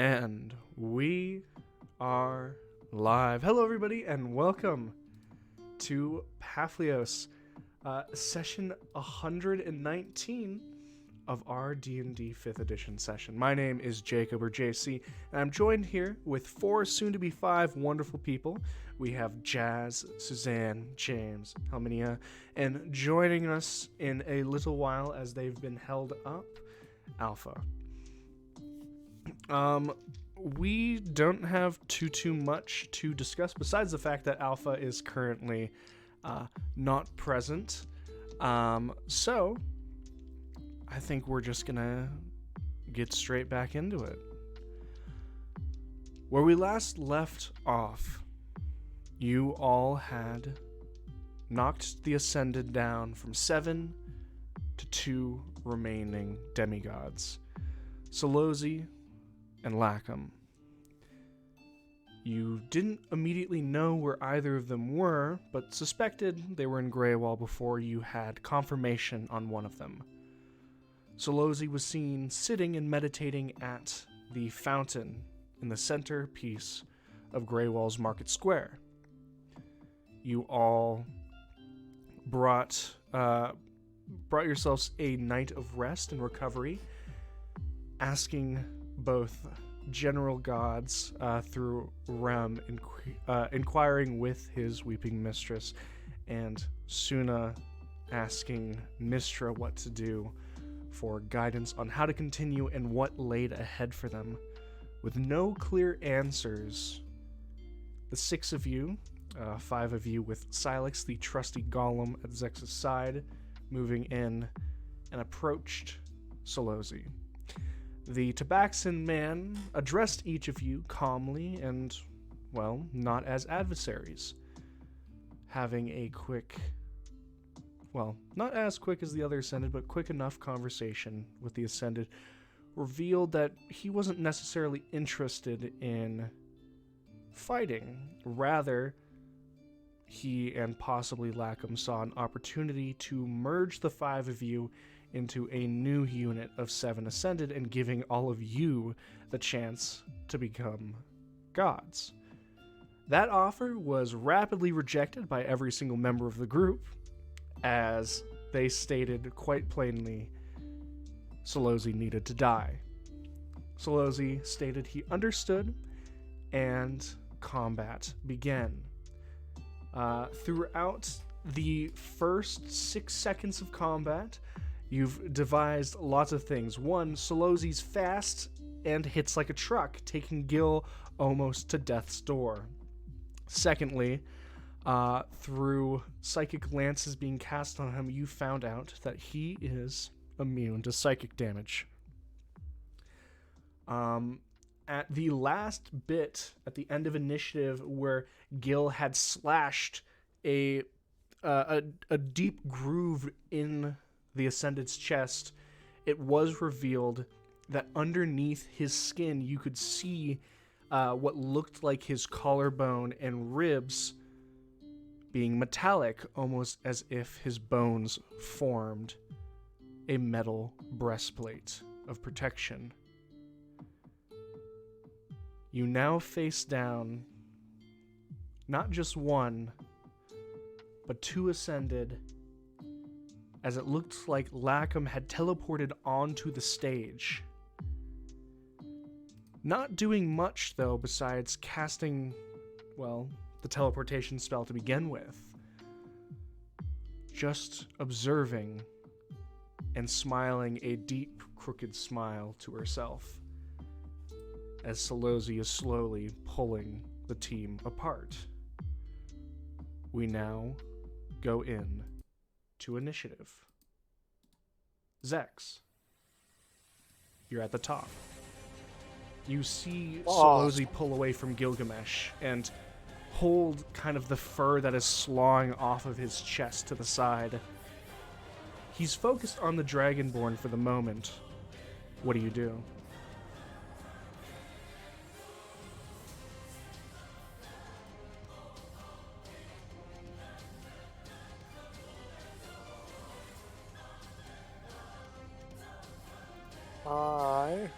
And we are live. Hello, everybody, and welcome to Papihos, session 119 of our D&D 5th edition session. My name is Jacob, or JC, and I'm joined here with four, soon-to-be five, wonderful people. We have Jazz, Suzanne, James, Helminia, and joining us in a little while as they've been held up, Alpha. We don't have too much to discuss besides the fact that Alpha is currently not present. So I think we're just gonna get straight back into it. Where we last left off, you all had knocked the Ascended down from 7 to 2 remaining demigods, Silozi and Lacom. You didn't immediately know where either of them were, but suspected they were in Greywall before you had confirmation on one of them. Silozi was seen sitting and meditating at the fountain in the centerpiece of Greywall's Market Square. You all brought yourselves a night of rest and recovery, asking both general gods through Rem inquiring with his weeping mistress, and Suna asking Mistra what to do for guidance on how to continue and what laid ahead for them. With no clear answers, the 6 of you, 5 of you with Silex, the trusty golem at Zex's side, moving in and approached Silozi. The Tabaxi man addressed each of you calmly and, well, not as adversaries. Having a quick, well, not as quick as the other Ascended, but quick enough conversation with the Ascended revealed that he wasn't necessarily interested in fighting. Rather, he and possibly Lacom saw an opportunity to merge the 5 of you into a new unit of 7 Ascended and giving all of you the chance to become gods. That offer was rapidly rejected by every single member of the group, as they stated quite plainly Silozi needed to die. Silozi stated he understood, and combat began. Throughout the first 6 seconds of combat, you've devised lots of things. One, Silozi's fast and hits like a truck, taking Gil almost to death's door. Secondly, through psychic lances being cast on him, you found out that he is immune to psychic damage. At the last bit, at the end of initiative, where Gil had slashed a deep groove in the Ascended's chest, it was revealed that underneath his skin you could see what looked like his collarbone and ribs being metallic, almost as if his bones formed a metal breastplate of protection. You now face down not just one, but 2 Ascended, as it looked like Lacom had teleported onto the stage. Not doing much, though, besides casting, well, the teleportation spell to begin with. Just observing and smiling a deep, crooked smile to herself, as Silozi is slowly pulling the team apart. We now go in to initiative. Zex, you're at the top. You see Silozi pull away from Gilgamesh and hold kind of the fur that is slawing off of his chest to the side. He's focused on the Dragonborn for the moment. What do you do? I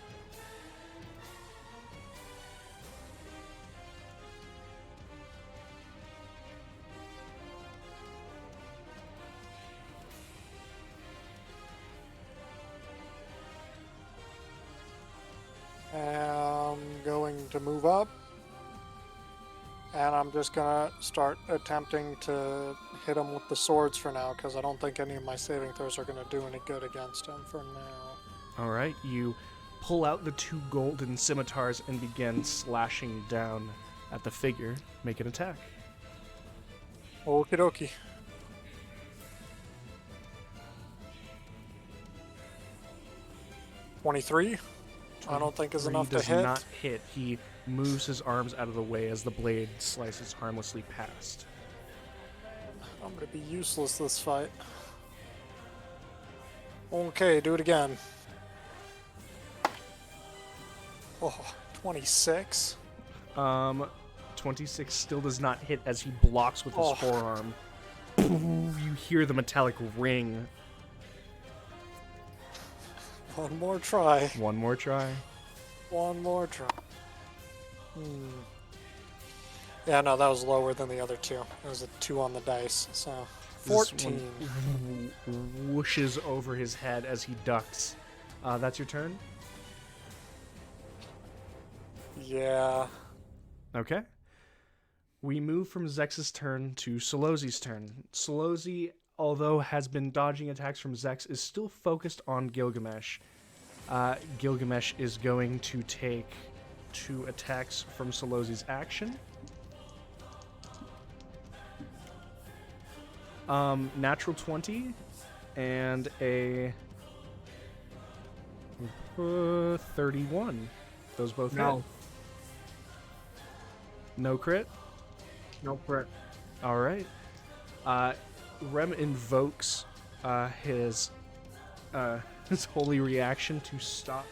am going to move up. And I'm just going to start attempting to hit him with the swords for now, because I don't think any of my saving throws are going to do any good against him for now. All right, you pull out the 2 golden scimitars and begin slashing down at the figure. Make an attack. Okie dokie. $23. I don't think is enough to hit. Does not hit. He moves his arms out of the way as the blade slices harmlessly past. I'm going to be useless this fight. Okay, do it again. Oh, 26. 26 still does not hit as he blocks with his forearm. You hear the metallic ring. One more try. One more try. One more try. Yeah, no, that was lower than the other 2. It was a 2 on the dice, so 14. This one whooshes over his head as he ducks. That's your turn? Yeah. Okay. We move from Zex's turn to Silozi's turn. Silozi, although has been dodging attacks from Zex, is still focused on Gilgamesh. Gilgamesh is going to take 2 attacks from Silozi's action. Natural 20 and a 31. Those both hit. No crit? No crit. All right. Rem invokes his holy reaction to stop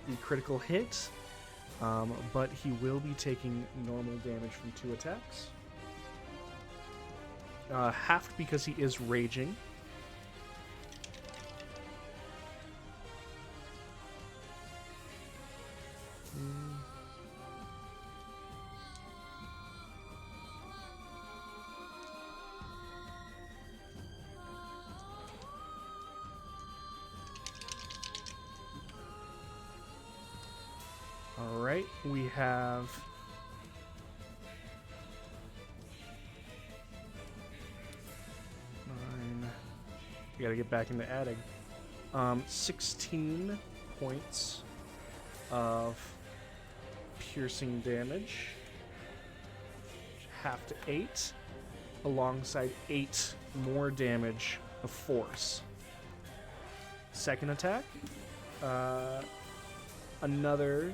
the critical hit, but he will be taking normal damage from 2 attacks. Halved because he is raging. All right, we have 9. We gotta get back into adding. 16 points of piercing damage, half to 8, alongside 8 more damage of force. Second attack, another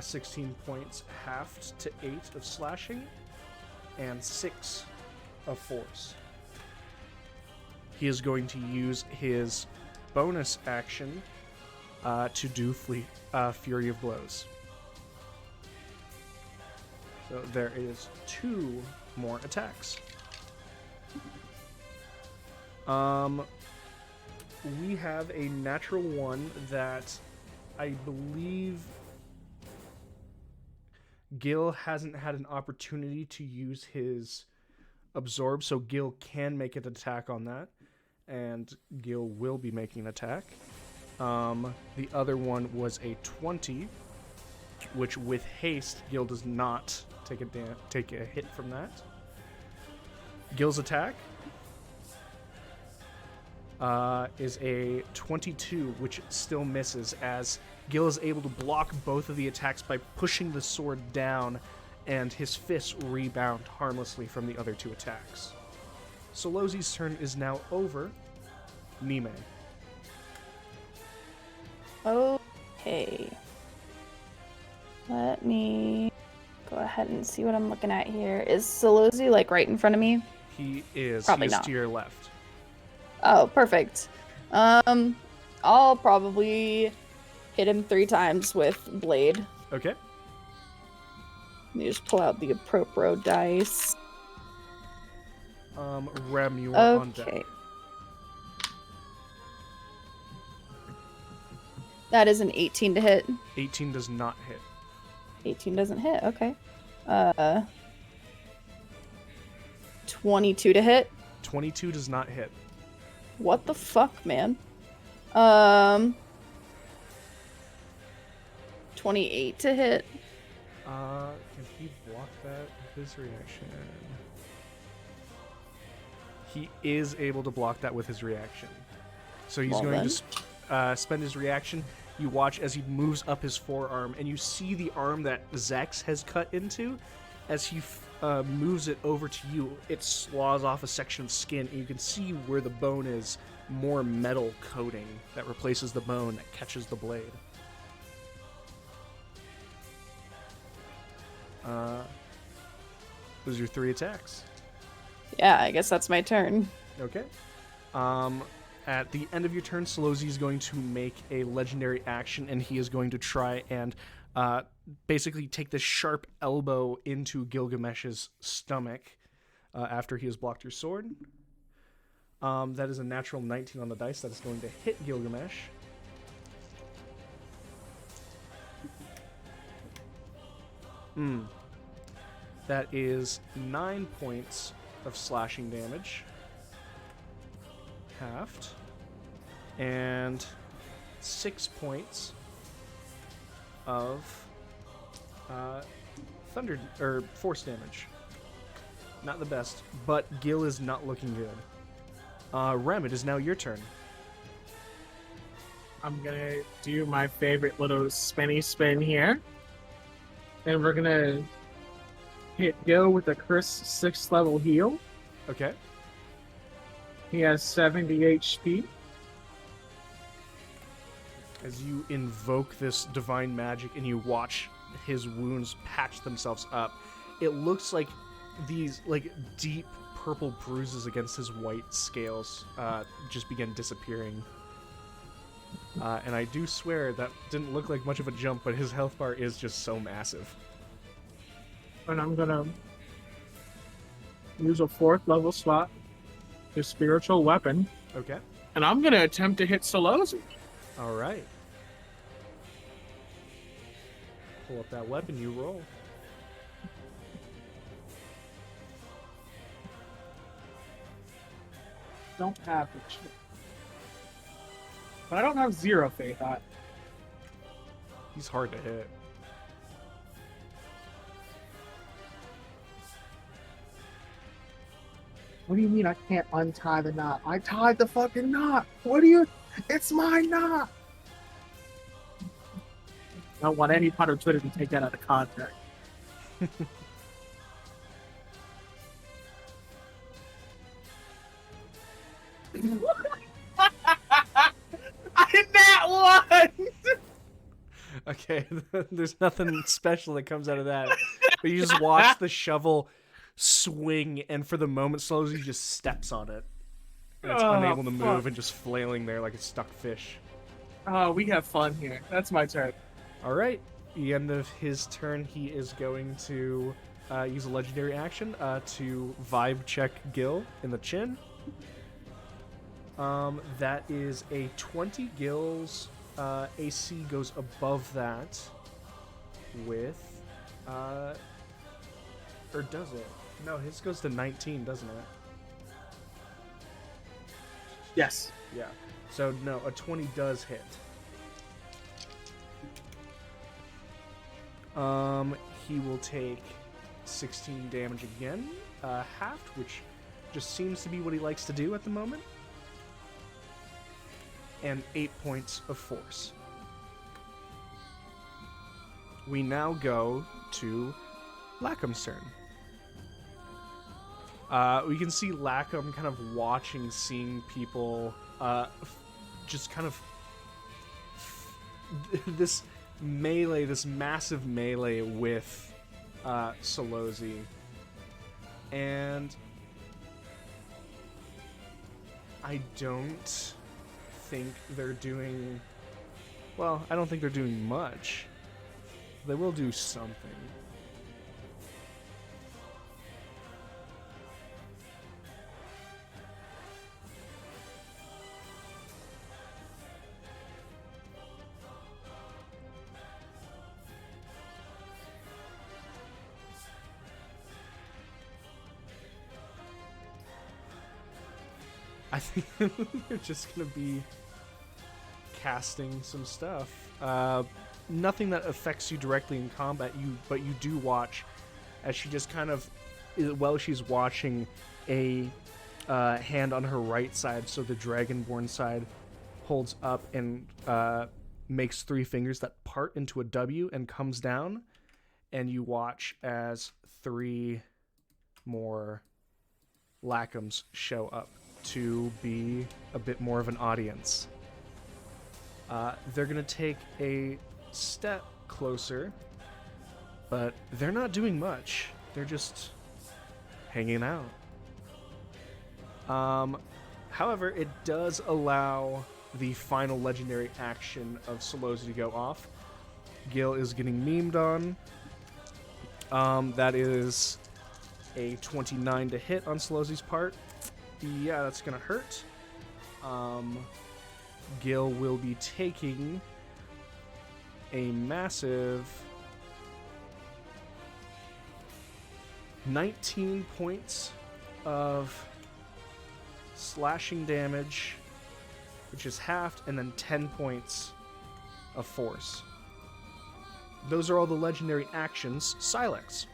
16 points, halved to 8 of slashing, and 6 of force. He is going to use his bonus action to do Fury of Blows. So there is 2 more attacks. We have a natural 1 that I believe Gil hasn't had an opportunity to use his absorb, so Gil can make an attack on that, and Gil will be making an attack. The other one was a 20, which with haste, Gil does not take a hit from that. Gil's attack is a 22, which still misses, as Gil is able to block both of the attacks by pushing the sword down, and his fists rebound harmlessly from the other 2 attacks. Silozi's turn is now over. Nime. Okay. Let me go ahead and see what I'm looking at here. Is Silozi, like, right in front of me? He is. Probably He's not. to your left. Oh, perfect. I'll probably hit him 3 times with Blade. Okay. Let me just pull out the Apropro dice. Rem, you are on deck. Okay. That is an 18 to hit. 18 does not hit. 18 doesn't hit, okay. 22 to hit. 22 does not hit. What the fuck, man? 28 to hit. Can he block that with his reaction? He is able to block that with his reaction. So he's going to spend his reaction. You watch as he moves up his forearm, and you see the arm that Zex has cut into. As he moves it over to you, it slaws off a section of skin, and you can see where the bone is more metal coating that replaces the bone that catches the blade. Those are your 3 attacks. Yeah, I guess that's my turn. Okay. At the end of your turn, Silozi is going to make a legendary action, and he is going to try and basically take this sharp elbow into Gilgamesh's stomach after he has blocked your sword. That is a natural 19 on the dice. That is going to hit Gilgamesh. That is 9 points of slashing damage. Halved. And 6 points of thunder or force damage. Not the best, but Gil is not looking good. Rem, it is now your turn. I'm gonna do my favorite little spinny spin here. And we're gonna hit Gil with a Chris 6th level heal. Okay. He has 70 HP. As you invoke this divine magic and you watch his wounds patch themselves up, it looks like these deep purple bruises against his white scales just begin disappearing. And I do swear that didn't look like much of a jump, but his health bar is just so massive. And I'm gonna use a 4th level slot, his spiritual weapon. Okay. And I'm gonna attempt to hit Silozi. All right. Pull up that weapon, you roll. Don't have the shit. But I don't have 0 faith. He's hard to hit. What do you mean I can't untie the knot? I tied the fucking knot. What do you... It's my knot. I don't want any part of Twitter to take that out of context. I did that one! Okay, there's nothing special that comes out of that. But you just watch the shovel swing, and for the moment, Silozi just steps on it. And it's unable to move and just flailing there like a stuck fish. Oh, we have fun here. That's my turn. All right. The end of his turn, he is going to use a legendary action to vibe check Gil in the chin. That is a 20. Gil's AC goes above that with... or does it? No, his goes to 19, doesn't it? Yes. Yeah. So, no, a 20 does hit. He will take 16 damage again, halved, which just seems to be what he likes to do at the moment. And 8 points of force. We now go to Lacom's turn. We can see Lacom kind of watching, seeing people just kind of this melee, this massive melee with Silozi. And I don't think they're doing... Well, I don't think they're doing much. They will do something. I think they're just gonna be casting some stuff. nothing that affects you directly in combat. But you do watch as she just kind of, while she's watching, a hand on her right side, so the Dragonborn side, holds up and makes 3 fingers that part into a W and comes down, and you watch as 3 more Lacoms show up to be a bit more of an audience. They're going to take a step closer, but they're not doing much. They're just hanging out. However, it does allow the final legendary action of Silozi to go off. Gil is getting memed on. That is a 29 to hit on Silozi's part. Yeah, that's gonna hurt. Gil will be taking a massive 19 points of slashing damage, which is halved, and then 10 points of force. Those are all the legendary actions. Silex.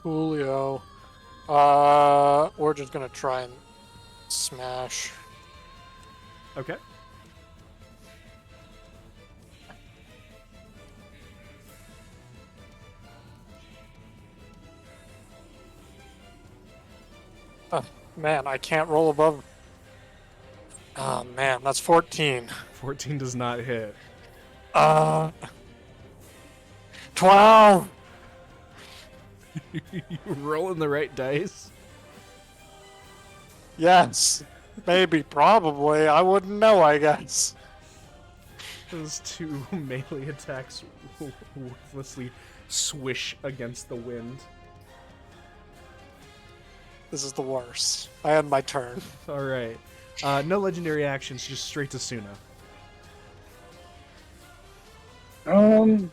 Julio. We're just gonna try and smash. Okay. Man, I can't roll above. Oh man, that's 14. 14 does not hit. 12. You rolling the right dice? Yes. Maybe, probably. I wouldn't know, I guess. Those 2 melee attacks worthlessly swish against the wind. This is the worst. I had my turn. Alright. No legendary actions, just straight to Suna. I don't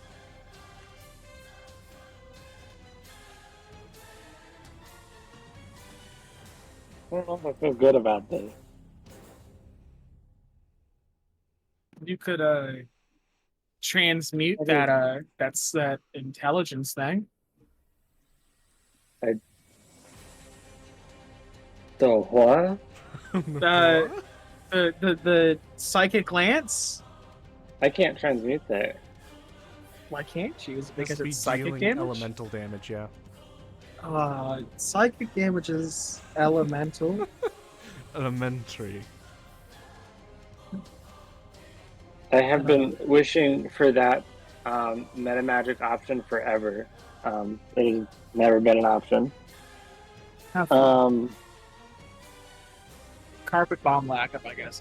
know if I feel good about this. You could transmute that's that intelligence thing. So what? The psychic lance. I can't transmute that. Why can't you? Is it This because would be it's psychic dealing damage? elemental damage, yeah. Psychic damage is elemental. Elementary. I have been wishing for that meta magic option forever. It has never been an option. Have fun. Carpet bomb Lacom, I guess.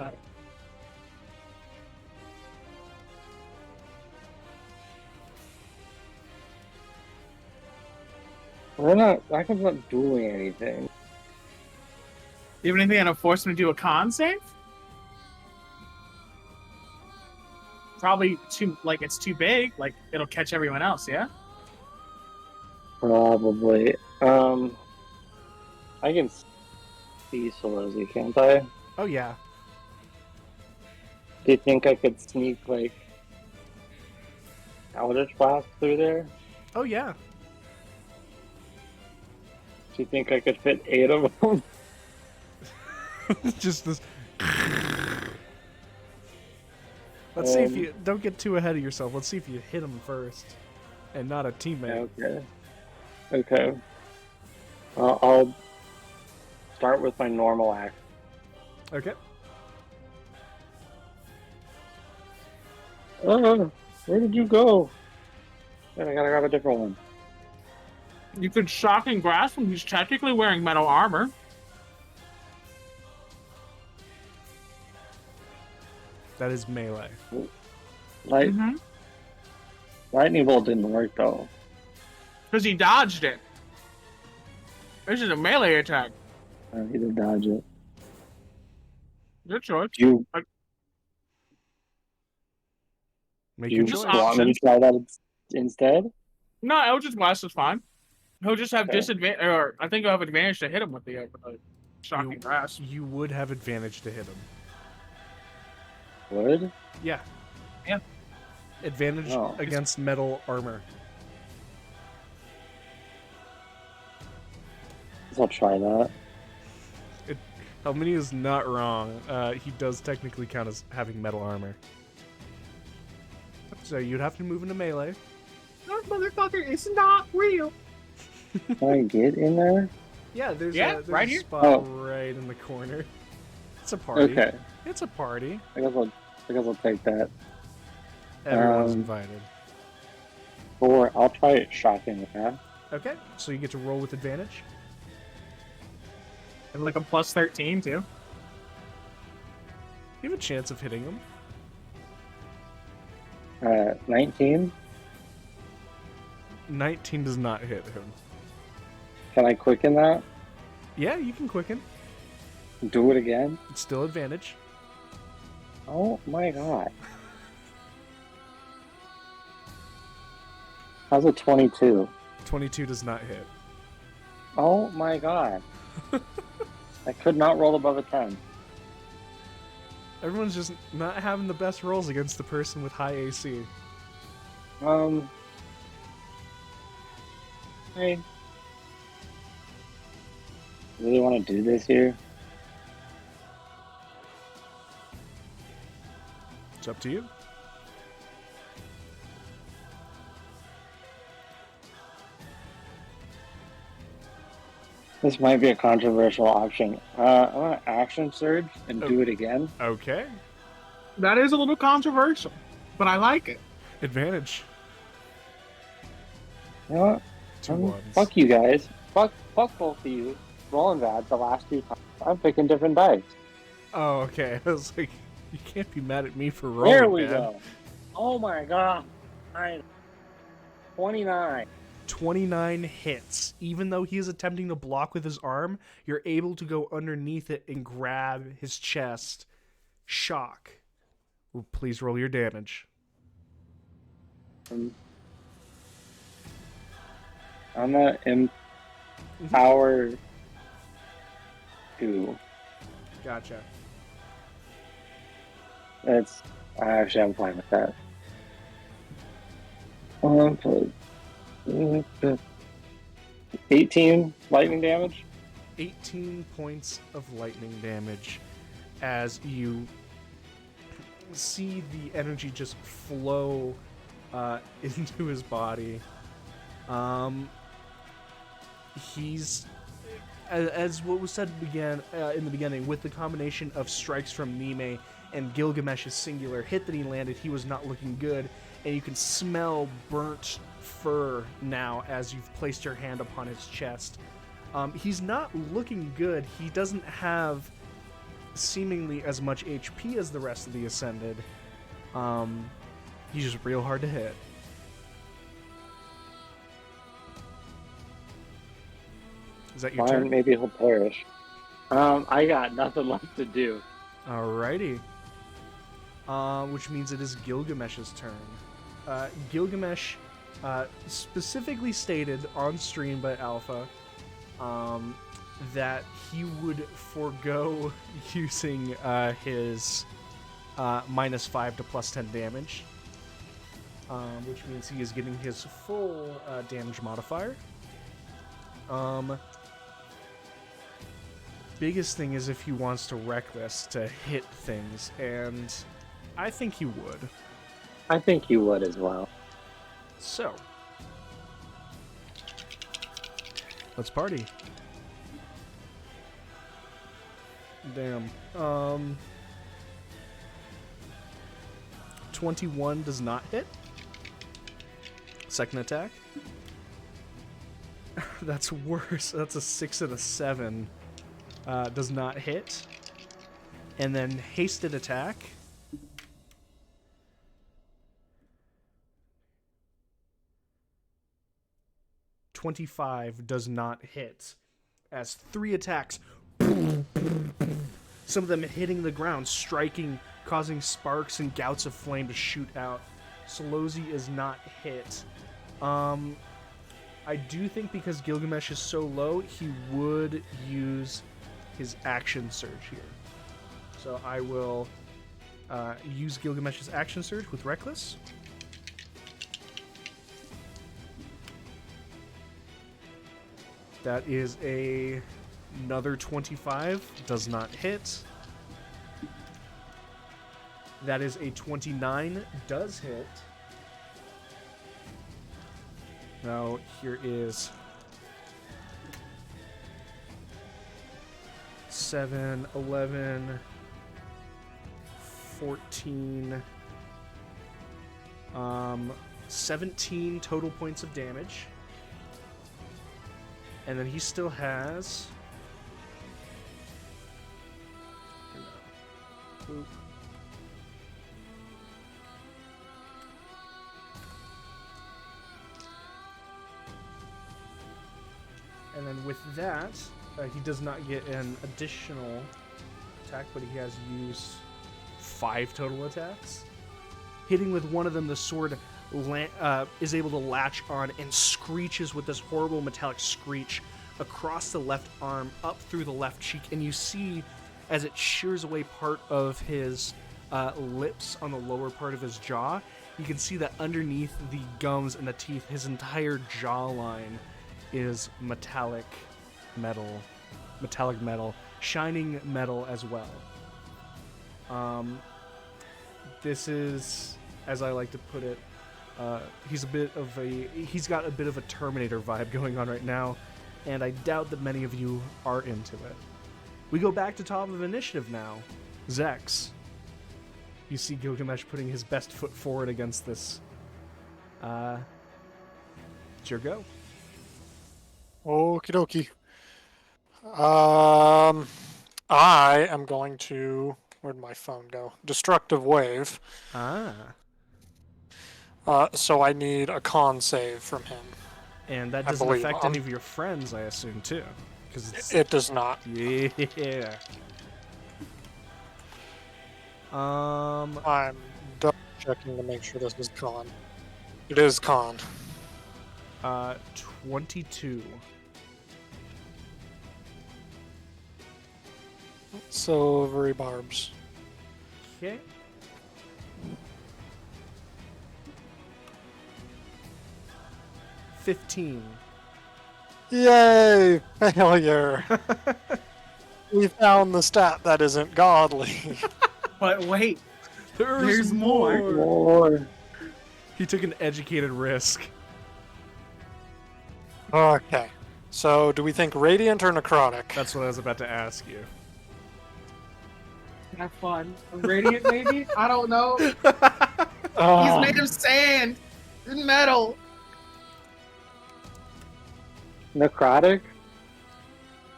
Lacom's not doing anything. You have anything that'll force him to do a con save? Probably it's too big. Like, it'll catch everyone else, yeah? Probably. I can see Silozi, can't I? Oh, yeah. Do you think I could sneak, Eldritch Blast through there? Oh, yeah. Do you think I could fit 8 of them? Just this. Let's see if you don't get too ahead of yourself. Let's see if you hit him first, and not a teammate. Okay. I'll start with my normal act. Okay. Oh, where did you go? I gotta grab a different one. You could shock and grasp him. He's technically wearing metal armor. That is melee. Lightning bolt didn't work though. Because he dodged it. This is a melee attack. He did dodge it. Good choice. Make Do your you choice. want me to try that instead? No, Eldritch Blast is fine. He'll just have disadvantage, or I think he'll have advantage to hit him with the shocking grasp. You would have advantage to hit him. Would? Yeah. Yeah. Advantage Oh. against metal armor. I'll try that. Helmini is not wrong. He does technically count as having metal armor. So you'd have to move into melee. That motherfucker is not real. Can I get in there? Yeah, there's Yeah, a right a here. spot Oh. right in the corner. It's a party. Okay. It's a party. I guess I'll take that. Everyone's Um, invited. Or I'll try it shocking with that. Okay, so you get to roll with advantage. And like a plus 13 too. You have a chance of hitting him. 19. 19 does not hit him. Can I quicken that? Yeah, you can quicken. Do it again? It's still advantage. Oh my god. How's a 22? 22 does not hit. Oh my god. I could not roll above a 10. Everyone's just not having the best rolls against the person with high AC. I really want to do this here. It's up to you. This might be a controversial option. I want to action surge and do it again. Okay. That is a little controversial, but I like it. Advantage. You know what? Two ones. Fuck you guys. Fuck both of you. Rolling bad the last 2 times. I'm picking different dice. Oh, okay. I was like, you can't be mad at me for rolling. There we bad. go. Oh my god. 29. 29 hits. Even though he is attempting to block with his arm, you're able to go underneath it and grab his chest. Shock. Please roll your damage. I'm gonna empower 2. Gotcha. I'm fine with that. 18 lightning damage. 18 points of lightning damage as you see the energy just flow into his body. He's, as what was said in the beginning, with the combination of strikes from Nime and Gilgamesh's singular hit that he landed, he was not looking good, and you can smell burnt fur now as you've placed your hand upon his chest. He's not looking good. He doesn't have seemingly as much HP as the rest of the Ascended. He's just real hard to hit. Is that your Fine, turn? maybe he'll perish. I got nothing left to do. Alrighty. Which means it is Gilgamesh's turn. Gilgamesh specifically stated on stream by Alpha that he would forego using his -5 to +10 damage, which means he is getting his full damage modifier. Biggest thing is if he wants to reckless to hit things, and I think he would. I think you would as well. So, let's party. Damn. 21 does not hit. Second attack. That's worse. That's a 6 and a 7. Does not hit. And then hasted attack. .25 does not hit. As 3 attacks, some of them hitting the ground, striking, causing sparks and gouts of flame to shoot out. Silozi is not hit. I do think because Gilgamesh is so low, he would use his action surge here. So I will Use Gilgamesh's action surge with Reckless. That is another 25. Does not hit. That is a 29. Does hit. Now, here is 7, 11, 14, 17 total points of damage. And then he still has... Boop. And then with that, he does not get an additional attack, but he has used 5 total attacks. Hitting with one of them, the sword is able to latch on and screeches with this horrible metallic screech across the left arm, up through the left cheek, and you see as it shears away part of his lips on the lower part of his jaw, you can see that underneath the gums and the teeth, his entire jawline is metallic metal, shining metal as well. This is, as I like to put it, he's got a bit of a Terminator vibe going on right now, and I doubt that many of you are into it. We go back to top of initiative now. Zex. You see Gilgamesh putting his best foot forward against this. It's your go. Okie dokie. I am going to... Where'd my phone go? Destructive Wave. So I need a con save from him. And that doesn't affect any of your friends, I assume, too. It does not. Yeah. I'm double checking to make sure this is con. It is con. 22. Silvery barbs. Okay. $15. Yay! Failure! We found the stat that isn't godly. But wait, There's more. He took an educated risk. Okay. So, do we think radiant or necrotic? That's what I was about to ask you. Have fun. Radiant, maybe? I don't know. Oh, He's made of sand and metal. Necrotic?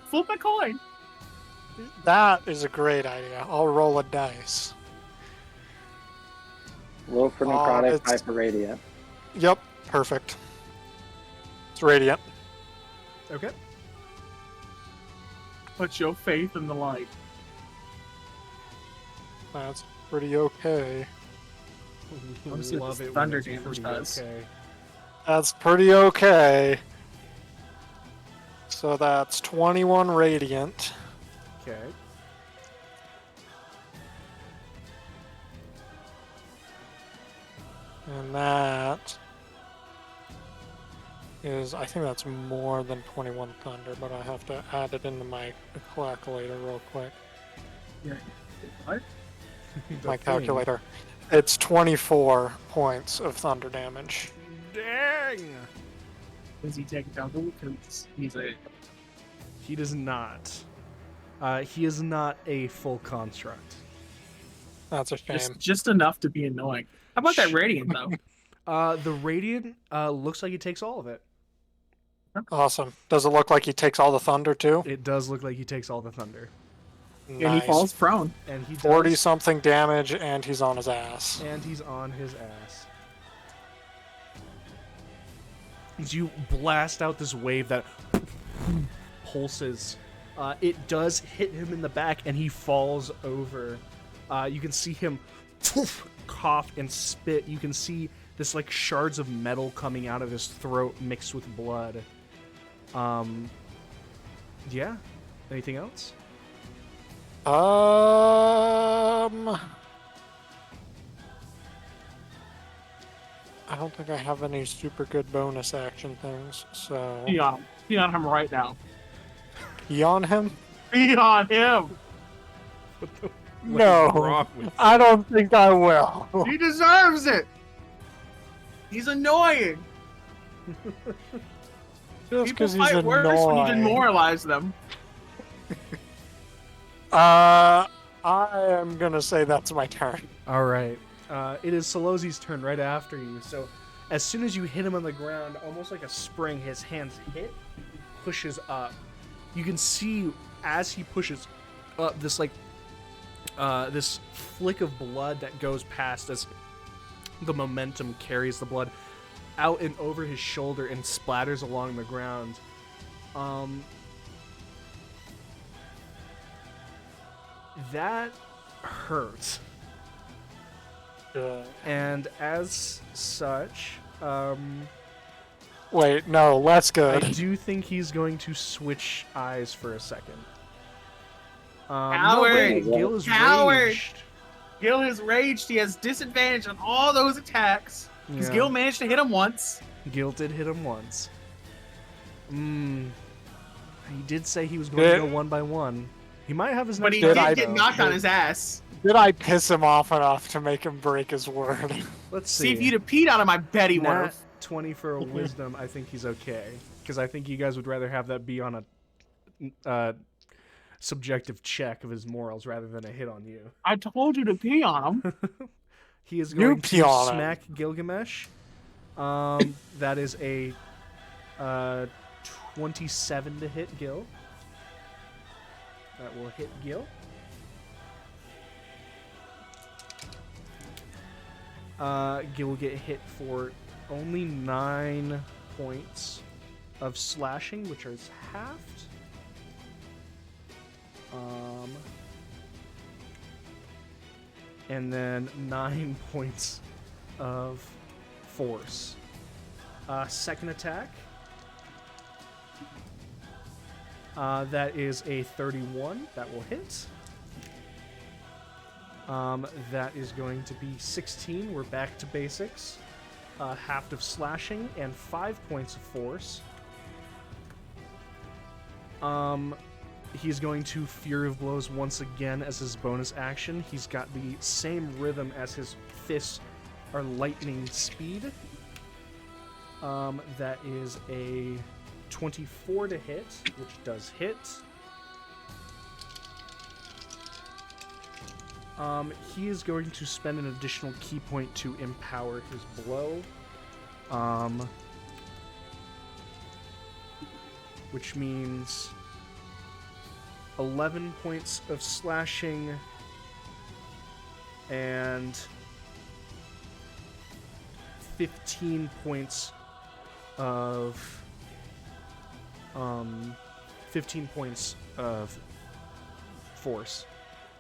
Flip a coin. that is a great idea. I'll roll a dice. Low for necrotic, it's- high for radiant. Yep, perfect. It's radiant. Okay. Put your faith in the light. That's pretty okay. Let's see what Love this it thunder when it's damage pretty does. okay. That's pretty okay. So that's 21 radiant. Okay. And that is, I think that's more than 21 thunder, but I have to add it into my calculator real quick. Yeah. What? My calculator. It's 24 points of thunder damage. Dang! Does he take double? Because he's a... He does not. He is not a full construct. That's a shame. Just enough to be annoying. How about that radiant, though? The Radiant looks like he takes all of it. Awesome. Does it look like he takes all the thunder too? It does look like he takes all the thunder. And he Nice. falls prone. And he does, 40 something damage and he's on his ass. and he's on his ass. As you blast out this wave that pulses, it does hit him in the back and he falls over. You can see him cough and spit. You can see this like shards of metal coming out of his throat mixed with blood. Yeah. Anything else? I don't think I have any super good bonus action things, so... Pee on him. Pee on him right now. Pee on him? Pee on him! What the what is No, wrong with I don't think I will. He deserves it! He's annoying! Just People because he's fight worse when you annoying. demoralize them. I am gonna say that's my turn. All right. It is Silozi's turn right after you. So as soon as you hit him on the ground, almost like a spring, his hands hit, pushes up. You can see as he pushes up this this flick of blood that goes past as the momentum carries the blood out and over his shoulder and splatters along the ground. That hurts. And as such, Wait, no, less good. I do think he's going to switch eyes for a second. No, Coward! wait, Gil is Coward! raged. Gil is raged. He has disadvantage on all those attacks. Because Yeah. Gil managed to hit him once. Gil did hit him once. He did say he was going to go one by one. He might have his But next he Did did I get know? knocked on his ass. Did I piss him off enough to make him break his word? Let's see. See, if you'd have peed on him, I bet he would Nat have. 20 for a wisdom, I think he's okay. Because I think you guys would rather have that be on a subjective check of his morals rather than a hit on you. I told you to pee on him. He is You going pee to on him. smack Gilgamesh. That is a 27 to hit Gil. That will hit Gil. Gil will get hit for only 9 points of slashing, which is halved. And then 9 points of force. Second attack. That is a 31. That will hit. That is going to be 16. We're back to basics. Half of slashing and 5 points of force. He's going to Fury of Blows once again as his bonus action. He's got the same rhythm as his fists are lightning speed. That is a 24 to hit, which does hit. He is going to spend an additional key point to empower his blow. Which means 11 points of slashing and 15 points of 15 points of force.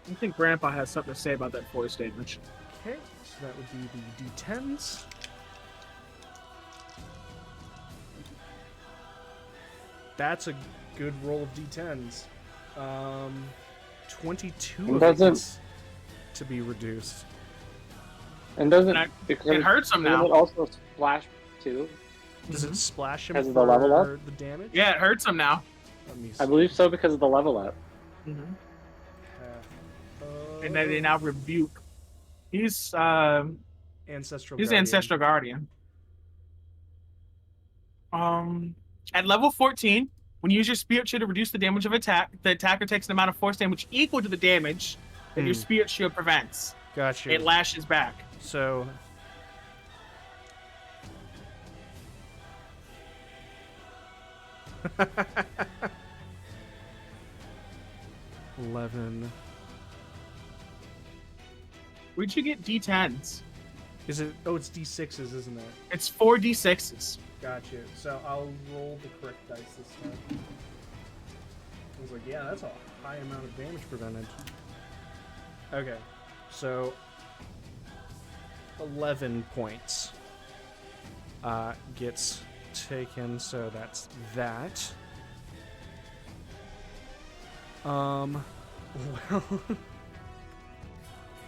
I think Grandpa has something to say about that force damage. Okay, so that would be the D10s. That's a good roll of D10s. 22 of it gets to be reduced. And doesn't It hurts him doesn't now. it also splash too? Does it splash him Because of for the level up? the damage? Yeah, it hurts him now. Let me I see. believe so because of the level up. Half And then they of now rebuke. He's Ancestral he's Guardian. Ancestral Guardian. At level 14, when you use your Spirit Shield to reduce the damage of attack, the attacker takes an amount of force damage equal to the damage that your Spirit Shield prevents. Gotcha. It lashes back. So... $11. Where'd you get D10s? Is it? Oh, it's D6s, isn't it? It's 4d6s. Gotcha. So I'll roll the correct dice this time. I was like, yeah, that's a high amount of damage prevented. Okay, so 11 points gets taken, so that's that. Well,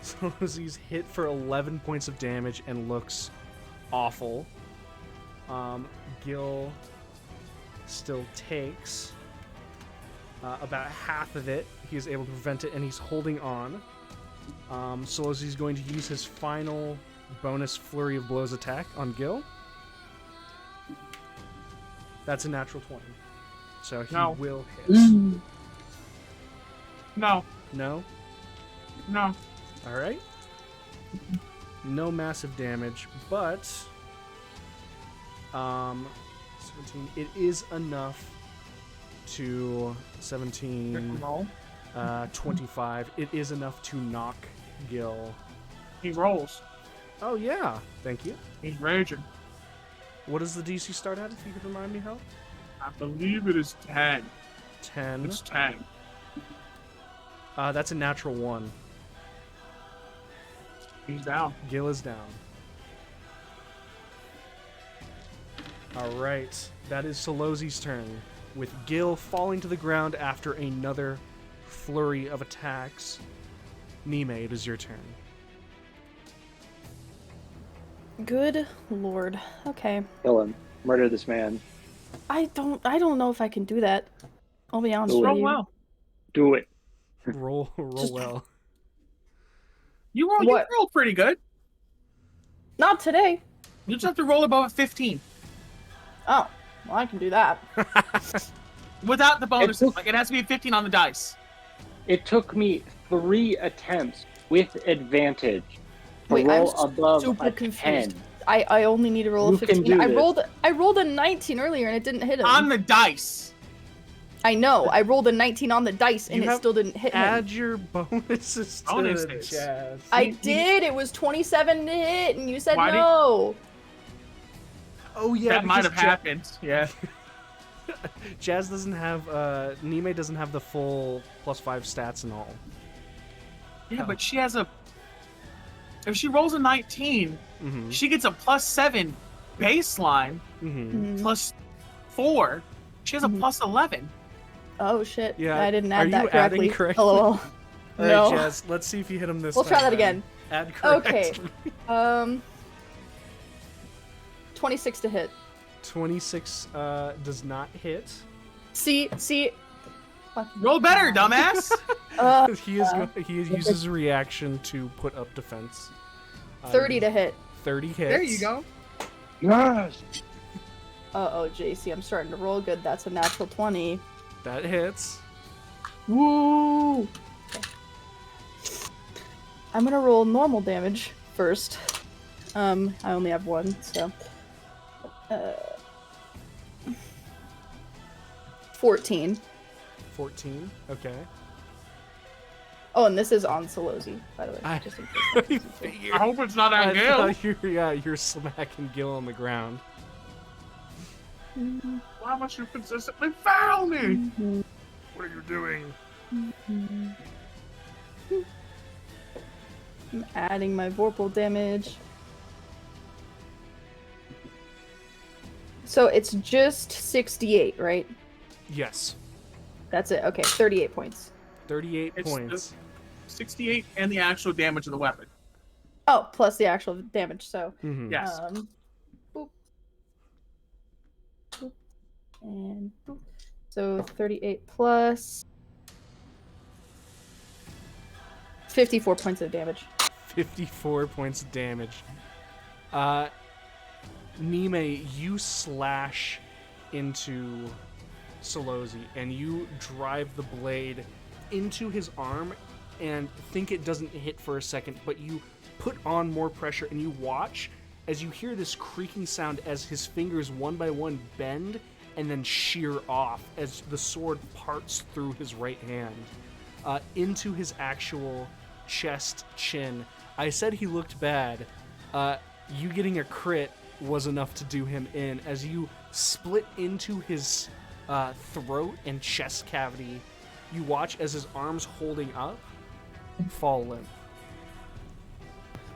so he's hit for 11 points of damage and looks awful. Gil still takes about half of it. He is able to prevent it, and he's holding on. Silozi's going to use his final bonus flurry of blows attack on Gil. That's a natural 20. So he will hit. No. No? No. All right. No massive damage, but 17. It is enough to 17. Roll. 25. It is enough to knock Gil. He rolls. Oh yeah, thank you. He's raging. What does the DC start at? If you could remind me, how? I believe it is 10. 10. It's 10. That's a natural 1. He's down. Gil is down. All right, that is Silozi's turn, with Gil falling to the ground after another flurry of attacks. Nime, it is your turn. Good lord. Okay. Kill him. Murder this man. I don't know if I can do that. I'll be honest with Roll you. well. Do it. Roll well. You rolled pretty good. Not today. You just have to roll above a 15. Oh, well, I can do that. Without the bonus. It has to be a 15 on the dice. It took me 3 attempts with advantage to Wait, roll I'm above super a confused. 10. I only need to roll You a can 15. do I this. rolled a 19 earlier and it didn't hit him. On the dice. I know. I rolled a 19 on the dice and You it have- still didn't hit him. Add your bonuses to Bonuses. Jazz. I did. It was 27 to hit and you said Why did- no. Oh yeah, That might because have happened. Yeah. Jazz doesn't have. Nime doesn't have the full +5 stats and all. Yeah, but she has a... If she rolls a 19, Mm-hmm. she gets a +7 baseline, Mm-hmm. Mhm. +4. She has a +11. Oh shit. Yeah, I didn't are add that you adding correctly. correctly? LOL. All right, No. Jazz. Let's see if you hit him this We'll time. try that then. again. Add correctly. Okay. 26 to hit. 26 does not hit. See. Roll better, dumbass! He uses a reaction to put up defense. 30 to hit. 30 hits. There you go. Yes. Uh-oh, JC, I'm starting to roll good. That's a natural 20. That hits. Woo! Okay. I'm gonna roll normal damage first. I only have one, so... 14. 14. Okay. Oh, and this is on Silozi, by the way. Just in case. I hope it's not on I Gale. thought you're smacking Gil on the ground. Why must you consistently foul me? What are you doing? I'm adding my Vorpal damage. So it's just 68, right? Yes. That's it. Okay, 38 points. 38 It's points. 68 and the actual damage of the weapon. Oh, plus the actual damage, so... Mhm. Yes. Boop. Boop. And boop. So 38 plus... 54 points of damage. 54 points of damage. Nime, you slash into Silozi and you drive the blade into his arm and think it doesn't hit for a second, but you put on more pressure and you watch as you hear this creaking sound as his fingers one by one bend and then shear off as the sword parts through his right hand into his actual chest chin. I said he looked bad. You getting a crit was enough to do him in as you split into his throat and chest cavity. You watch as his arms holding up fall limp.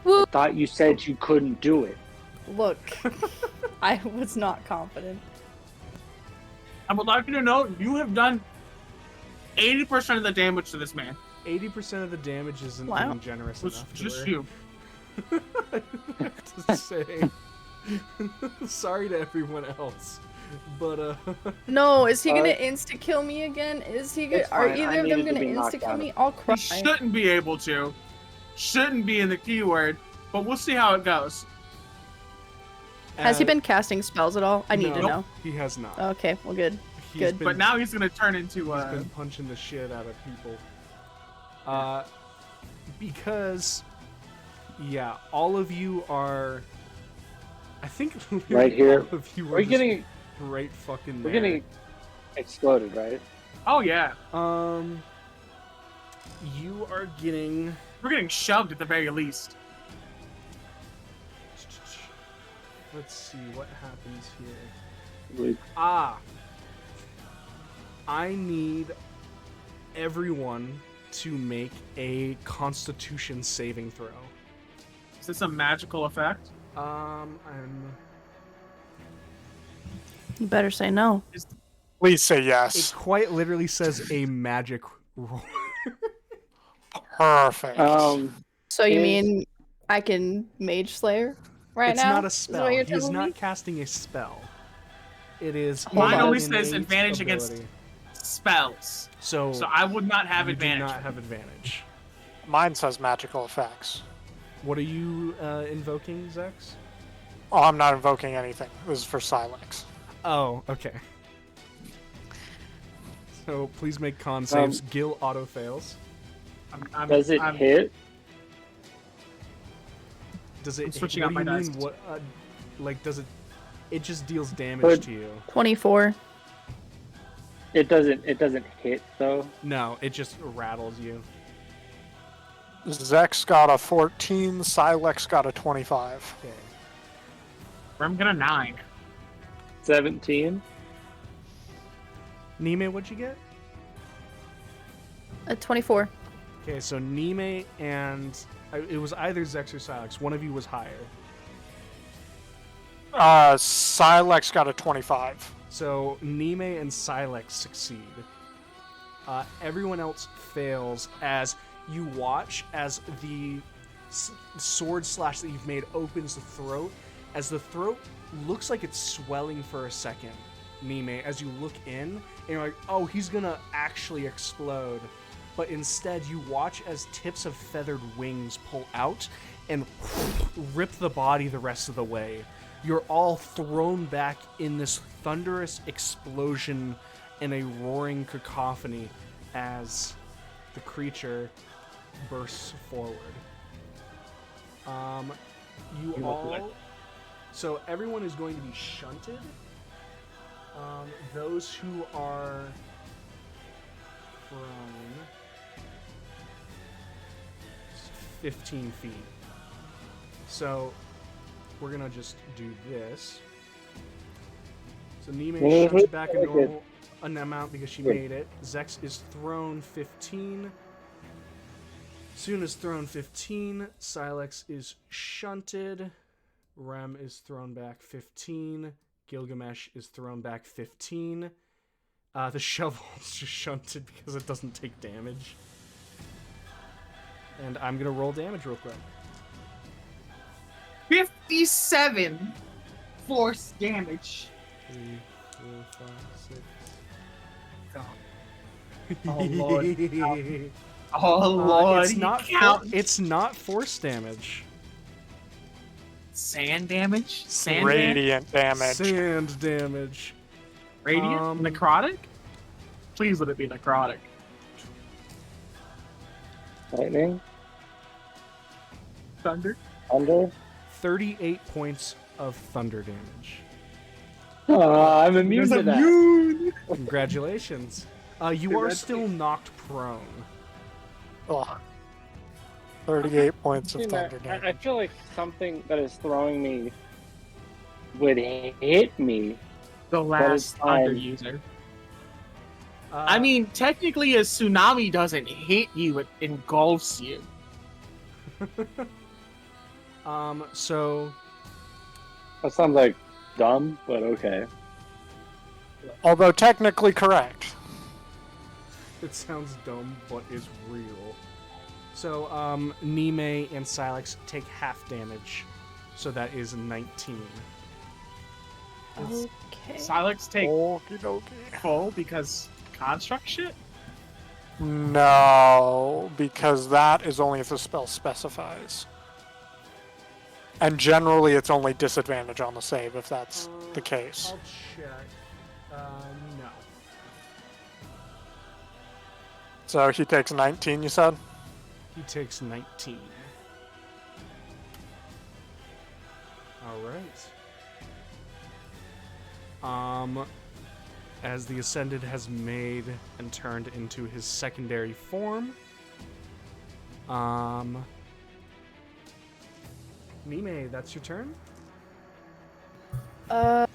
I thought you said you couldn't do it. Look, I was not confident. I would like you to know you have done 80% of the damage to this man. 80% of the damage isn't Wow. even generous It was enough. just to you. to say. Sorry to everyone else, but No, is he gonna insta kill me again? Is he? It's Are fine. I either of them needed to gonna be knocked insta kill out. me? I'll cry. He shouldn't be able to. Shouldn't be in the keyword, but we'll see how it goes. Has he been casting spells at all? I need to no, know. He has not. Okay, well, good. He's good. been- But now he's gonna turn into He's been punching the shit out of people. Because, yeah, all of you are. I think Right here. all of you are We're just getting right fucking we're there. getting exploded, right? Oh yeah, You are getting. we're getting shoved at the very least. Let's see what happens here. We- I need everyone to make a Constitution saving throw. Is this a magical effect? I'm. You better say no. Please say It yes. quite literally says a magic roll. Perfect. So you Is- mean I can Mage Slayer right It's now? not a Is that spell. what you're He is telling not me? casting a spell. It is. Mine an only says innate advantage against- ability. Spells. So I would not have you advantage. do not have advantage. Mine says magical effects. What are you invoking, Zex? Oh, I'm not invoking anything. This is for Silex. Oh, okay. So please make con saves. Gil auto fails. Does it hit? Does it? I'm switching what out do my you mean? dice. What? Like, does it? It just deals damage But- to you. 24. It doesn't hit though. No, it just rattles you. Zex got a 14, Silex got a 25. Okay. I'm gonna 9. 17. Nime, what'd you get? A 24. Okay, so Nime and it was either Zex or Silex. One of you was higher. Silex got a 25. So Nime and Silex succeed. Everyone else fails as you watch as the sword slash that you've made opens the throat. As the throat looks like it's swelling for a second, Nime, as you look in, and you're like, oh, he's gonna actually explode. But instead, you watch as tips of feathered wings pull out and rip the body the rest of the way. You're all thrown back in this thunderous explosion and a roaring cacophony as the creature bursts forward. You all... So everyone is going to be shunted. Those who are prone... 15 feet. So we're gonna just do this. So Nime shuts back a normal an amount because she made it. Zex is thrown 15. Soon is thrown 15. Silex is shunted. Rem is thrown back 15. Gilgamesh is thrown back 15. The shovel is just shunted because it doesn't take damage. And I'm gonna roll damage real quick. 57 force damage. 3, 4, 5, 6. Oh lord. Oh lord. It's not. It's not force damage. Sand damage? Sand Radiant damage. Sand damage. Radiant? Necrotic? Please let it be necrotic. Lightning. Thunder? Thunder. 38 points of thunder damage. I'm immune to that. Immune. Congratulations. You are still knocked prone. Ugh. 38 points of You know, thunder damage. I feel like something that is throwing me would hit me. The it's last thunder fine. user. I mean, technically a tsunami doesn't hit you, it engulfs you. So That sounds like dumb, but okay. Although technically correct. it sounds dumb, but is real. So, Nime and Silex take half damage. So that is 19. Okay. Silex take Okie dokie. full because construct shit? No, because that is only if the spell specifies. And generally, it's only disadvantage on the save if that's the case. I'll check. No. So he takes 19, you said? He takes 19. Alright. As the Ascended has made and turned into his secondary form, Mime, that's your turn? How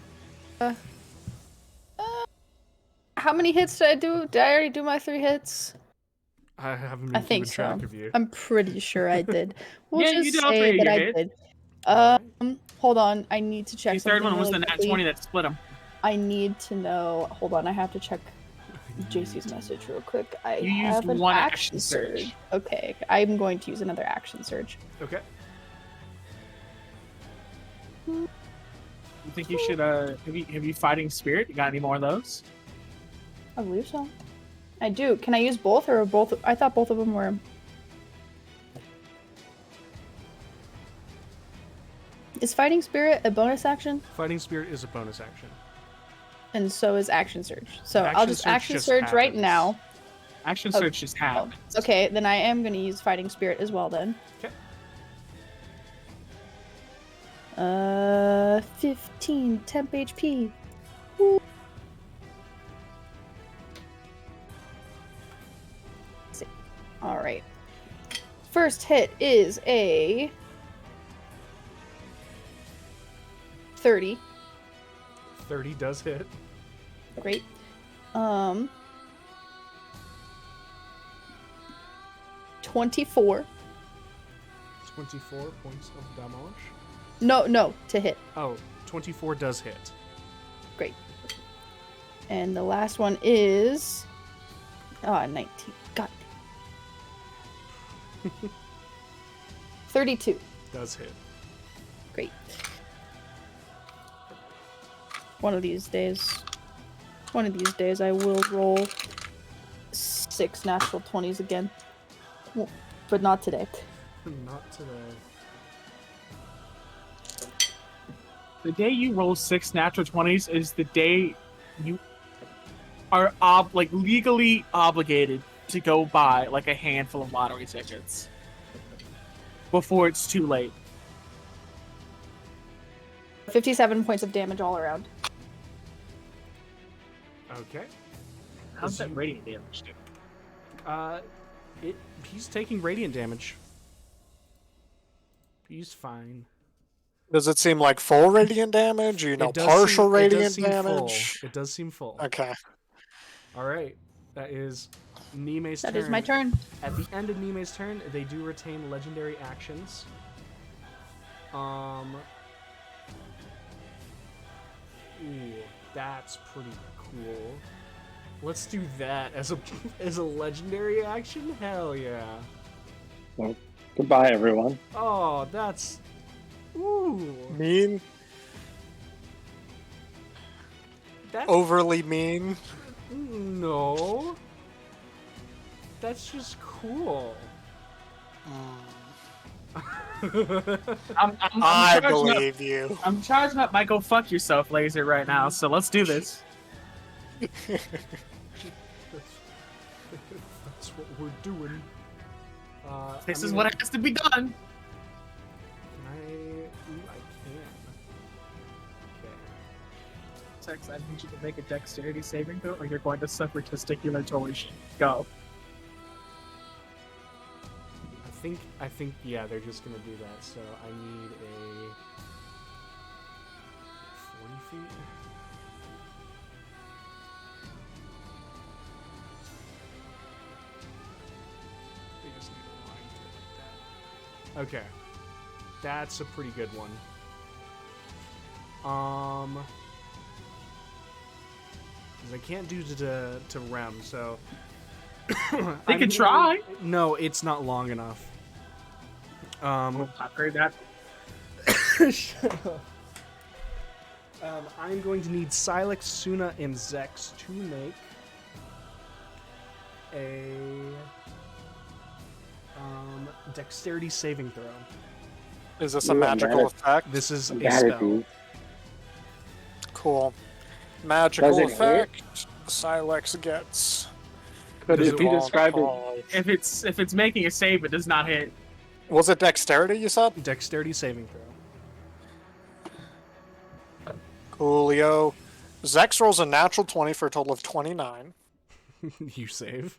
many hits did I do? Did I already do my 3 hits? I haven't I been think keeping track so. of you. I'm pretty sure I did. We'll Yeah, you just did all say 3 of that your I hits. did. Alright. Hold on. I need to check The third something one was really the nat quickly. 20 that split him. I need to know. Hold on. I have to check JC's message real quick. I You used have an one action action surge. surge. Okay. I'm going to use another action surge. Okay. You think you should have you fighting spirit? You got any more of those? I believe so. I do. Can I use both or both? I thought both of them were. Is fighting spirit a bonus action? Fighting Spirit is a bonus action. And so is action surge. So Action I'll just surge action just surge right happens. now. Action Oh, surge just happened. Okay, then I am going to use fighting spirit as well then. Okay. 15 temp HP. Woo. Let's see. All right. First hit is a 30. 30 does hit. Great. 24. 24 points of damage. No, to hit. Oh, 24 does hit. Great. And the last one is 19. God. 32. Does hit. Great. One of these days I will roll 6 natural 20s again. Well, but not today. Not today. The day you roll 6 natural 20s is the day you are legally obligated to go buy like a handful of lottery tickets before it's too late. 57 points of damage all around. Okay. How's that radiant damage do? He's taking radiant damage. He's fine. Does it seem like full radiant damage? You know, It does partial seem- it does radiant seem damage? Full. It does seem full. Okay. All right. That is Nime's turn. That is my turn. At the end of Nime's turn, they do retain legendary actions. Ooh, that's pretty cool. Let's do that as a legendary action. Hell yeah! Well, goodbye, everyone. Oh, that's ooh. Mean? That's Overly mean? no. That's just cool. I'm I charging up- believe you. I'm charging up my go fuck yourself laser right now, so let's do this. That's what we're doing. This is what has to be done. Can I? Ooh, I can. Okay. Tex, I need you to make a dexterity saving throw, or you're going to suffer testicular torsion. Go. I think, yeah, they're just gonna do that. So I need a 40 feet. They just need a line through like that. Okay, that's a pretty good one. Because I can't do to Rem, so They can try. No, it's not long enough. I've heard that. Shut up. I'm going to need Silex, Suna, and Zex to make a dexterity saving throw. Is this a Ooh, magical effect? This is a Gotta spell. be. Cool. Magical Does it hit? effect. Silex gets. But Does if it he on described it, call. If it's making a save, it does not hit. Was it dexterity, you said? Dexterity saving throw. Coolio. Zex rolls a natural 20 for a total of 29. You save.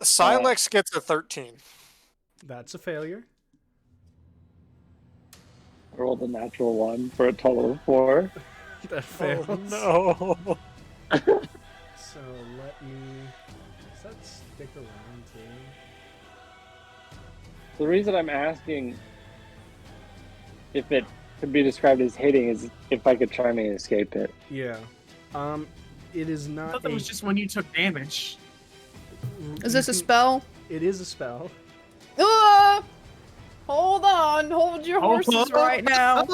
Silex gets a 13. That's a failure. I rolled a natural 1 for a total of 4. That fails. Oh, no. So let me. Does that stick around too? The reason I'm asking if it could be described as hitting is if I could try and escape it. Yeah. It is I not. thought that was just when you took damage. Is this a spell? It is a spell. Hold on. Hold your horses right now.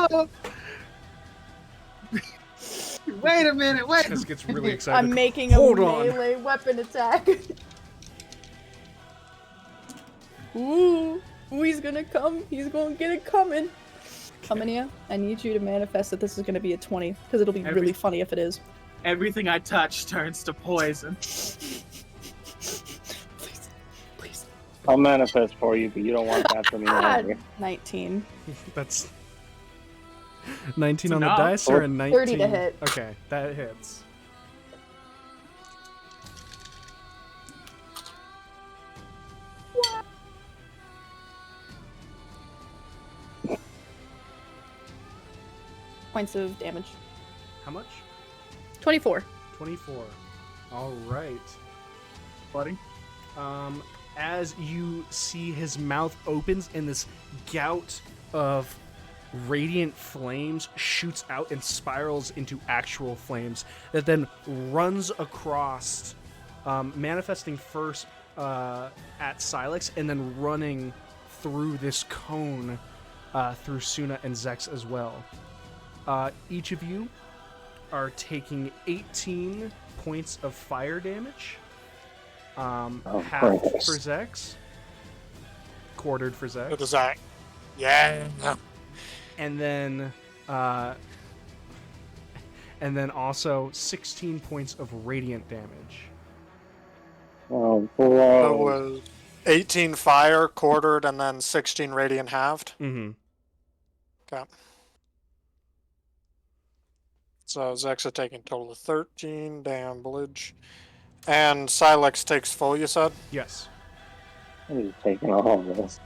Wait a minute. Wait. This gets really excited. I'm making a Hold on. melee weapon attack. Ooh, he's gonna come. He's gonna get it coming. Aminia, I need you to manifest that this is gonna be a 20, because it'll be really funny if it is. Everything I touch turns to poison. Please. I'll manifest for you, but you don't want that from me either. 19. That's 19 on enough. the dice or a 19? 30 to hit. Okay, that hits. Points of damage. How much? 24. 24. All right. Buddy. As you see his mouth opens and this gout of radiant flames shoots out and spirals into actual flames that then runs across, manifesting first at Silex and then running through this cone through Suna and Zex as well. Each of you are taking 18 points of fire damage. Half Christ. for Zex. Quartered for What Zex. is that? Yeah. And then also 16 points of radiant damage. Oh, That bro. was 18 fire quartered and then 16 radiant halved. Mm-hmm. Okay. So Zex is taking a total of 13 damage. And Silex takes full, you said? Yes. He's taking all of this.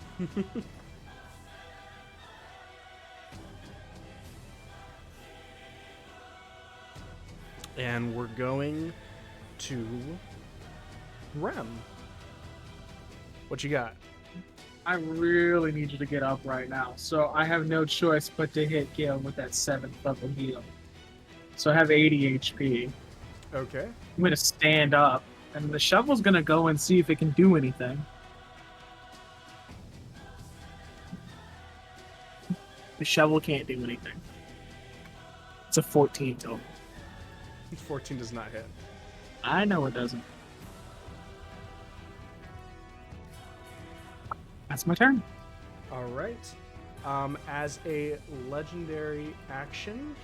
And we're going to Rem. What you got? I really need you to get up right now. So I have no choice but to hit Gale with that 7th level heal. So I have 80 HP. Okay. I'm gonna stand up, and the shovel's gonna go and see if it can do anything. The shovel can't do anything. It's a 14 total. 14 does not hit. I know it doesn't. That's my turn. All right. As a legendary action,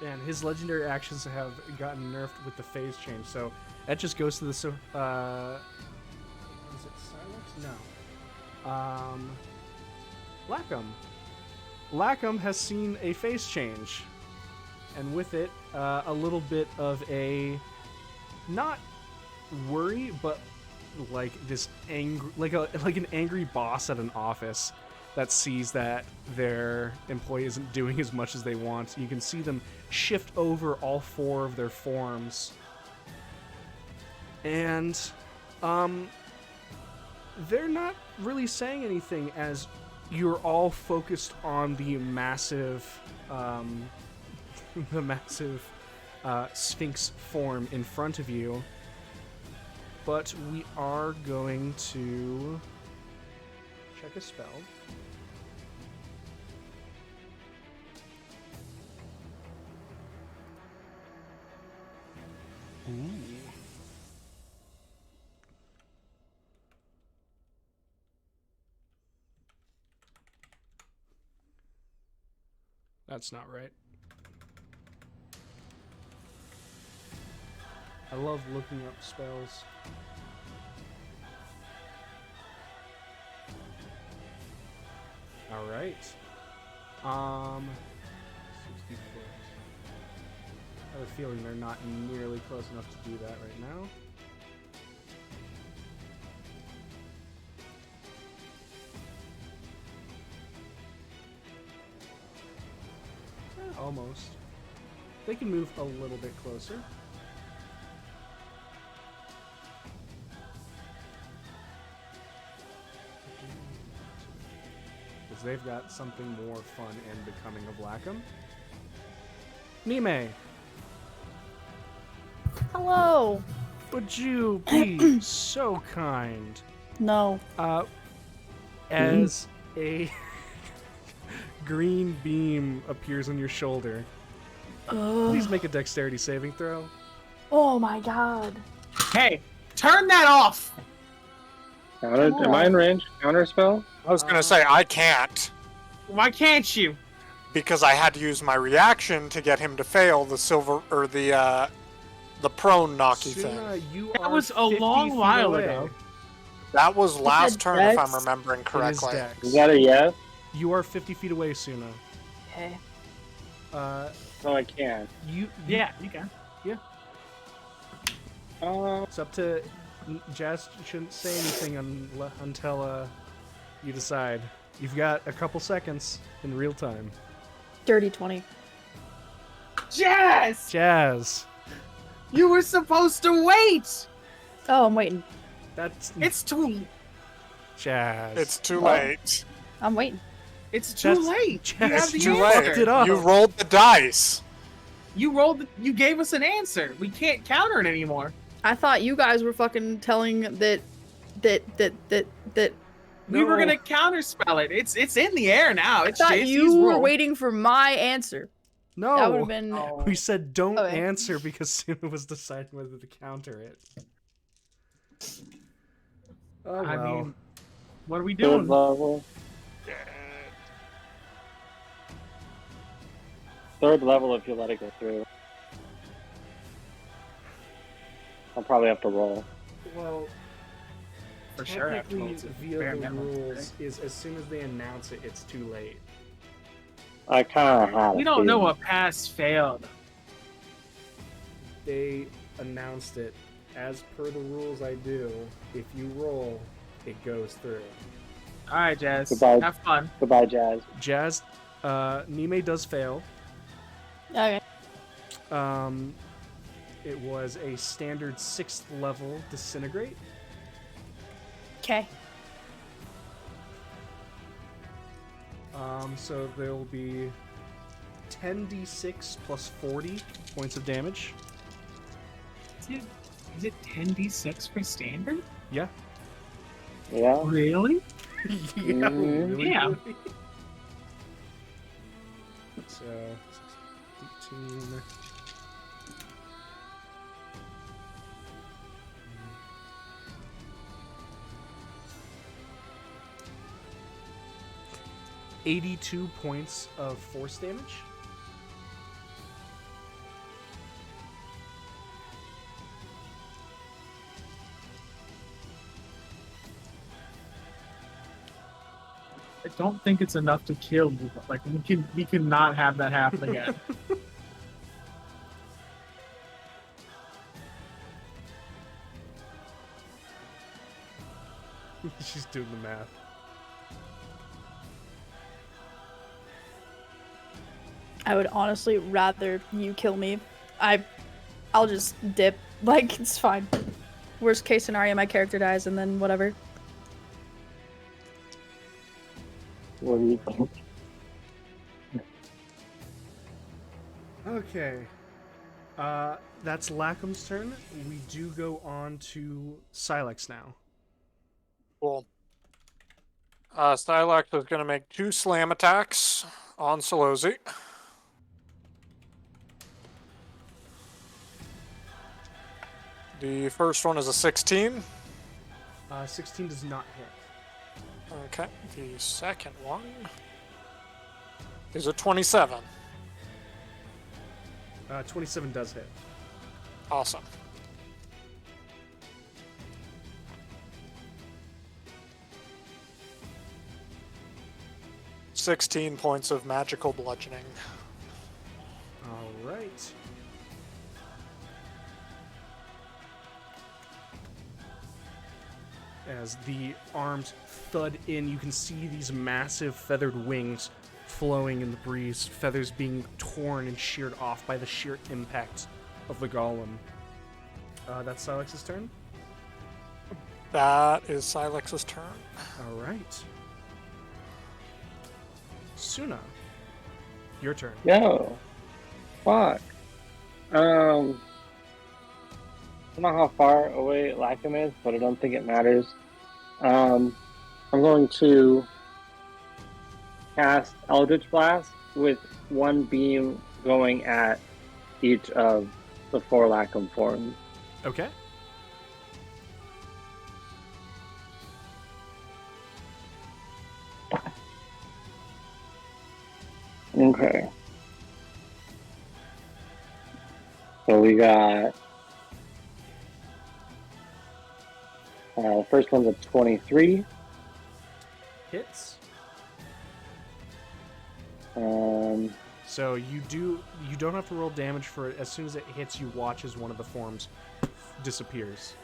and his legendary actions have gotten nerfed with the phase change, so that just goes to the is it Silex? No. Lacom. Lacom has seen a phase change, and with it, a little bit of a not worry, but like this angry, like an angry boss at an office that sees that their employee isn't doing as much as they want. You can see them shift over all 4 of their forms, and they're not really saying anything as you're all focused on the massive sphinx form in front of you. But we are going to check a spell. Ooh. That's not right. I love looking up spells. All right. 60 foot. I have a feeling they're not nearly close enough to do that right now. Almost. They can move a little bit closer. Because they've got something more fun and becoming of Lacom. Nime, Hello. would you be so kind? No. As a green beam appears on your shoulder, please make a dexterity saving throw. Oh my god. Hey, turn that off! Am I in range? Counter spell? I was gonna say I can't Why can't you? because I had to use my reaction to get him to fail the silver or the prone knocky thing. Suna, you That are was a 50 long feet while away. ago. That was last said turn, if I'm dex? remembering It is correctly. dex. Is that a yes? You are 50 feet away, Suna. Okay. No, I can't. Yeah, you can. It's up to Jazz. Shouldn't say anything until you decide. You've got a couple seconds in real time. Dirty 20. Jazz! Jazz. You were supposed to wait! Oh, I'm waiting. That's It's too Jazz. It's too late. I'm waiting. It's too Jazz- late. Jazz, You have the It's too answer. fucked it up. You rolled the dice. You gave us an answer. We can't counter it anymore. I thought you guys were fucking telling that. We were No. gonna counterspell it. It's in the air now. I It's thought JC's you were rule. waiting for my answer. no. That would have been. Oh. We said don't Okay. answer because Suna was deciding whether to counter it. Oh well. I mean, what are we Third doing? level. Third level if you let it go through. I'll probably have to roll. Well, For sure. technically, It's a via bare the minimum, rules, is as soon as they announce it, it's too late. I kind of had We a don't know feeling. what pass failed. They announced it. As per the rules I do, if you roll, it goes through. All right, Jazz. Goodbye. Have fun. Goodbye, Jazz. Jazz, Nime does fail. Okay. It was a standard 6th level disintegrate. Okay. So there will be 10d6 plus 40 points of damage. Is it 10d6 for standard? Yeah. Yeah. Really? Yeah. Mhm. Really, Yeah. really. So 18. $82 points of force damage. I don't think it's enough to kill you. Like we can not have that happen again. She's doing the math. I would honestly rather you kill me. I'll just dip. Like, it's fine. Worst case scenario, my character dies and then whatever. What do you think? Okay. That's Lacom's turn. We do go on to Silex now. Cool. Stylax is going to make 2 slam attacks on Silozi. The first one is a 16. 16 does not hit. Okay. The second one is a 27. 27 does hit. Awesome. "16 points of magical bludgeoning." All right. As the arms thud in, you can see these massive feathered wings flowing in the breeze, feathers being torn and sheared off by the sheer impact of the golem. That's Silex's turn. That is Silex's turn. All right. Suna, your turn. Yo. Fuck. I don't know how far away Lacom is, but I don't think it matters. I'm going to cast Eldritch Blast with one beam going at each of the 4 Lacom forms. Okay. Okay. So we got first one's a 23. Hits. So You don't have to roll damage for it. As soon as it hits, you watch as one of the forms disappears.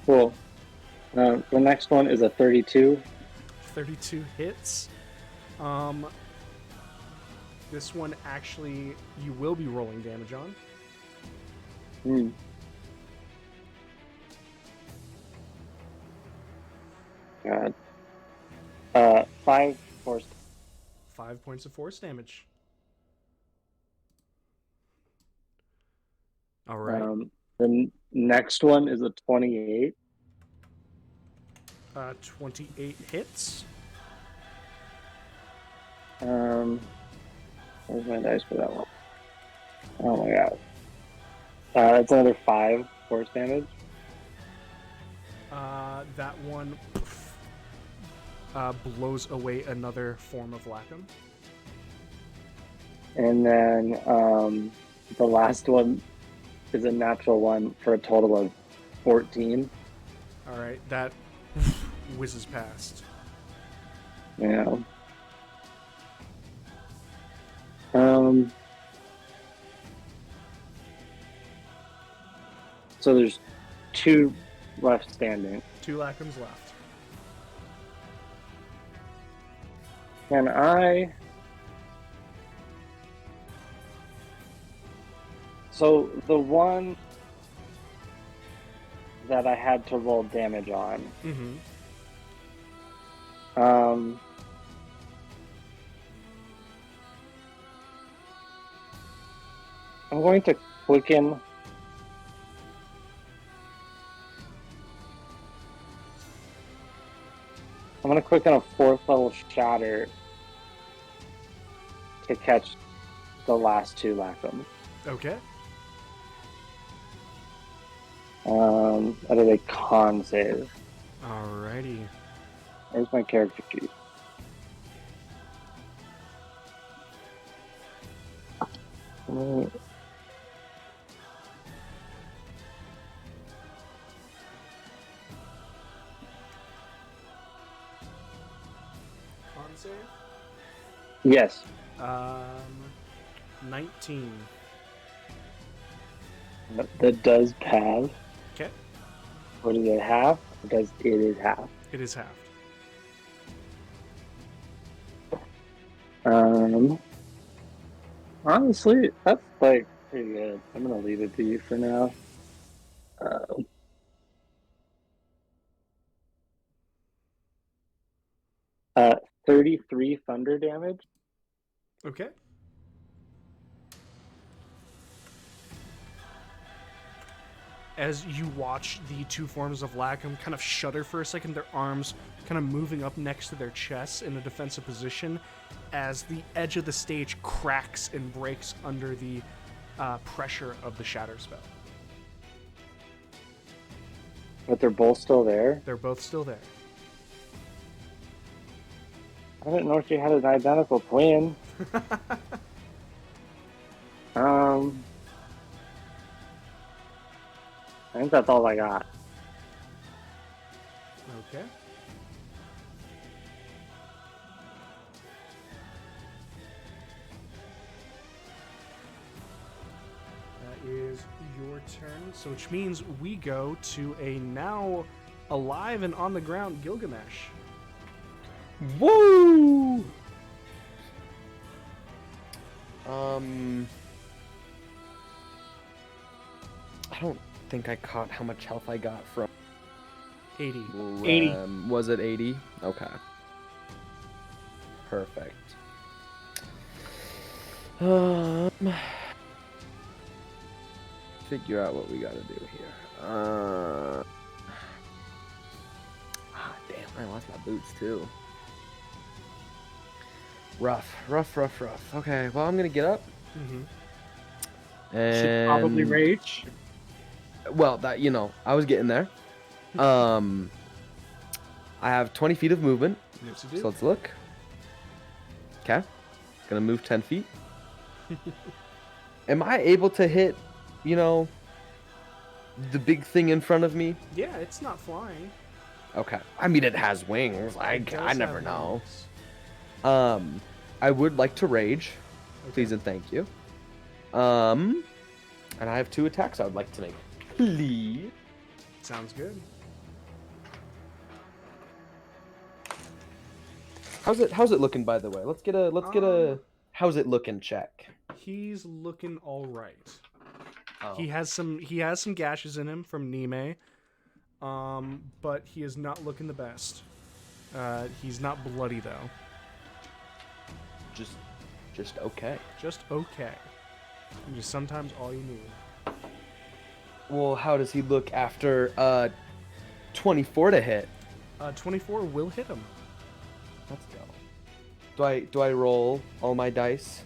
cool. The next one is a 32. 32 hits. This one actually you will be rolling damage on. God. 5 force. 5 points of force damage. All right. The next one is a 28. 28 hits. Where's my dice for that one? Oh my god. That's another 5 force damage. That one blows away another form of Lacom. And then the last one is a natural one for a total of 14. All right, that whizzes past. Yeah. So there's 2 left standing. 2 Lacoms left. Can I... So the one that I had to roll damage on, Mm-hmm. I'm going to quicken a 4th level shatter to catch the last 2 Lacom. Okay. That is a con save. Alrighty. Where's my character sheet? Con save? Yes. 19. That does pass. Okay. What is it, half? Because it is half. It is halved. Honestly, that's like pretty good. I'm gonna leave it to you for now. 33 thunder damage. Okay. as you watch the two forms of Lacom kind of shudder for a second, their arms kind of moving up next to their chests in a defensive position as the edge of the stage cracks and breaks under the pressure of the shatter spell. But they're both still there? They're both still there. I didn't know she had an identical twin. I think that's all I got. Okay. That is your turn, so which means we go to a now alive and on the ground Gilgamesh. Woo! I don't think I caught how much health I got from 80. 80. Was it 80? Okay. Perfect. Figure out what we gotta do here. Damn, I lost my boots too. Rough. Okay, well, I'm gonna get up. Mm-hmm. And Should probably rage. well, that I was getting there. I have 20 feet of movement, Yes, you so let's look. Okay, gonna move 10 feet. Am I able to hit, the big thing in front of me? Yeah, it's not flying. Okay, I mean it has wings. It I does never have know. wings. I would like to rage, Okay. please and thank you. And I have 2 attacks I would like to make. Please. Sounds good. How's it looking, by the way? Let's get a how's it looking check. He's looking all right. Oh. He has some gashes in him from Nime, but he is not looking the best. He's not bloody though. Just okay. Just okay. Just sometimes all you need. Well, how does he look after 24 to hit? 24 will hit him. Let's go. Do I roll all my dice?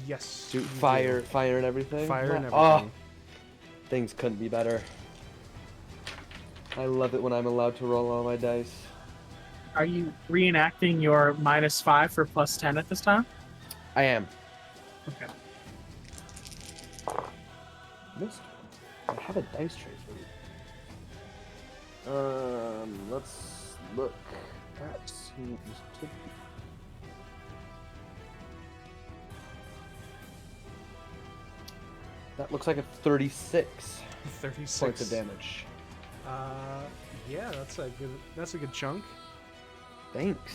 Yes. Do you fire and everything? Fire and Oh, everything. things couldn't be better. I love it when I'm allowed to roll all my dice. Are you reenacting your -5 for +10 at this time? I am. Okay. Missed one. I have a dice tray for you. Let's look at see what this could be. That looks like a 36 36 points of damage. Yeah, that's a good chunk. Thanks.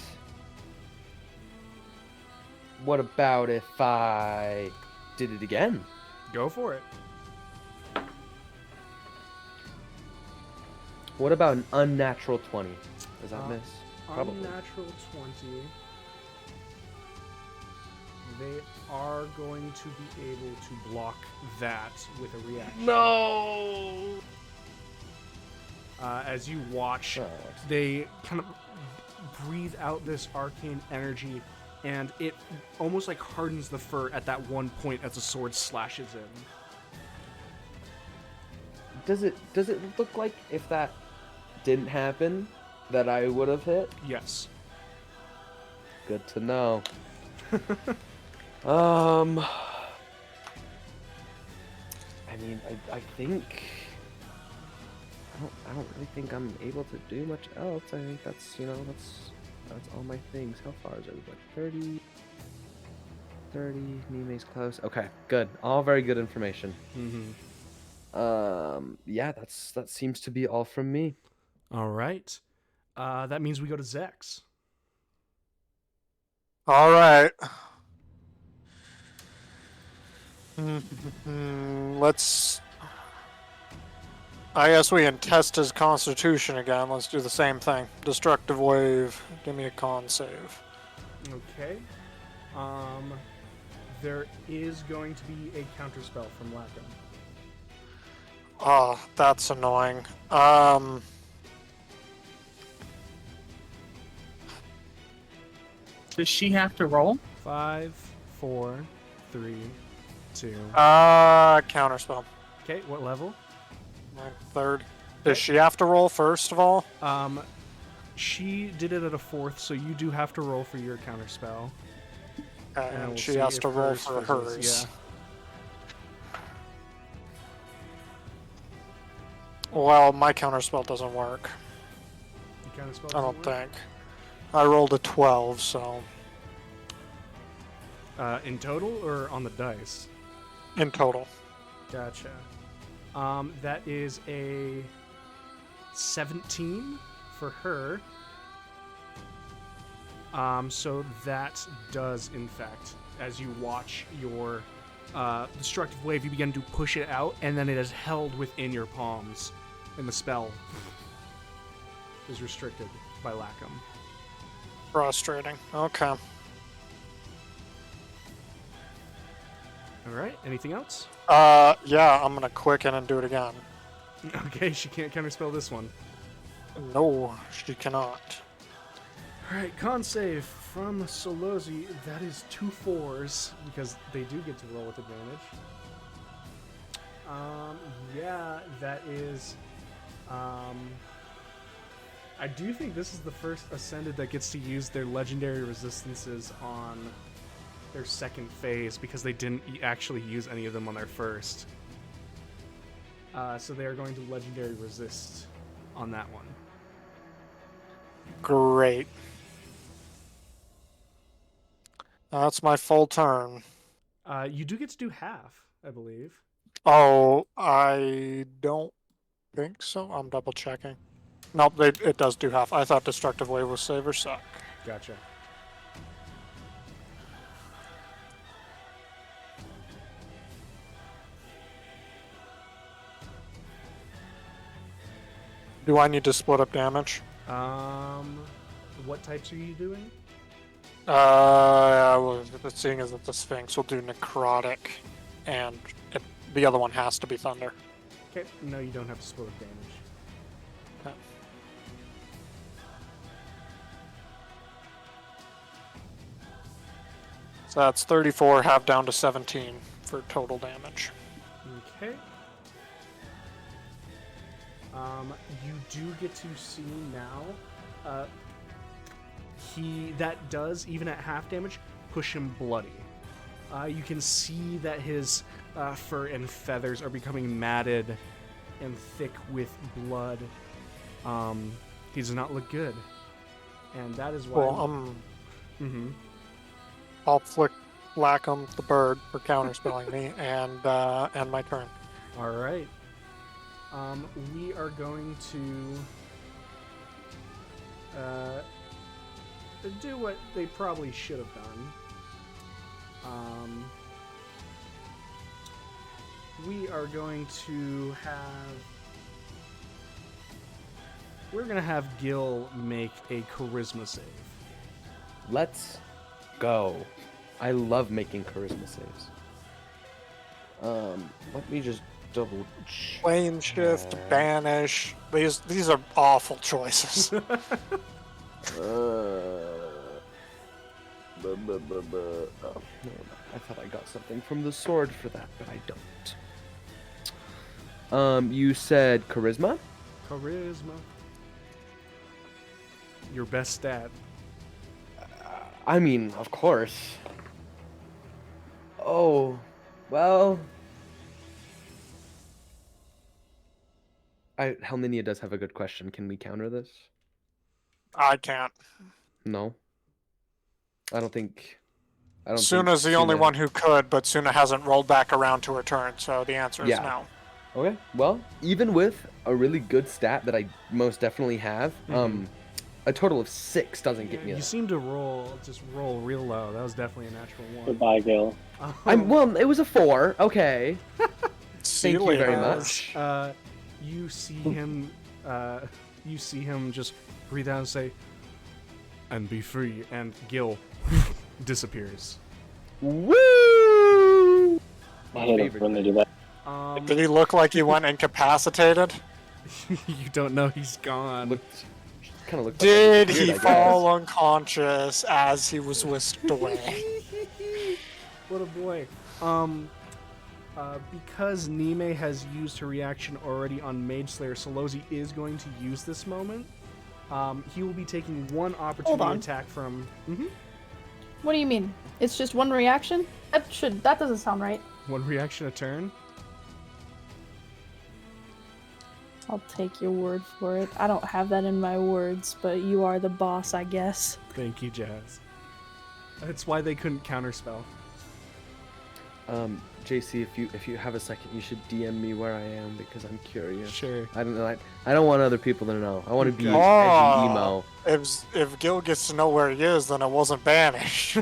What about if I did it again? Go for it. What about an unnatural 20? Does that miss? Probably. Unnatural 20. They are going to be able to block that with a reaction. No! As you watch, Oh, they kind of breathe out this arcane energy, and it almost like hardens the fur at that one point as the sword slashes in. Does it look like if that didn't happen that I would have hit? Yes. Good to know. I mean, I think I don't really think I'm able to do much else. I think that's that's all my things. How far is it? Like 30. Nime's close. Okay, good. All very good information. Mm-hmm. Yeah, that seems to be all from me. All right. That means we go to Zex. All right. Let's. I guess we can test his constitution again. Let's do the same thing. Destructive wave. Give me a con save. Okay. There is going to be a counterspell from Lacom. Oh, that's annoying. Does she have to roll? 5, 4, 3, 2. Counterspell. Okay, what level? My third. Does she have to roll first of all? She did it at a 4th, so you do have to roll for your counterspell. And we'll she see has if to roll hers for fizzles, hers. Yeah. Well, my counterspell doesn't work. Your counterspell I don't doesn't work? think. I rolled a 12, so In total or on the dice? in total. Gotcha. That is a 17 for her. So that does, in fact, as you watch your destructive wave, you begin to push it out, and then it is held within your palms, and the spell is restricted by Lacom. Frustrating. Okay. All right. Anything else? Yeah, I'm gonna quicken and do it again. Okay, she can't counterspell this one. No, she cannot. All right, con save from Silozi. That is 2 4s because they do get to roll with advantage. Yeah, that is. I do think this is the first Ascended that gets to use their legendary resistances on their second phase because they didn't actually use any of them on their first. So they are going to legendary resist on that one. Great. That's my full turn. You do get to do half, I believe. Oh, I don't think so. I'm double checking. Nope, it does do half. I thought Destructive Wave was save or suck. Gotcha. Do I need to split up damage? What types are you doing? Well, seeing as that the Sphinx will do necrotic, and the other one has to be thunder. Okay, no, you don't have to split up damage. Okay. So that's 34, half down to 17 for total damage. Okay. You do get to see now. That does, even at half damage, push him bloody. You can see that his fur and feathers are becoming matted and thick with blood. He does not look good, and that is why. Well, Mm-hmm. I'll flick Lacom the bird for counterspelling me, and my turn. All right. We are going to do what they probably should have done. We are going to have. We're going to have Gil make a charisma save. Let's go. I love making charisma saves. Let me just double check. Flame shift, banish. These are awful choices. Oh, never mind. I thought I got something from the sword for that, but I don't. You said charisma? Charisma. Your best stat. I mean, of course. Oh, well. Helminia does have a good question. Can we counter this? I can't. No. I don't think. Suna's the only one who could, but Suna hasn't rolled back around to her turn, so the answer is no. Okay. Well, even with a really good stat that I most definitely have, a total of 6 doesn't get me You that. seem to roll real low. That was definitely a natural one. Goodbye, Gil. Well, it was a 4. Okay. Thank you very much. You see him. You see him just breathe out and say, "And be free." And Gil disappears. Woo! I hate it when they do that. Did he look like he went incapacitated? You don't know he's gone. Kind of looked. Did like he weird, I fall unconscious as he was whisked away? What a boy. Because Nime has used her reaction already on Mage Slayer, Silozi is going to use this moment. He will be taking one opportunity on. attack from. What do you mean? It's just one reaction? That doesn't sound right. One reaction a turn. I'll take your word for it. I don't have that in my words, but you are the boss, I guess. Thank you, Jazz. That's why they couldn't counterspell. JC, if you have a second, you should DM me where I am because I'm curious. Sure. I don't know. I don't want other people to know. I want to be edgy Oh. emo. If Gil gets to know where he is, then it wasn't banished.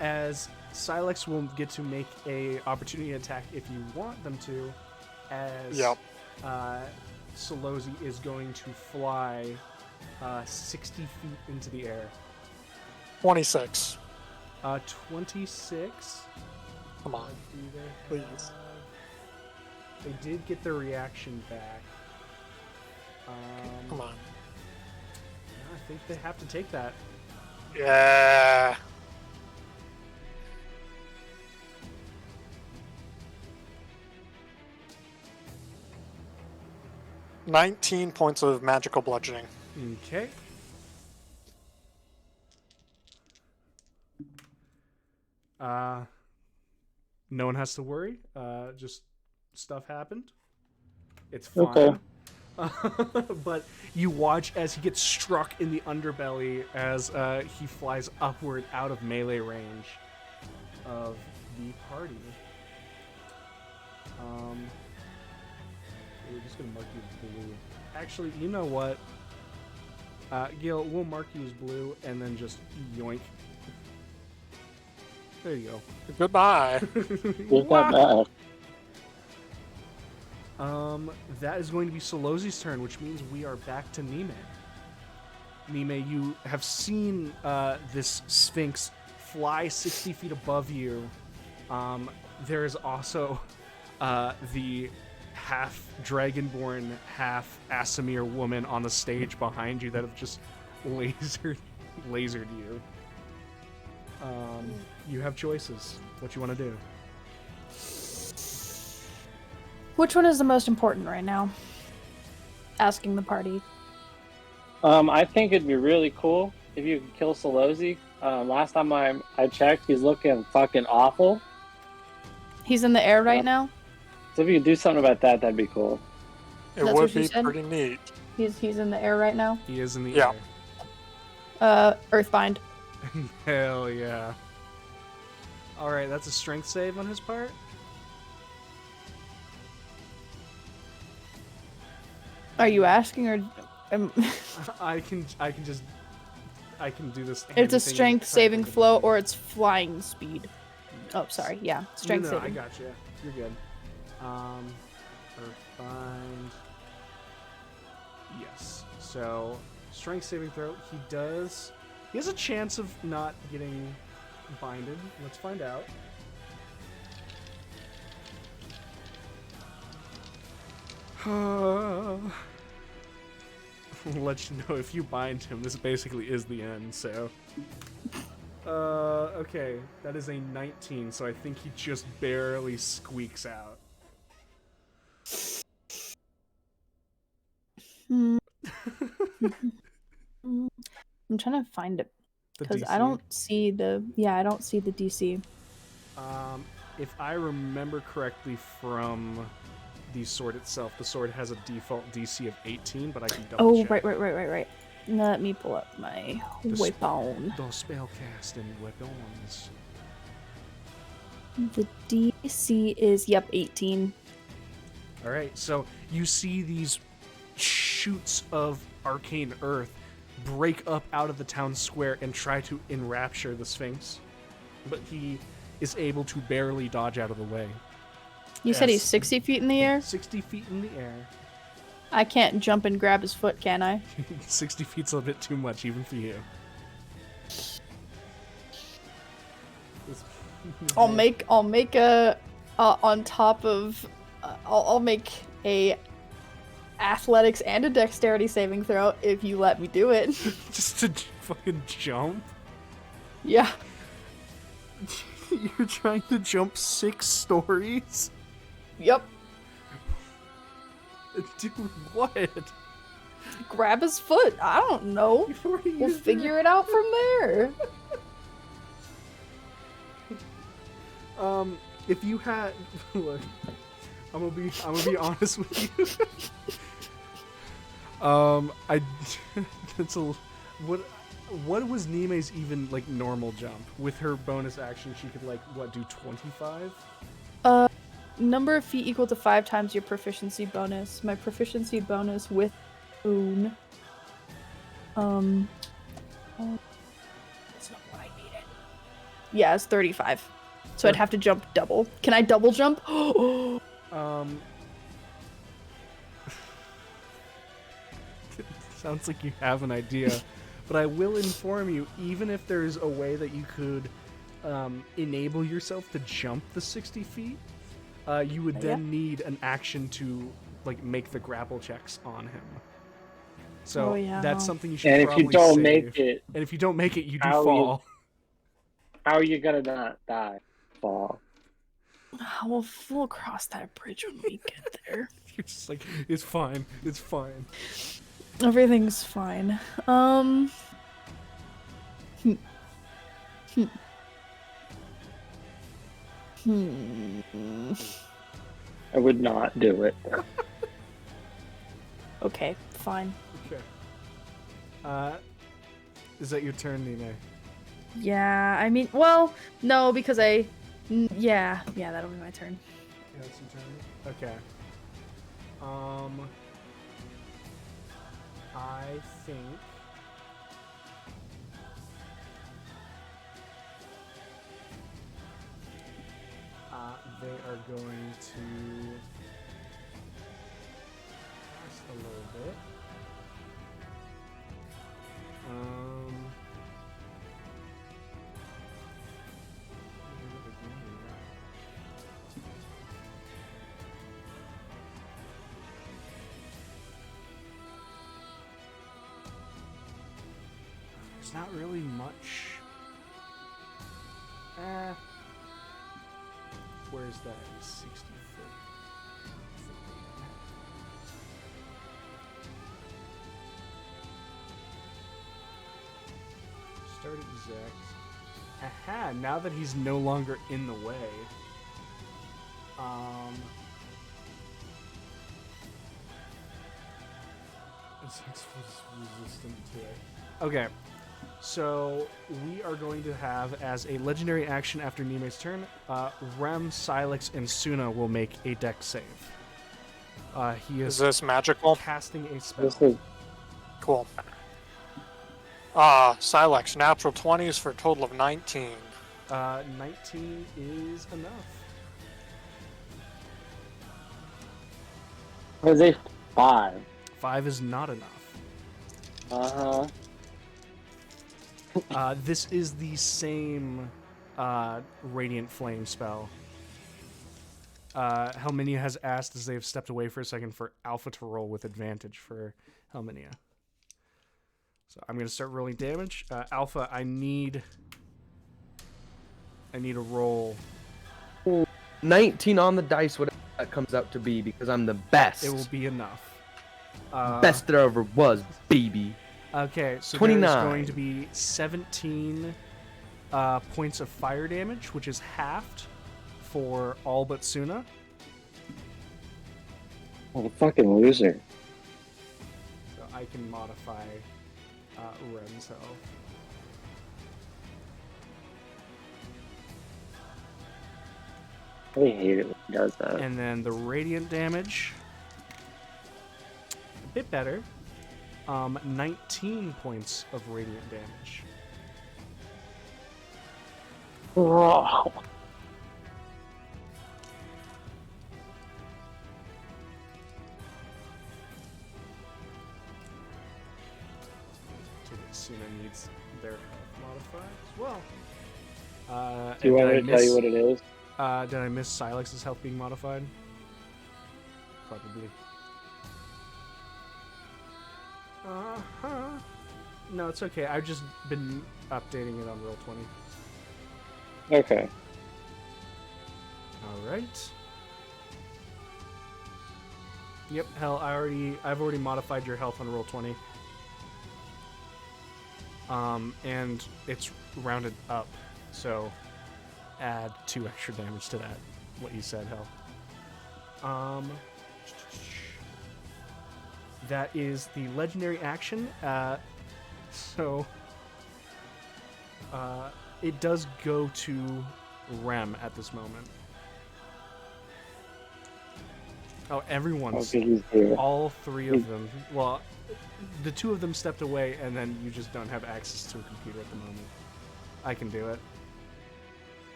As Silex will get to make a opportunity attack if you want them to, as Yep. Silozi is going to fly 60 feet into the air. 26. 26. Come on. Do they Please. have- They did get their reaction back. Come on. I think they have to take that. Yeah. $19 points of magical bludgeoning. Okay. No one has to worry. Just stuff happened. It's fine. Okay. But you watch as he gets struck in the underbelly as he flies upward out of melee range of the party. We're just gonna mark you as blue. Actually, you know what? Gil, we'll mark you as blue and then just yoink. There you go. Goodbye. Give that back. That is going to be Silozi's turn, which means we are back to Nime. Nime, you have seen this Sphinx fly 60 feet above you. There is also the half Dragonborn, half Asimir woman on the stage behind you that have just lasered you. You have choices. What you want to do? Which one is the most important right now? Asking the party. I think it'd be really cool if you could kill Silozi. Last time I checked, he's looking fucking awful. He's in the air right now? So if you could do something about that, that'd be cool. It That's would what you be said? pretty neat. He's in the air right now? He is in the Yeah. Earthbind. air. Hell yeah. Alright, that's a strength save on his part. Are you asking or... I can do this. it's a anything strength type saving of flow ability. or it's flying speed. Oh, sorry. Yeah, strength No, saving. I got you. You're good. Earthbind. Yes. So, strength saving throw. He has a chance of not getting binded. Let's find out. Let you know if you bind him. This basically is the end. So. Okay, that is a 19, so I think he just barely squeaks out. Hmm. I'm trying to find it The because DC. I don't see the DC. If I remember correctly from the sword itself, the sword has a default DC of 18, but I can double Oh, check. right. Let me pull up my weapon. The spellcasting weapons. The DC is 18. All right, so you see these shoots of arcane earth break up out of the town square and try to enrapture the Sphinx, but he is able to barely dodge out of the way. You said he's Yes. 60 feet in the air? 60 feet in the air. I can't jump and grab his foot, can I? 60 feet's a bit too much, even for you. I'll make a on top of, I'll make a athletics and a dexterity saving throw if you let me do it. Just to fucking jump? Yeah. You're trying to jump 6 stories? Yep. Dude, what? Grab his foot. I don't know. We'll figure it out from there. If you had, look, I'm gonna be honest with you. That's a, what was Nime's even like normal jump? With her bonus action, she could like what do 25? Number of feet equal to 5 times your proficiency bonus. My proficiency bonus with Boon. That's not what I needed. Yeah, it's 35. So I'd have to jump double. Can I double jump? Sounds like you have an idea, but I will inform you, even if there's a way that you could enable yourself to jump the 60 feet, you would then need an action to like make the grapple checks on him. So that's something you should And if probably you don't save. make it, And if you don't make it, you do how fall. how are you gonna not die? Fall. We'll cross that bridge when we get there. You're just like, it's fine. It's fine. Everything's fine. I would not do it. Okay, fine. Okay. Is that your turn, Nime? Yeah, I mean, well, no, because yeah, that'll be my turn. Yeah, that's your turn. Okay. I think they are going to pass a little bit. There's not really much. Where's that? 60 foot. Start exact. Aha! Now that he's no longer in the way. It's resistant to it. Okay. So we are going to have, as a legendary action after Nime's turn, Rem, Silex, and Suna will make a dex save. He Is is this magical? casting a spell. This is Cool. Silex, natural 20s for a total of 19. 19 is enough. what is it? 5. 5 is not enough. This is the same Radiant Flame spell. Helminia has asked, as they have stepped away for a second, for Alpha to roll with advantage for Helminia. So I'm going to start rolling damage. Alpha, I need a roll. 19 on the dice, whatever that comes out to be, because I'm the best. It will be enough. Best there ever was, baby. Okay, so 29. there's going to be 17 points of fire damage, which is halved for all but Suna. What a fucking loser. So I can modify Rem's health. I really hate it when he does that. And then the radiant damage, a bit better. 19 points of radiant damage. Bro. Suna needs their health modified as well. Do you want me to tell you what it is? Did I miss Silex's health being modified? Probably. Uh-huh. No, it's okay. I've just been updating it on Roll20. Okay. Alright. Yep, hell, I've already modified your health on Roll20. And it's rounded up, so add 2 extra damage to that, what you said, hell. That is the legendary action, so it does go to Rem at this moment. Oh, everyone's, Okay, he's here. all 3 of them. Well, the 2 of them stepped away, and then you just don't have access to a computer at the moment. I can do it.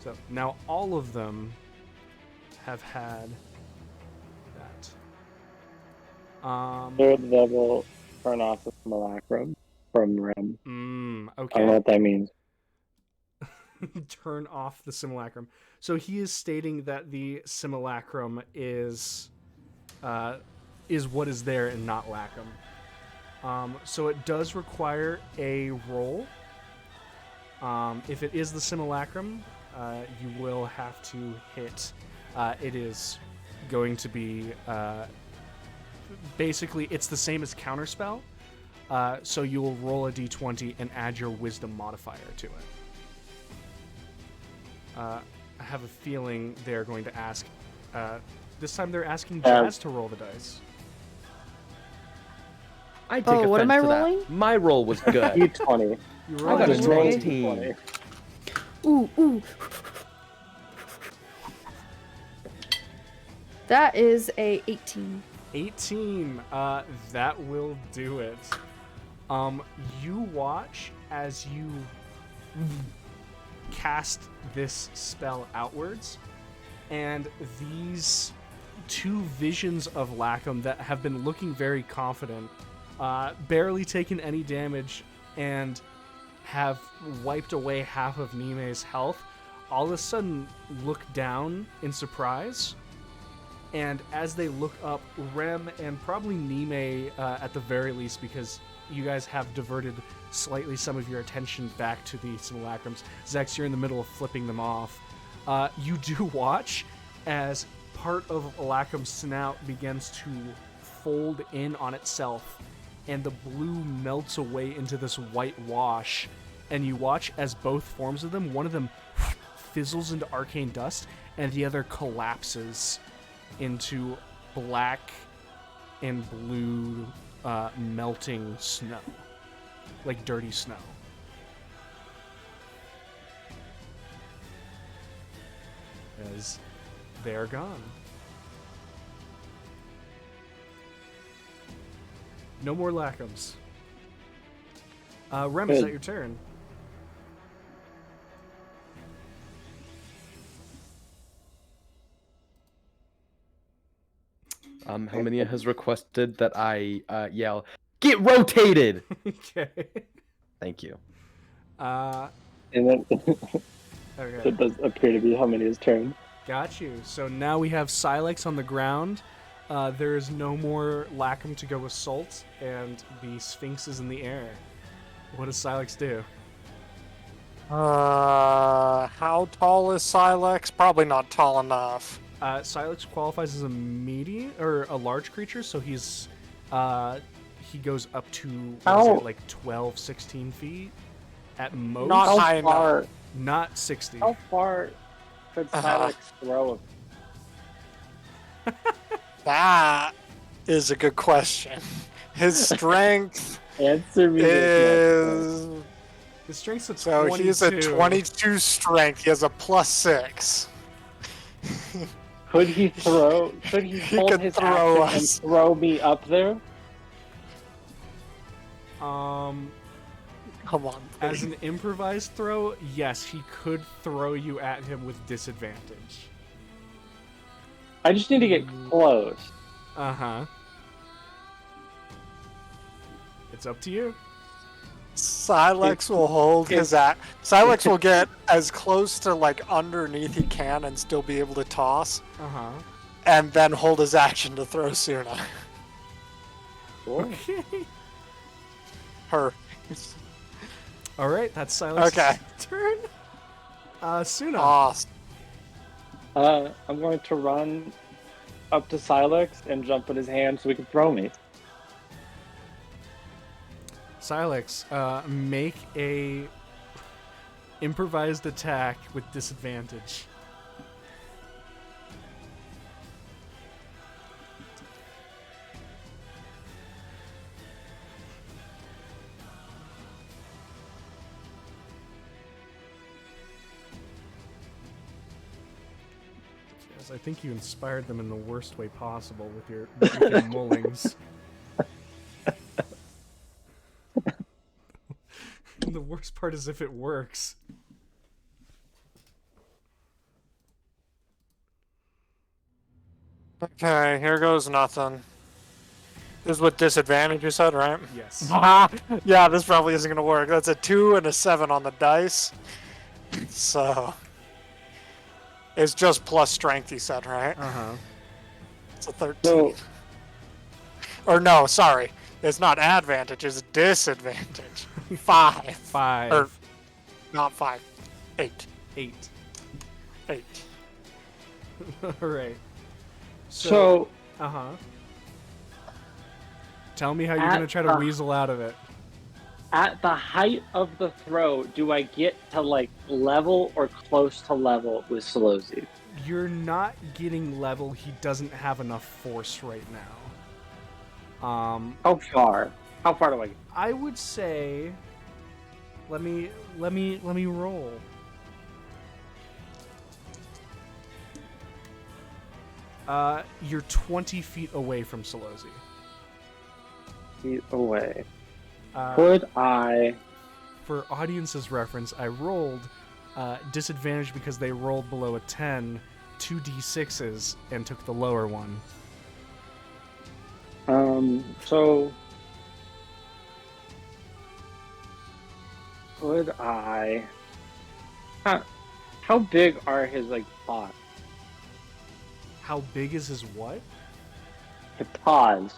So, now all of them have had that. Third level, turn off the simulacrum from Rem. I don't know Okay. what that means. Turn off the simulacrum. So he is stating that the simulacrum is what is there and not Lacom. So it does require a roll. If it is the simulacrum, you will have to hit. It is going to be basically it's the same as counterspell. So you will roll a d20 and add your wisdom modifier to it. I have a feeling they're going to ask. This time they're asking Jazz to roll the dice. I take offense what am I to rolling? that. My roll was good. D20. You I rolled got a a Okay. 19. Ooh. That is a 18. 18. That will do it. You watch as you cast this spell outwards, and these 2 visions of Lacom that have been looking very confident, barely taken any damage, and have wiped away half of Nime's health, all of a sudden look down in surprise. And as they look up, Rem and probably Nime at the very least, because you guys have diverted slightly some of your attention back to the simulacrums. Zex, you're in the middle of flipping them off. You do watch as part of Lacom's snout begins to fold in on itself, and the blue melts away into this white wash. And you watch as both forms of them, one of them fizzles into arcane dust, and the other collapses into black and blue melting snow, like dirty snow. As they're gone. No more Lacoms. Rem, is that your turn? Helminia has requested that I yell, "Get rotated!" Okay. Thank you. And then Okay. it does appear to be Helminia's turn. Got you. So now we have Silex on the ground. There is no more Lacom to go assault, and the Sphinx is in the air. What does Silex do? How tall is Silex? Probably not tall enough. Silex qualifies as a medium or a large creature, so he goes up to what is it, like 12, 16 feet at most. Not How high far? enough. Not 60. How far could Silex throw? That is a good question. His strength Answer me this. is... His strength's a So 22. he's a 22 strength. He has a +6. Could he throw? Could he hold could his throw action us. and throw me up there? Come on. As an improvised throw, yes, he could throw you at him with disadvantage. I just need to get close. Uh-huh. It's up to you. Silex will hold his act. Silex will get as close to like underneath he can and still be able to toss, Uh-huh. and then hold his action to throw Suna. Cool. Okay. Her. All right, that's Silas's Okay. turn. Suna. Awesome. I'm going to run up to Silex and jump in his hand so he can throw me. Silex, make a improvised attack with disadvantage. Yes, I think you inspired them in the worst way possible with your mullings. And the worst part is if it works. Okay, here goes nothing. This is with disadvantage, you said, right? Yes. Yeah, this probably isn't going to work. That's a 2 and a 7 on the dice. So. It's just plus strength, you said, right? Uh-huh. It's a 13. So, Or no, sorry. It's not advantage, it's disadvantage. 5. 5. Or, not 5. 8. 8. 8. Alright. so Uh-huh. Tell me how you're At going to try to the- weasel out of it. at the height of the throw, do I get to like level or close to level with Silozi? You're not getting level. He doesn't have enough force right now. How far? How far do I get? I would say let me roll. You're 20 feet away from Silozi. Feet away. Uh, Could I? For audience's reference, I rolled disadvantage because they rolled below a 10, 2d6s, and took the lower one. So could I? How big are his like paws? How big is his what? His paws.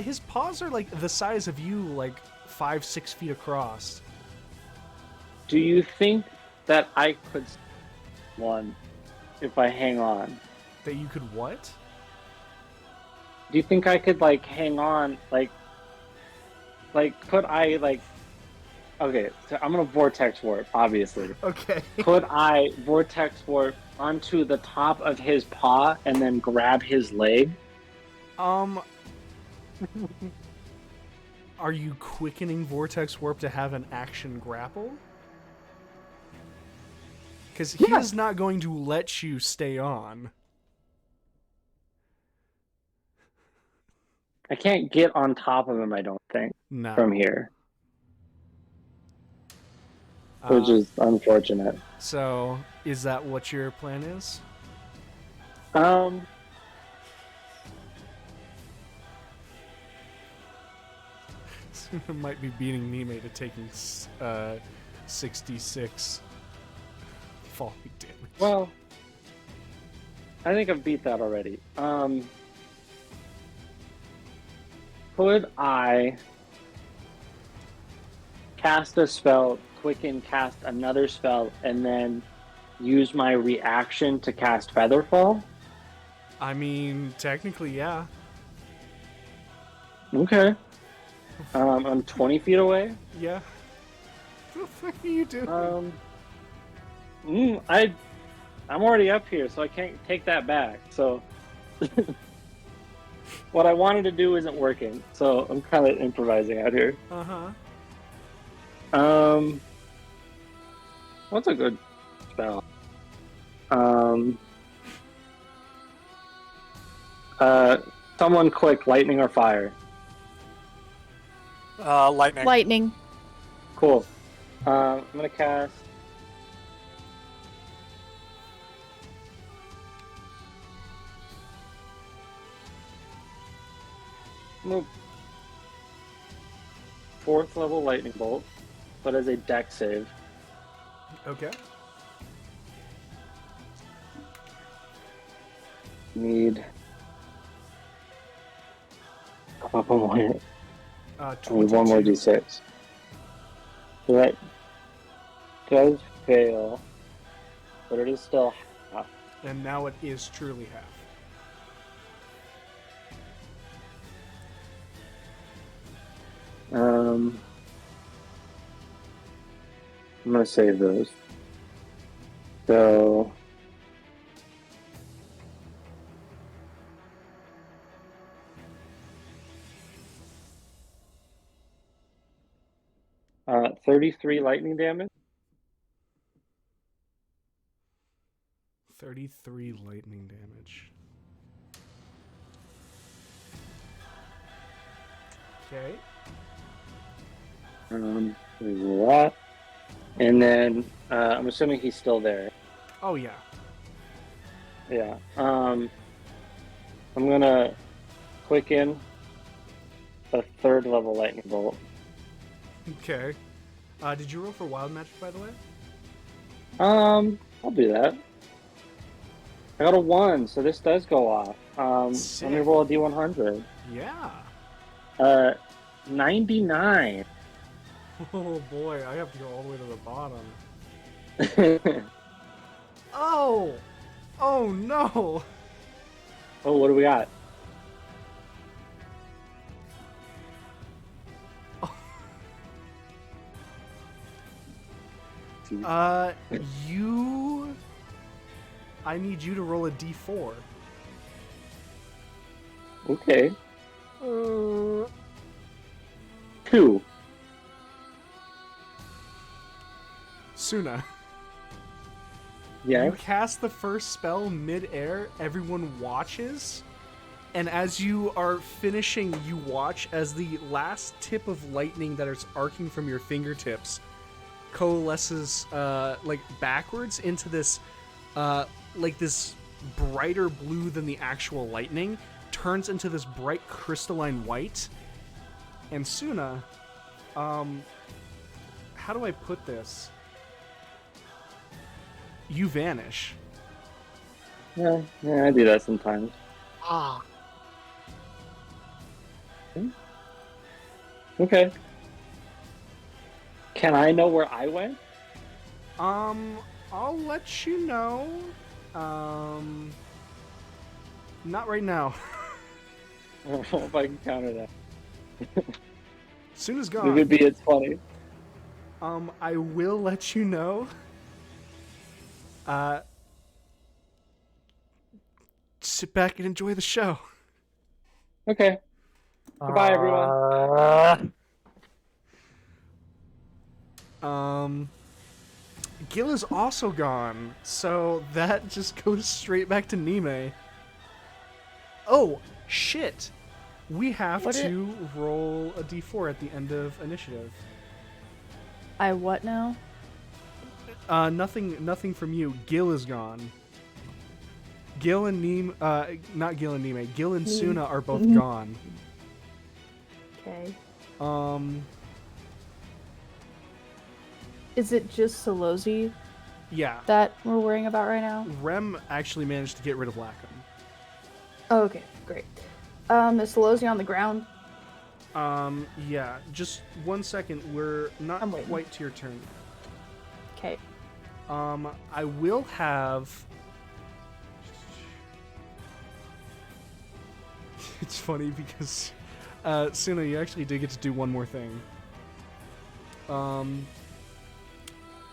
His paws are like the size of you, like 5-6 feet across. Do you think that I could one if I hang on? That you could what? Do you think I could like hang on like could I like okay, so I'm gonna vortex warp, obviously. Okay. Could I vortex warp onto the top of his paw and then grab his leg? Are you quickening Vortex Warp to have an action grapple? Because he is not going to let you stay on. I can't get on top of him, I don't think, No. from here, which is unfortunate. So, is that what your plan is? Might be beating Nime to taking 66 falling damage. Well, I think I've beat that already. Could I cast a spell, quicken, cast another spell, and then use my reaction to cast Featherfall? I mean, technically, yeah. Okay. I'm 20 feet away. Yeah. What the fuck are you doing? I'm already up here, so I can't take that back. So what I wanted to do isn't working. So I'm kind of improvising out here. What's a good spell? Someone quick, lightning or fire. Lightning. Lightning. Cool. I'm gonna cast. 4th level lightning bolt, but as a dex save. Okay. Need a couple more. I need one more 22. d6. So that does fail, but it is still half. And now it is truly half. I'm gonna save those. So 33 lightning damage. 33 lightning damage. Okay. There's that. And then I'm assuming he's still there. Oh, yeah. Yeah. I'm gonna quicken a 3rd level lightning bolt. Okay. Did you roll for wild magic, by the way? I'll do that. I got a 1, so this does go off. Let me Sick. roll a d100. Yeah. 99. Oh boy, I have to go all the way to the bottom. Oh! Oh no! Oh, what do we got? You... I need you to roll a d4. Okay. 2. Suna. Yes. You cast the first spell mid-air, everyone watches, and as you are finishing, you watch as the last tip of lightning that is arcing from your fingertips coalesces, like, backwards into this, like, this brighter blue than the actual lightning, turns into this bright crystalline white, and Suna, how do I put this? You vanish. Yeah, I do that sometimes. Okay. Can I know where I went? I'll let you know. Not right now. I don't know if I can counter that. Soon as It gone. could be it's funny. I will let you know. Sit back and enjoy the show. Okay. Goodbye, everyone. Gil is also gone, so that just goes straight back to Nime. Oh, shit. We have to roll a d4 at the end of initiative. I what now? Nothing from you. Gil is gone. Gil and not Gil and Nime. Gil and Suna are both gone. Okay. Is it just Silozi Yeah. that we're worrying about right now? Rem actually managed to get rid of Lacom. Oh, okay, great. Is Silozi on the ground? Yeah. Just 1 second. We're not I'm waiting. quite to your turn. Okay. I will have... It's funny because, Suna, you actually did get to do one more thing.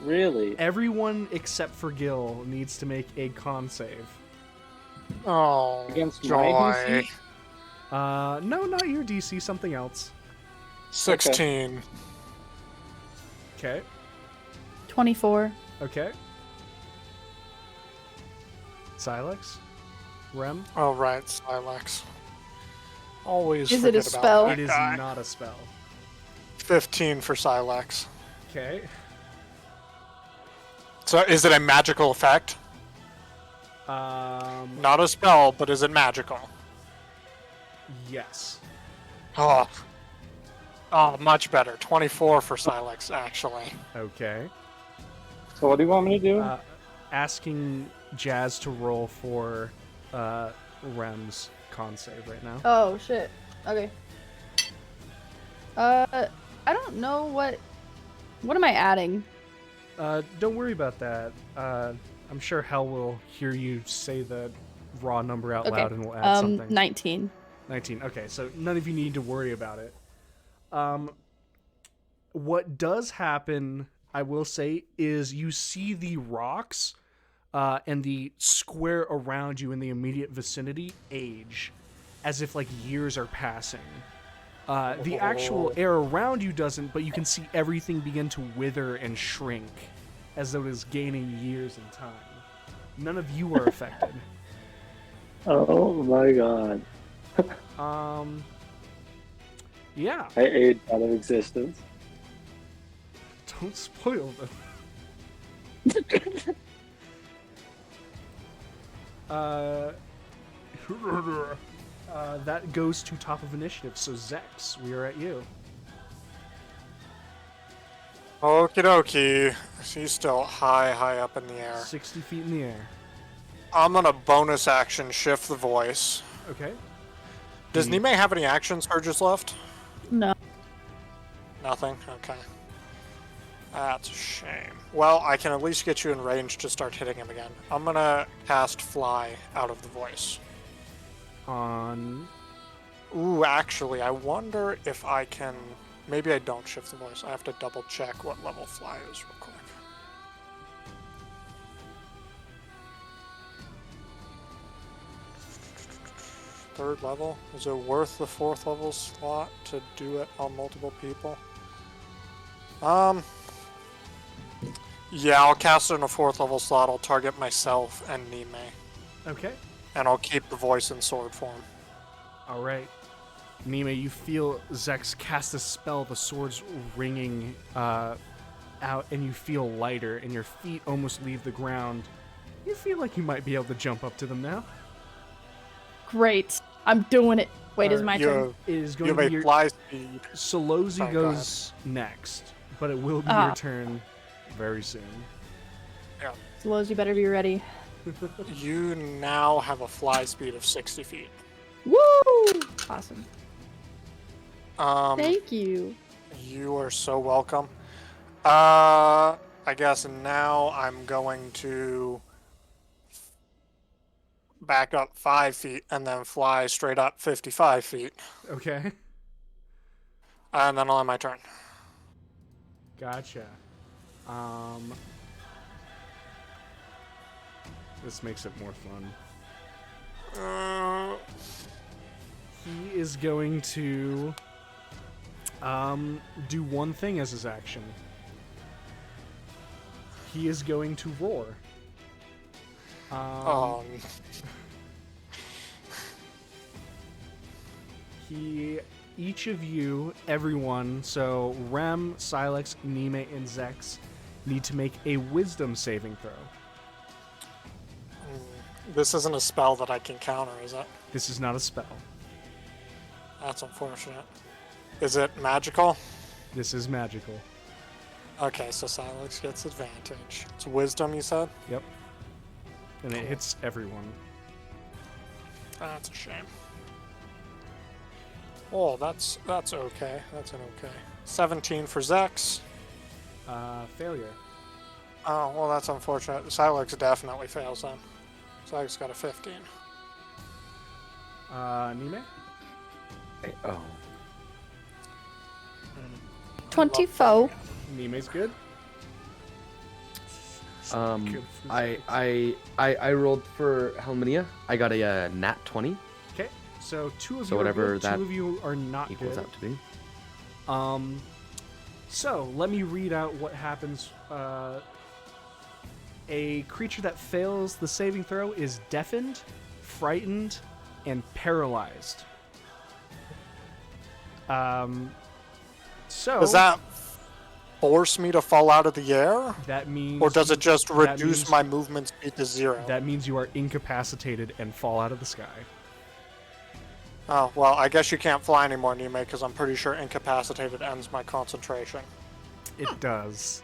Really? Everyone except for Gil needs to make a con save. Oh, Against joy. my DC? No, not your DC, something else. 16. Okay. 24. Okay. Silex? Rem? Oh, right, Silex. Always Is it a forget about spell? that It is guy. not a spell. 15 for Silex. Okay. So is it a magical effect? Not a spell, but is it magical? Yes. Oh, Oh, much better. 24 for Silex, actually. Okay. So what do you want me to do? Asking Jazz to roll for Rem's con save right now. Oh shit. Okay. I don't know what am I adding? Don't worry about that. I'm sure Hell will hear you say the raw number out loud and will add something. 19. 19. Okay, so none of you need to worry about it. What does happen, I will say, is you see the rocks and the square around you in the immediate vicinity age, as if like years are passing. The actual air around you doesn't, but you can see everything begin to wither and shrink, as though it is gaining years in time. None of you are affected. Oh my god. Yeah. I aged out of existence. Don't spoil them. That goes to top of initiative. So Zex, we are at you. Okie dokie. She's still high up in the air. 60 feet in the air. I'm gonna bonus action shift the voice. Okay. Does Nime have any action surges left? No. Nothing? Okay. That's a shame. Well, I can at least get you in range to start hitting him again. I'm gonna cast Fly out of the voice. On. Ooh, actually, I wonder if I can... Maybe I don't shift the voice. I have to double check what level Fly is real quick. Third level? Is it worth the 4th level slot to do it on multiple people? Yeah, I'll cast it in a 4th level slot. I'll target myself and Nime. Okay. And I'll keep the voice in sword form. All right. Nime, you feel Zex cast a spell, the sword's ringing out, and you feel lighter, and your feet almost leave the ground. You feel like you might be able to jump up to them now. Great. I'm doing it. Wait, is my turn? It is You going have to be a your... fly speed. Silozi Sorry, go goes next, but it will be your turn very soon. Yeah. Silozi better be ready. You now have a fly speed of 60 feet. Woo! Awesome. Thank you. You are so welcome. I guess now I'm going to back up 5 feet and then fly straight up 55 feet. Okay. And then I'll have my turn. Gotcha. This makes it more fun. He is going to do one thing as his action. He is going to roar. Each of you, everyone, so Rem, Silex, Nime, and Zex, need to make a wisdom saving throw. This isn't a spell that I can counter, is it? This is not a spell. That's unfortunate. Is it magical? This is magical. Okay, so Silex gets advantage. It's wisdom, you said? Yep. And it hits everyone. That's a shame. Oh, that's okay. That's an okay. 17 for Zex. Failure. Oh, well, that's unfortunate. Silex definitely fails then. Silex got a 15. Nime? Oh. 24. Nime's good. I rolled for Helminia. I got a nat 20. Okay, so two of So you whatever are good, that two of you are not equals good. out to be. So let me read out what happens. A creature that fails the saving throw is deafened, frightened, and paralyzed. So Does that force me to fall out of the air? that means, Or does it just that reduce means- my movement speed to 0? That means you are incapacitated and fall out of the sky. Oh, well, I guess you can't fly anymore, Nime, because I'm pretty sure incapacitated ends my concentration. It does.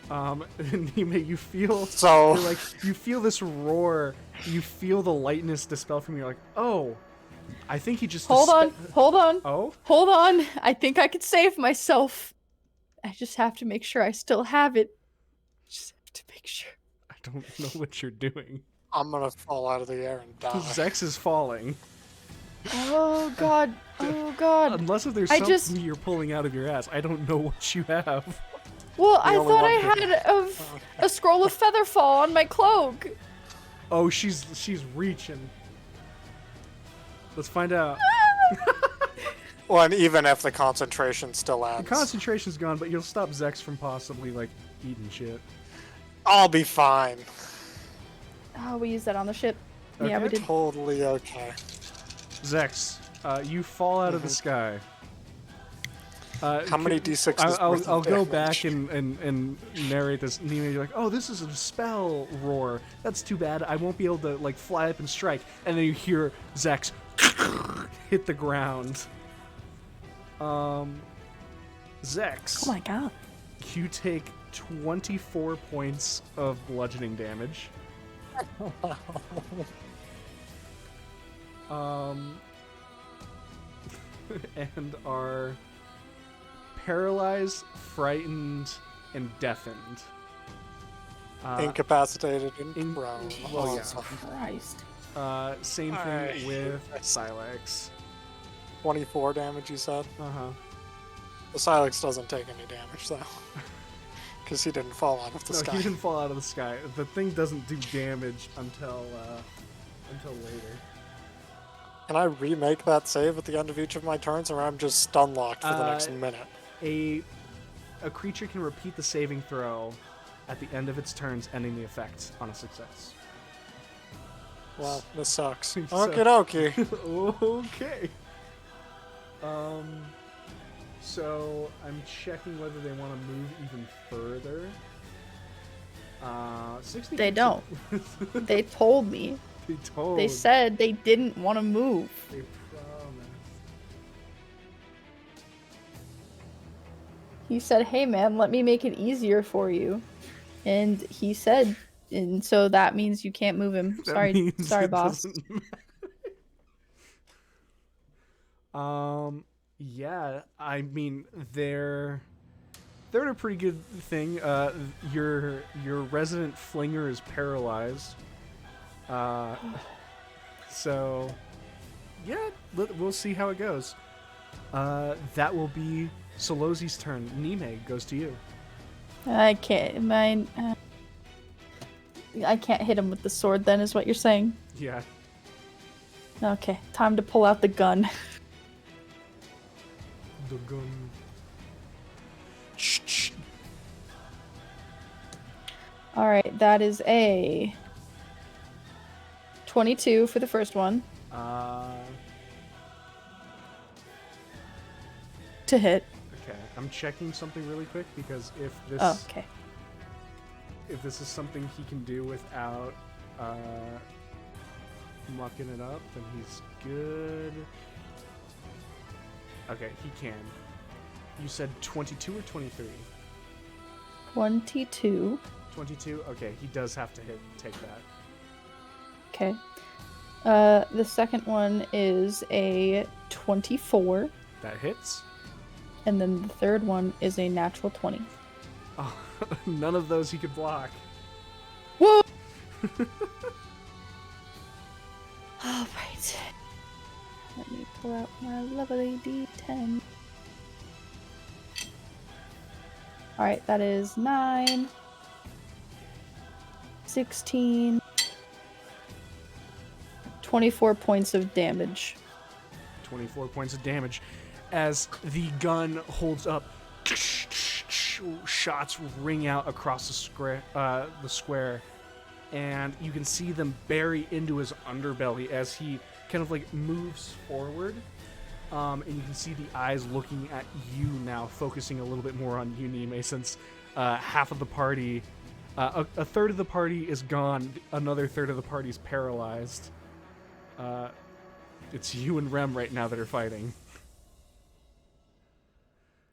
Nime, you feel So- you're like you feel this roar, you feel the lightness dispel from you. You're like, oh, I think he just Hold on. Oh, Hold on. I think I could save myself. I just have to make sure I still have it. Just have to make sure. I don't know what you're doing. I'm gonna fall out of the air and die. Zex is falling. Oh god. Oh god. Unless if there's I something just- you're pulling out of your ass, I don't know what you have. Well, I only thought one I thing. had a scroll of featherfall on my cloak. Oh, she's reaching. Let's find out. Well, and even if the concentration still The ends, concentration's gone, but you'll stop Zex from possibly like eating shit. I'll be fine. Oh, we used that on the ship. Yeah, we Okay. did. Totally okay. Zex, you fall out of the sky. How many d6s I'll worth of go damage? back and narrate this. Nima, you're like, oh, this is a spell roar. That's too bad. I won't be able to like fly up and strike. And then you hear Zex hit the ground. Zex, Oh my god. you take 24 points of bludgeoning damage. And are paralyzed, frightened, and deafened. Incapacitated and in- prone. well, yeah. Awesome. Christ. Same thing Alright. with Silex. 24 damage, you said? Uh-huh. The Silex doesn't take any damage, though. Because he didn't fall out of the No, sky. he didn't fall out of the sky. The thing doesn't do damage until later. Can I remake that save at the end of each of my turns, or I'm just stun locked for the next Uh, minute? A creature can repeat the saving throw at the end of its turns, ending the effect on a success. Well, this sucks. So- Okie dokie. Okay. So I'm checking whether they want to move even further. 60. They don't. They told me. They told. They said they didn't want to move. They promised. He said, "Hey man, let me make it easier for you." And he said, and so that means you can't move him. That Sorry, means sorry, it boss. doesn't matter. Yeah, I mean they're in a pretty good thing. Your resident flinger is paralyzed. So yeah, we'll see how it goes. That will be Silozi's turn. Nime goes to you. I can't. Mine. I can't hit him with the sword. Then is what you're saying? Yeah. Okay, time to pull out the gun. The gun. Shh. All right, that is a 22 for the first one to hit. Okay, I'm checking something really quick because if this Oh, okay. if this is something he can do without mucking it up, then he's good. Okay, he can. You said 22 or 23? 22. 22? Okay, he does have to take that. Okay. The second one is a 24, That hits. and then the third one is a natural 20. Oh, none of those he could block. Whoa! All right. Let me pull out my lovely D10. All right, that is 9, 16, 24 points of damage. 24 points of damage as the gun holds up. Shots ring out across the square, and you can see them bury into his underbelly as he kind of like moves forward. And you can see the eyes looking at you now, focusing a little bit more on you, Nime, since half of the party, a third of the party is gone, another third of the party is paralyzed. It's you and Rem right now that are fighting.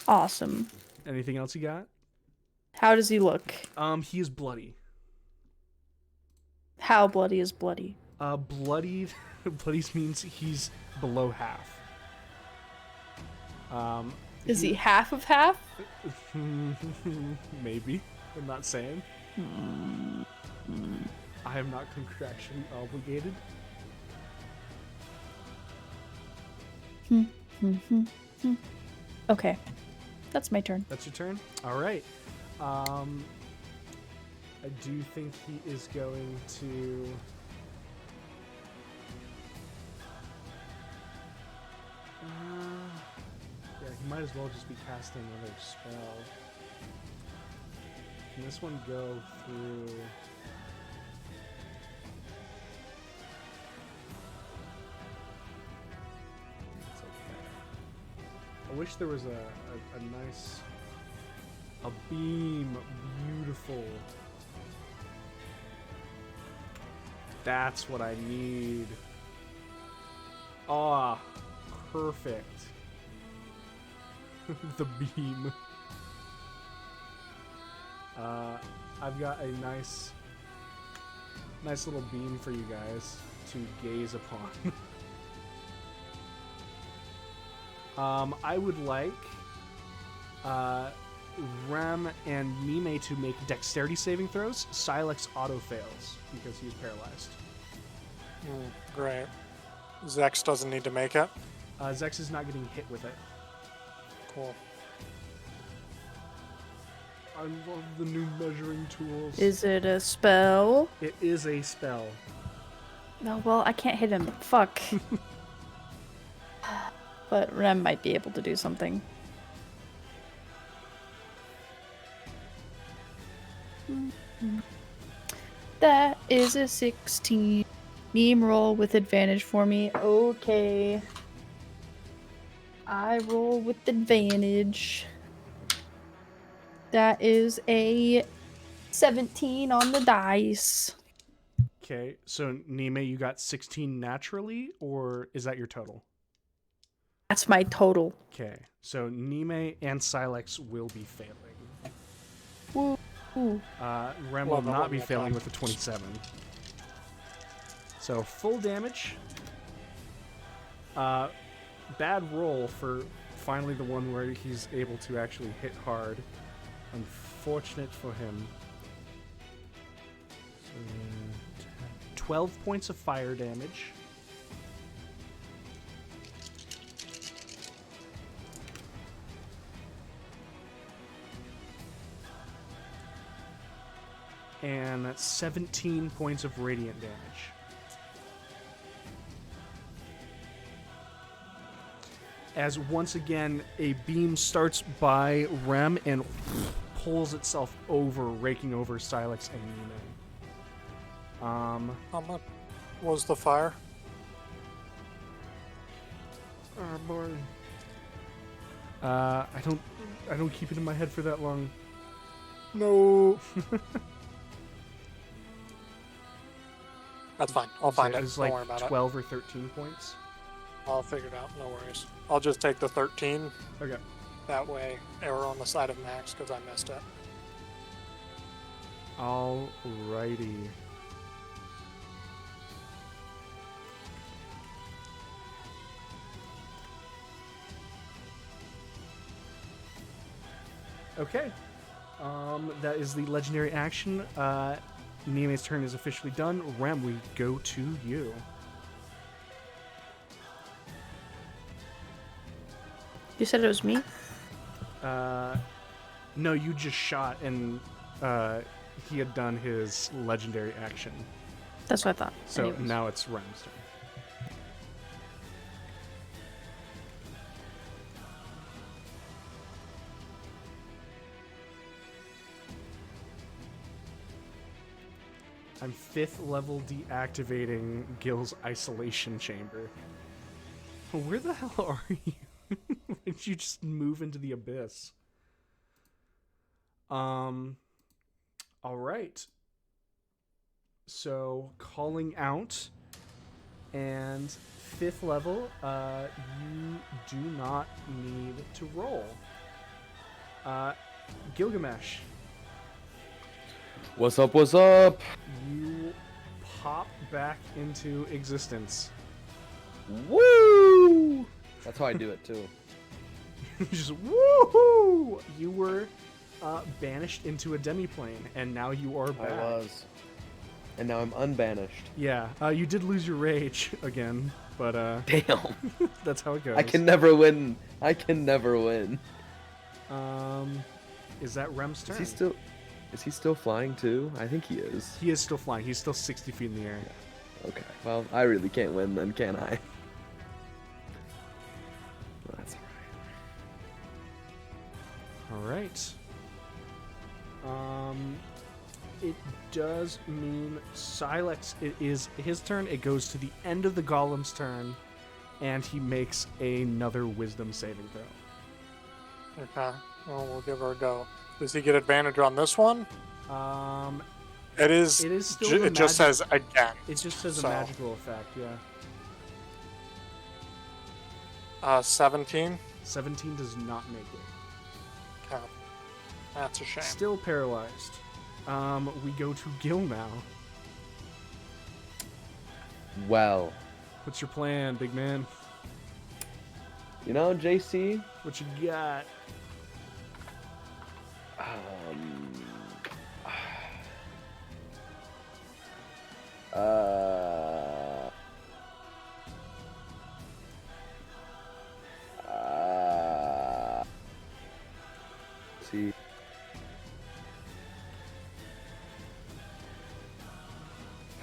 Awesome. Anything else you got? How does he look? He is bloody. How bloody is bloody? Bloodied. Bloody means he's below half. Is he half of half? Maybe. I'm not saying. I am not contractually obligated. Okay. That's my turn. That's your turn? Alright. I do think he is going to... yeah, he might as well just be casting another spell. Can this one go through... It's okay. I wish there was a nice... A beam. Beautiful. That's what I need. Ah, perfect. The beam. I've got a nice little beam for you guys to gaze upon. I would like Rem and Mime to make dexterity saving throws. Silex auto fails because he's paralyzed. Great. Zex doesn't need to make it. Zex is not getting hit with it. Cool. I love the new measuring tools. Is it a spell? It is a spell. No, well, I can't hit him. Fuck. But Rem might be able to do something. That is a 16. Meme roll with advantage for me. Okay. I roll with advantage. That is a 17 on the dice. Okay, so Nime, you got 16 naturally, or is that your total? That's my total. Okay, so Nime and Silex will be failing. Woo. Rem will not be failing with the 27. So full damage. Bad roll for finally the one where he's able to actually hit hard. Unfortunate for him. So, 12 points of fire damage. And that's 17 points of radiant damage. As once again, a beam starts by Rem and pulls itself over, raking over Silex and Nime. How much was the fire? Oh boy. I don't keep it in my head for that long. No. That's fine. I'll find it. It's Don't like worry about 12 or 13 points. it. I'll figure it out. No worries. I'll just take the 13. Okay. That way, error on the side of Max because I missed it. Alrighty. Okay. That is the legendary action. Nime's turn is officially done. Rem, we go to you. You said it was me? No, you just shot, and he had done his legendary action. That's what I thought. So Anyways. now it's Rem's turn. I'm 5th level deactivating Gil's isolation chamber. Where the hell are you? Did you just move into the abyss? All right. So calling out And 5th level, you do not need to roll. Gilgamesh, What's up? What's up? you pop back into existence. Woo! That's how I do it too. Just woohoo! You were banished into a demiplane, and now you are back. I was. And now I'm unbanished. Yeah, you did lose your rage again, but Damn. that's how it goes. I can never win. I can never win. Is that Rem's turn? Is he still flying too? I think he is. He is still flying. He's still 60 feet in the air. Okay. Well, I really can't win then, can I? That's alright. All right. It does mean Silex. It is his turn. It goes to the end of the golem's turn, and he makes another Wisdom saving throw. Okay. Well, we'll give her a go. Does he get advantage on this one? It is. It is still. It just says again. It just says so. a magical effect. Yeah. 17. 17 does not make it. Okay. That's a shame. Still paralyzed. We go to Gil now. Well, What's your plan, big man? you know, JC. What you got? See.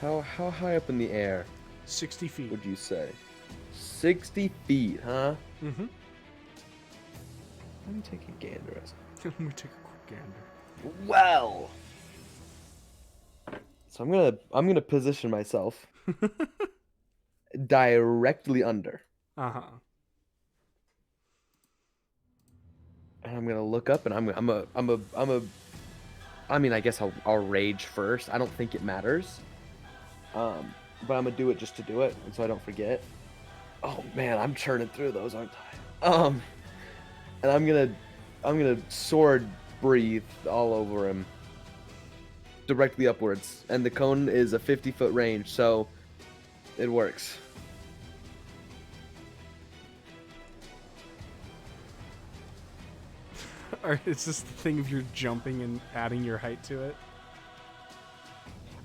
How high up in the air 60 feet. would you say? 60 feet, huh? Mm-hmm. Let me take a gander. Let me take a quick gander. Well. So I'm gonna position myself directly under, Uh-huh. and I'm gonna look up, and I mean, I guess I'll rage first. I don't think it matters. But I'm gonna do it just to do it, and so I don't forget. Oh man, I'm churning through those, aren't I? And I'm gonna sword breathe all over him, directly upwards, and the cone is a 50-foot range, so it works. Or is this the thing of you're jumping and adding your height to it?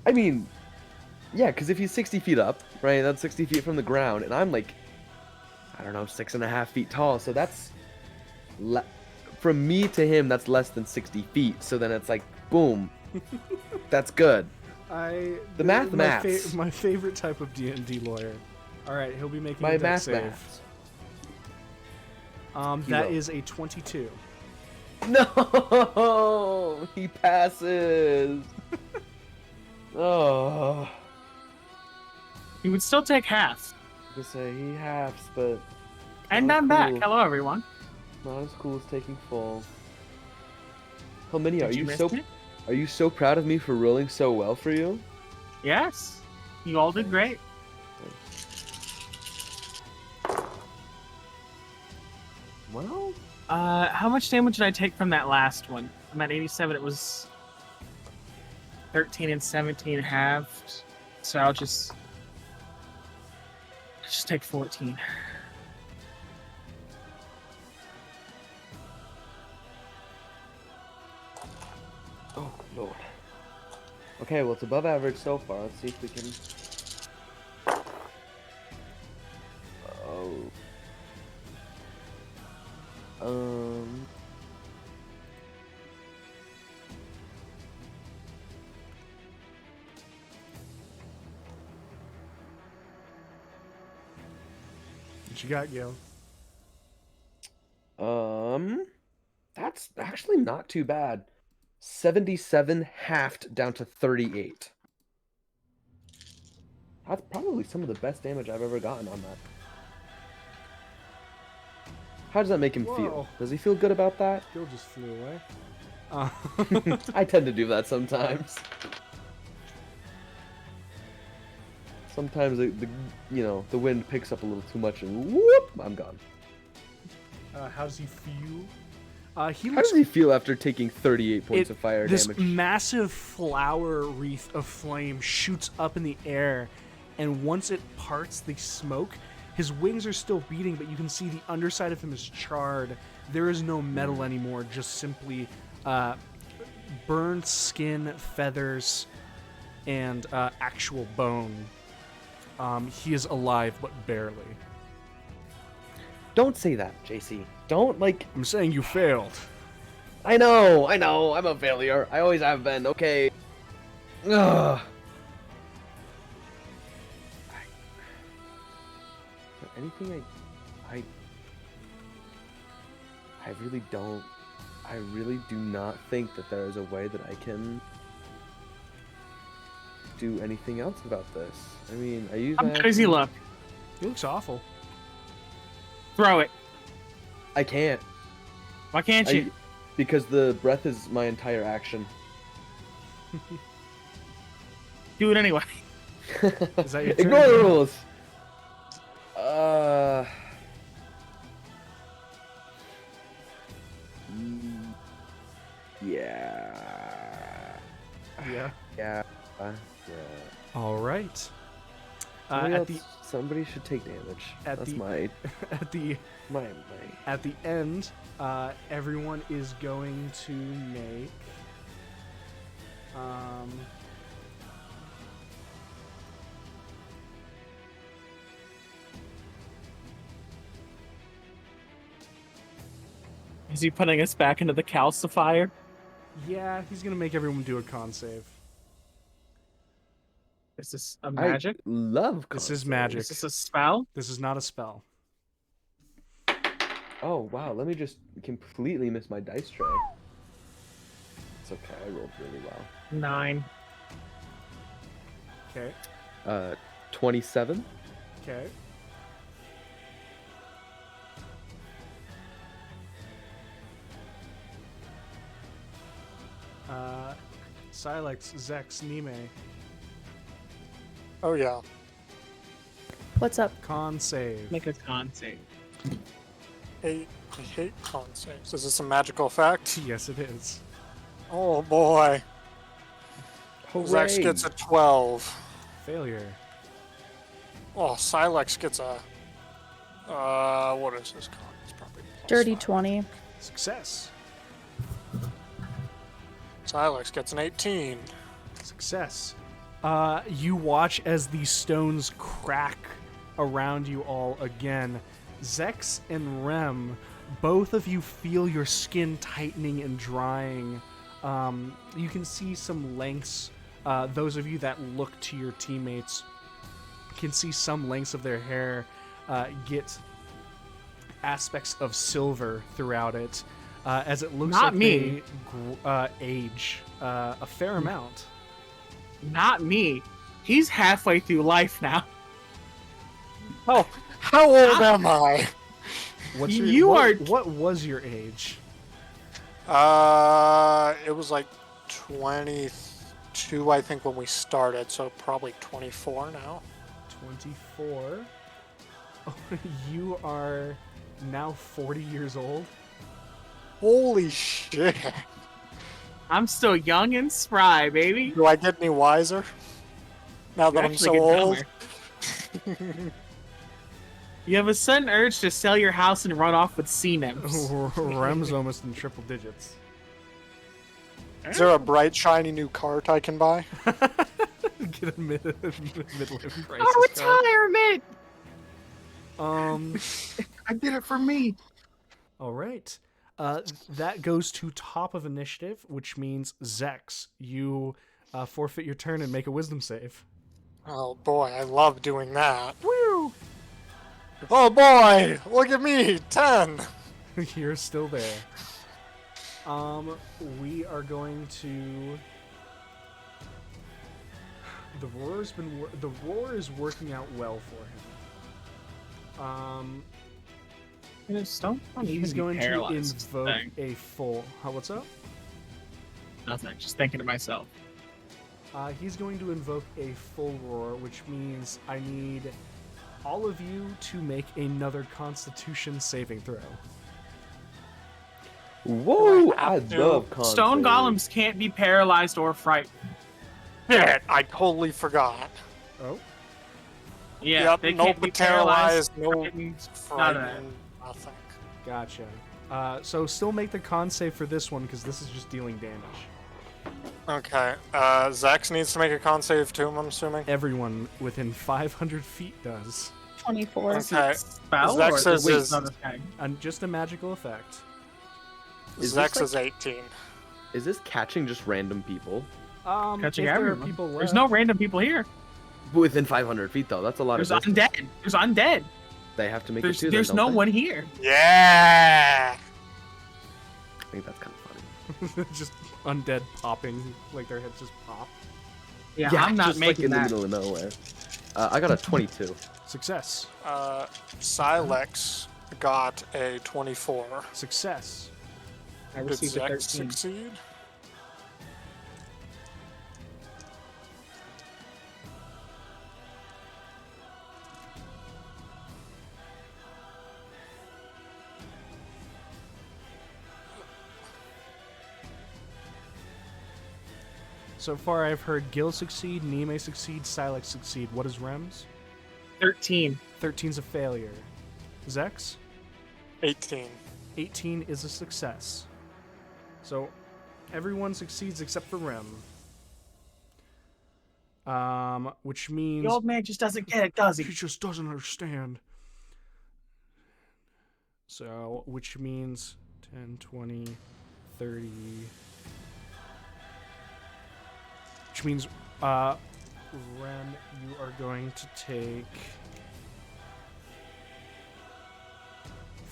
I mean, yeah, because if he's 60 feet up, right, that's 60 feet from the ground, and I'm like, I don't know, 6.5 feet tall, so that's, from me to him, that's less than 60 feet, so then it's like, boom, that's good. The math maths. My favorite type of D&D lawyer. All right, he'll be making My a dex math save. maths. That is a 22. No, he passes. Oh, You would still take half. I could say he halves, but And Oh, I'm back. cool. Hello, everyone. not as cool as taking full. How many Did are you miss so? me? Are you so proud of me for rolling so well for you? Yes. You all did great. Well, How much damage did I take from that last one? I'm at 87. It was 13 and 17 halved. So I'll just take 14. oh lord. Okay, well it's above average so far. Let's see if we can. Oh. What you got, Gil? That's actually not too bad. 77 halved down to 38. That's probably some of the best damage I've ever gotten on that. How does that make him feel? Whoa. Does he feel good about that? Gil just flew away. I tend to do that sometimes. Sometimes the wind picks up a little too much and whoop, I'm gone. How does he feel? He How looks does he feel after taking 38 points of fire this damage? massive flower wreath of flame shoots up in the air, and once it parts the smoke, his wings are still beating, but you can see the underside of him is charred. There is no metal anymore, just simply burned skin, feathers, and actual bone. He is alive, but barely. Don't say that, JC. Don't, like... I'm saying you failed. I know, I'm a failure. I always have been, okay. Ugh. Is there anything I really do not think that there is a way that I can do anything else about this. I mean, I use How my... bad does he look? He looks awful. Throw it. I can't. Why can't you? Because the breath is my entire action. Do it anyway. Is that your turn? Ignore the rules. Yeah. Yeah. Yeah. All right. Somebody should take damage. That's my at the end, everyone is going to make Is he putting us back into the calcifier? yeah, he's gonna make everyone do a con save. Is this a magic? I love This is concepts. magic. Is this a spell? This is not a spell. Oh wow, let me just completely miss my dice tray. It's okay, I rolled really well. 9. Okay. 27. Okay. Silex, Zex, Nime. Oh yeah. What's up? Con save. Make a con save. I hate con saves. Is this a magical effect? Yes, it is. Oh boy. Hooray. Zex gets a 12. Failure. Oh, Silex gets a... what is this con? It's probably plus Dirty 5. 20. Success. Silex gets an 18. Success. You watch as these stones crack around you all again. Zex and Rem, both of you feel your skin tightening and drying. You can see some lengths. Those of you that look to your teammates can see some lengths of their hair get aspects of silver throughout it, as it looks Not like me. they age a fair amount. Not me. He's halfway through life now. Oh, how old am I? What's You what, are- What was your age? It was like 22, I think, when we started, so probably 24 now. 24. You are now 40 years old. Holy shit. I'm still young and spry, baby. Do I get any wiser? Now that I'm so Actually get old? dumber. You have a sudden urge to sell your house and run off with sea nymphs. Rem's almost in triple digits. Is there a bright, shiny new cart I can buy? Get a midlife crisis Oh, card. retirement! I did it for me. All right. That goes to top of initiative, which means Zex, you forfeit your turn and make a wisdom save. Oh boy, I love doing that. Woo! Oh boy, look at me, 10. You're still there. We are going to. The roar is working out well for him. He's going to invoke a full. What's up? Nothing. Just thinking to myself. He's going to invoke a full roar, which means I need all of you to make another Constitution saving throw. Whoa! have I to? love con Stone saves. golems can't be paralyzed or frightened. Shit, I totally forgot. Oh, Yeah, Yep, they no can't be paralyzed, no frightened, none of that. frightened, nothing. gotcha. So still make the con save for this one because this is just dealing damage. Okay, Zax needs to make a con save too, I'm assuming. Everyone within 500 feet does. 24. Okay, Spell Zax or says wait, is- no, that's fine. And just a magical effect. Is Zax this is 18. Is this catching just random people? Catching if there are everyone. people There's left, no random people here. Within 500 feet, though. That's a lot There's of distance. undead. There's undead. They have to make There's it too. there's then, no don't they? one here. Yeah! I think that's kind of funny. just undead popping, like their heads just pop. Yeah, I'm not just making like in that. the middle of nowhere. I got a 22. Success. Silex got a 24. Success. I Did received a Zax 13. succeed? So far, I've heard Gil succeed, Nime succeed, Silex succeed. What is Rems? 13. 13's a failure. Zex? 18. 18 is a success. So everyone succeeds except for Rem. Which means The old man just doesn't get it, does he he? just doesn't understand. So, which means 10, 20, 30. Which means, Ren, you are going to take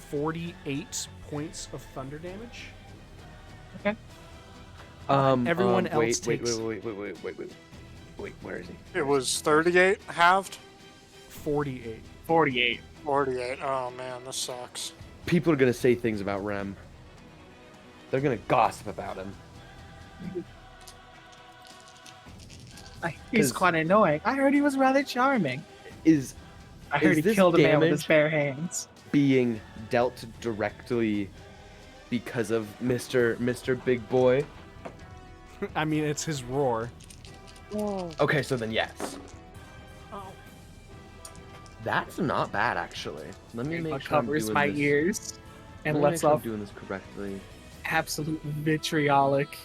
48 points of thunder damage. Everyone else wait, takes- Wait, where is he? It was 38 halved? 48. 48. 48. Oh man, this sucks. People are gonna say things about Rem. They're gonna gossip about him. He's 'Cause- quite annoying. I heard he was rather charming. Is I heard Is he this killed a man with his damage- bare hands. being dealt directly because of Mr. Big Boy? I mean, it's his roar. Okay, so then yes. That's not bad, actually. Let me make sure I'm Covers doing my this. ears and Let me make lets sure I'm off doing this correctly. absolute vitriolic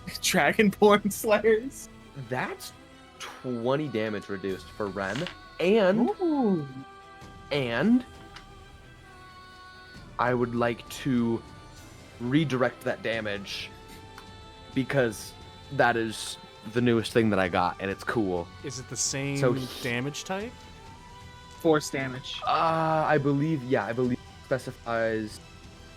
Dragonborn slayers. That's 20 damage reduced for Ren, and Ooh. I would like to redirect that damage because that is the newest thing that I got, and it's cool. Is it the same So damage type? Force damage. I believe it specifies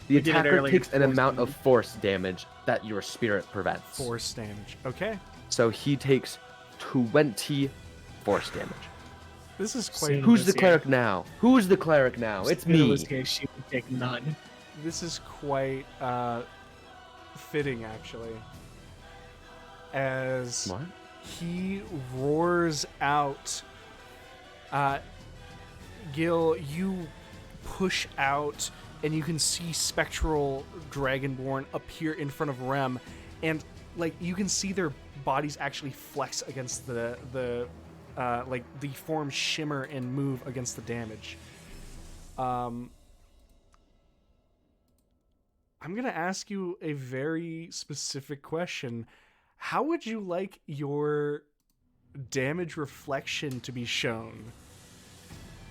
the We did it attacker earlier, takes an force amount damage. of force damage that your spirit prevents. Force damage. Okay. So he takes 20 force damage. This is Same. quite. Who's the This cleric now? Who's the cleric now? It's In me. this case, she would take none. This is quite fitting, actually. As What? he roars out. Gil, you push out, and you can see spectral Dragonborn appear in front of Rem, and like you can see their bodies actually flex against the like the forms shimmer and move against the damage. I'm gonna ask you a very specific question. How would you like your damage reflection to be shown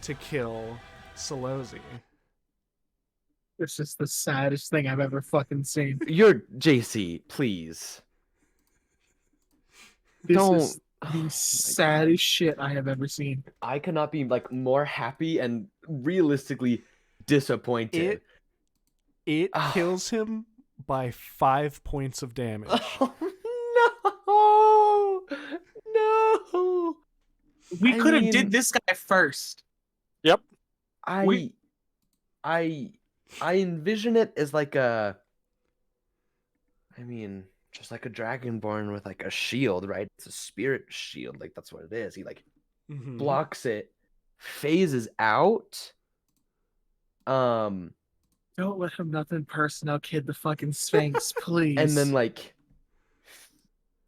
to kill Silozi? It's just the saddest thing I've ever fucking seen. You're JC, please. This Don't. is Oh the my saddest shit I have ever seen. I could not be like more happy and realistically disappointed. It Ah. kills him by 5 points of damage. Oh no! We I could have mean- did this guy first. Yep. I envision it as like a. I mean, just like a dragonborn with like a shield, right? It's a spirit shield, like that's what it is. He like Mhm. blocks it, phases out. Don't let him nothing personal, kid. The fucking Sphinx, please. And then like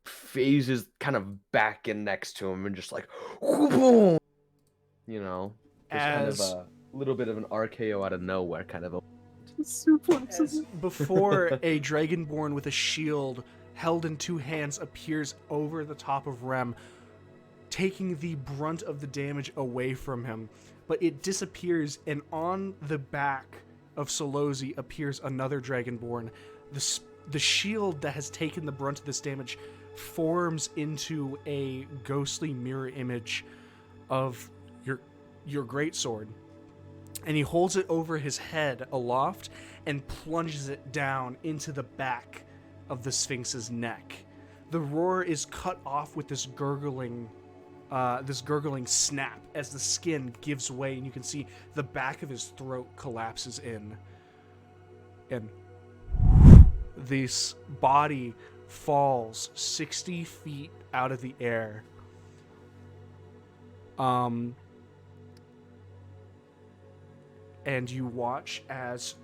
phases kind of back in next to him and just like, boom, you know, just kind of As- a little bit of an RKO out of nowhere, kind of a. suplex As him. before a dragonborn with a shield held in two hands appears over the top of Rem, taking the brunt of the damage away from him, but it disappears, and on the back of Silozi appears another dragonborn. The shield that has taken the brunt of this damage forms into a ghostly mirror image of your greatsword, and he holds it over his head aloft and plunges it down into the back of the Sphinx's neck. The roar is cut off with this gurgling snap as the skin gives way, and you can see the back of his throat collapses in. And this body falls 60 feet out of the air. And you watch as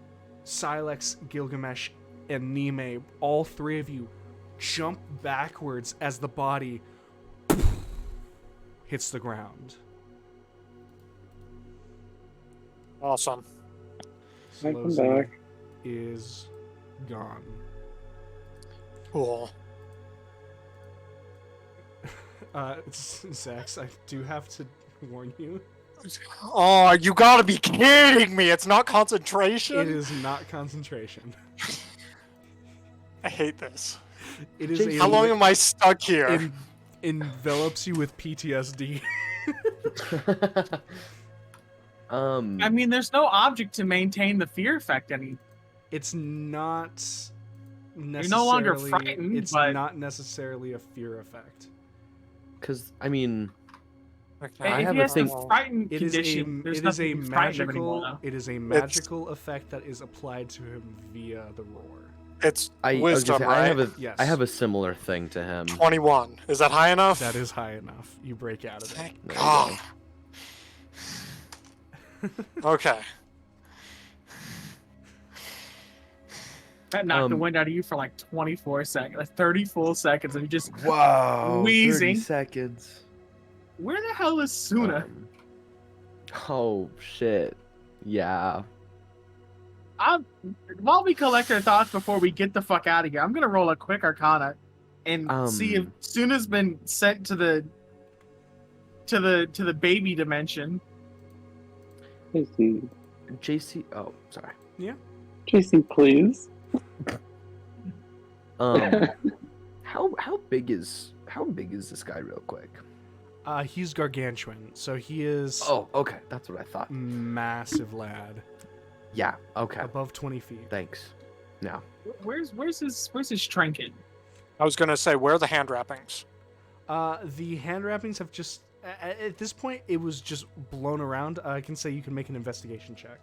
Silex, Gilgamesh, and Nime, all three of you, jump backwards as the body hits the ground. Awesome. I come Silozi back. is gone. Cool. Zax, I do have to warn you. Oh, you gotta be kidding me! It's not concentration. It is not concentration. I hate this. It is How long am I stuck here? Envelops you with PTSD. I mean, there's no object to maintain the fear effect any. It's not necessarily. You're no longer frightened, It's but- not necessarily a fear effect. Because I mean, Okay. I If have he a has the thing- frightened It is a condition, there's it is a nothing to frighten him anymore, magical though. it is a magical effect that is applied to him via the roar. It's I was wisdom, gonna say, right? Yes. I have a similar thing to him. 21. Is that high enough? That is high enough. You break out of it. Thank There you God. Okay. That knocked the Um, wind out of you for like 24 seconds, like 30 full seconds of you just. Whoa, 30 Wheezing. seconds. Where the hell is Suna? Oh shit. Yeah. While we collect our thoughts before we get the fuck out of here, I'm gonna roll a quick Arcana and see if Suna's been sent to the baby dimension. JC. JC. Oh, sorry. JC, please. How big is this guy, real quick? He's gargantuan, so he is Oh, okay. That's what I thought. massive lad, Yeah. Okay. above 20 feet. Thanks. Now. Where's his trinket? I was gonna say, where are the hand wrappings? The hand wrappings have just at this point it was just blown around. I can say you can make an investigation check.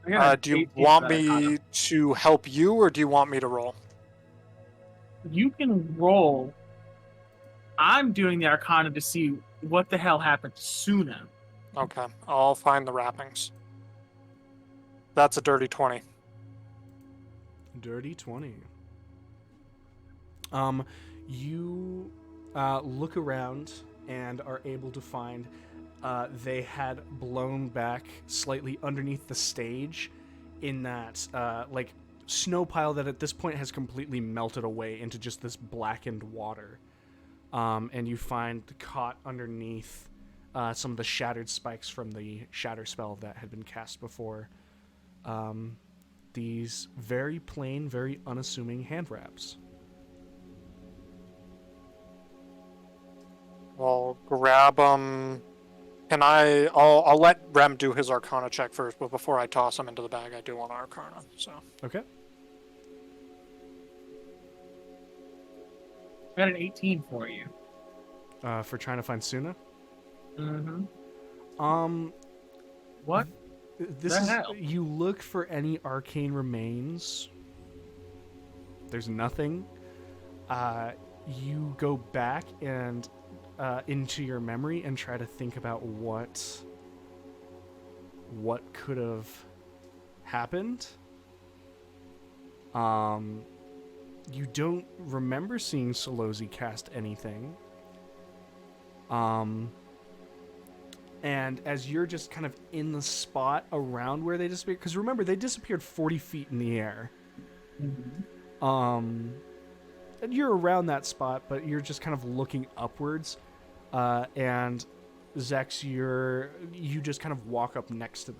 I gotta Do you take want that Arcana. me to help you, or do you want me to roll? You can roll. I'm doing the Arcana to see what the hell happened to Suna. Okay, I'll find the wrappings. That's a dirty 20. Dirty 20. You look around and are able to find they had blown back slightly underneath the stage in that like snow pile that at this point has completely melted away into just this blackened water. And you find caught underneath some of the shattered spikes from the shatter spell that had been cast before. These very plain, very unassuming hand wraps. I'll grab them. I'll let Rem do his Arcana check first, but before I toss them into the bag, I do want Arcana. So Okay. I got an 18 for you. For trying to find Suna. Mm-hmm. What? This The is hell? you look for any arcane remains. There's nothing. you go back and into your memory and try to think about what could have happened. You don't remember seeing Silozi cast anything. And as you're just kind of in the spot around where they disappeared, because remember, they disappeared 40 feet in the air. And you're around that spot, but you're just kind of looking upwards. And Zex, you just kind of walk up next to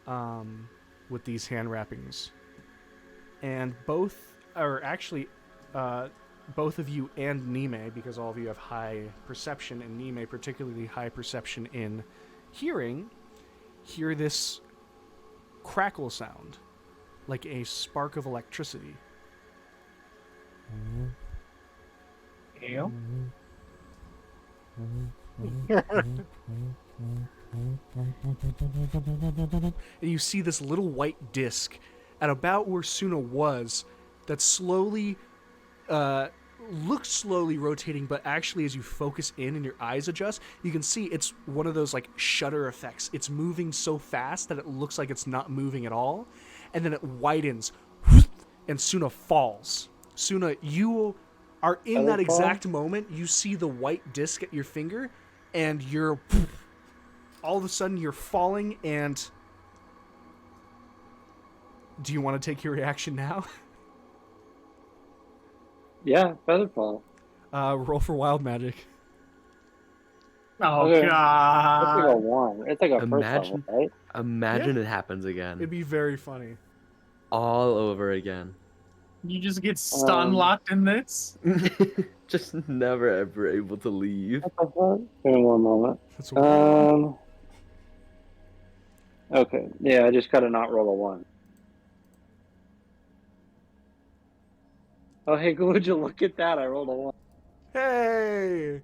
them. With these hand wrappings. And both of you and Nime, because all of you have high perception, and Nime particularly high perception in hearing, hear this crackle sound, like a spark of electricity. Ale? And you see this little white disc at about where Suna was that slowly looks slowly rotating, but actually as you focus in and your eyes adjust, you can see it's one of those like shutter effects. It's moving so fast that it looks like it's not moving at all, and then it widens and Suna falls. Suna, you are in that exact moment. You see the white disc at your finger, and you're all of a sudden you're falling. And do you want to take your reaction now? Yeah, Featherfall. Roll for wild magic. Oh, Okay. God. It's like a 1. It's like a first Imagine- level, right? Imagine it happens again. It'd be very funny. All over again. You just get stun locked in this? Just never ever able to leave. What the fuck? Give me one moment. That's wild. Okay. Yeah, I just gotta not roll a 1. Oh, hey, would you look at that? I rolled a 1. Hey!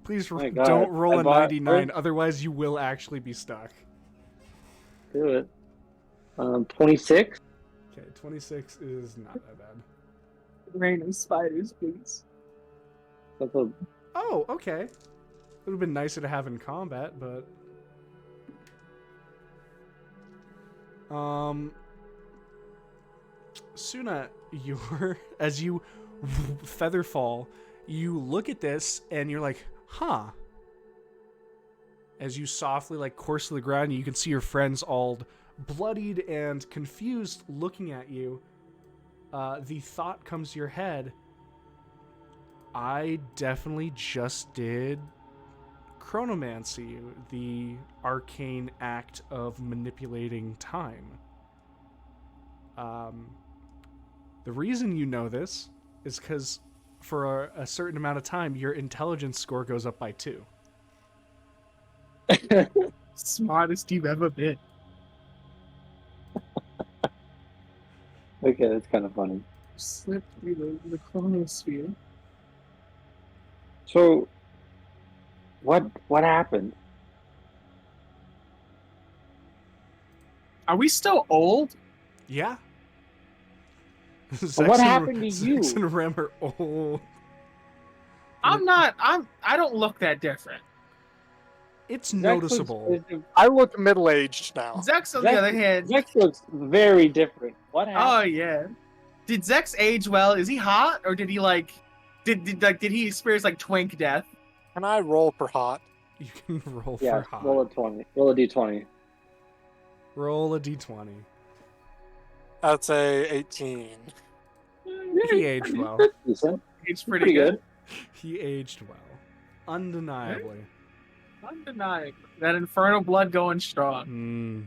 Please My God. don't roll I a bought- 99, otherwise you will actually be stuck. Do it. 26? Okay, 26 is not that bad. Rain of spiders, please. That's a... Oh, okay. It would have been nicer to have in combat, but... Suna, as you featherfall, you look at this and you're like, huh. As you softly course to the ground, you can see your friends all bloodied and confused looking at you. The thought comes to your head, I definitely just did chronomancy, the arcane act of manipulating time. The reason you know this is because for a certain amount of time, your intelligence score goes up by 2. Smartest you've ever been. Okay, that's kind of funny. Slipped through the chronosphere. So, what happened? Are we still old? Yeah. What happened to you? Zex and Rem are old. I don't look that different. It's Zex noticeable. I look middle-aged now. Zex, on the other hand, Zex looks very different. What happened? oh yeah. Did Zex age well? Is he hot, or did he did he experience twink death? Can I roll for hot? You can roll Yeah, for hot. roll a 20. Roll a d20. Roll a d20. That's a 18. He aged well. Decent. It's Pretty good. He aged well. Undeniably. Undeniable. That infernal blood going strong.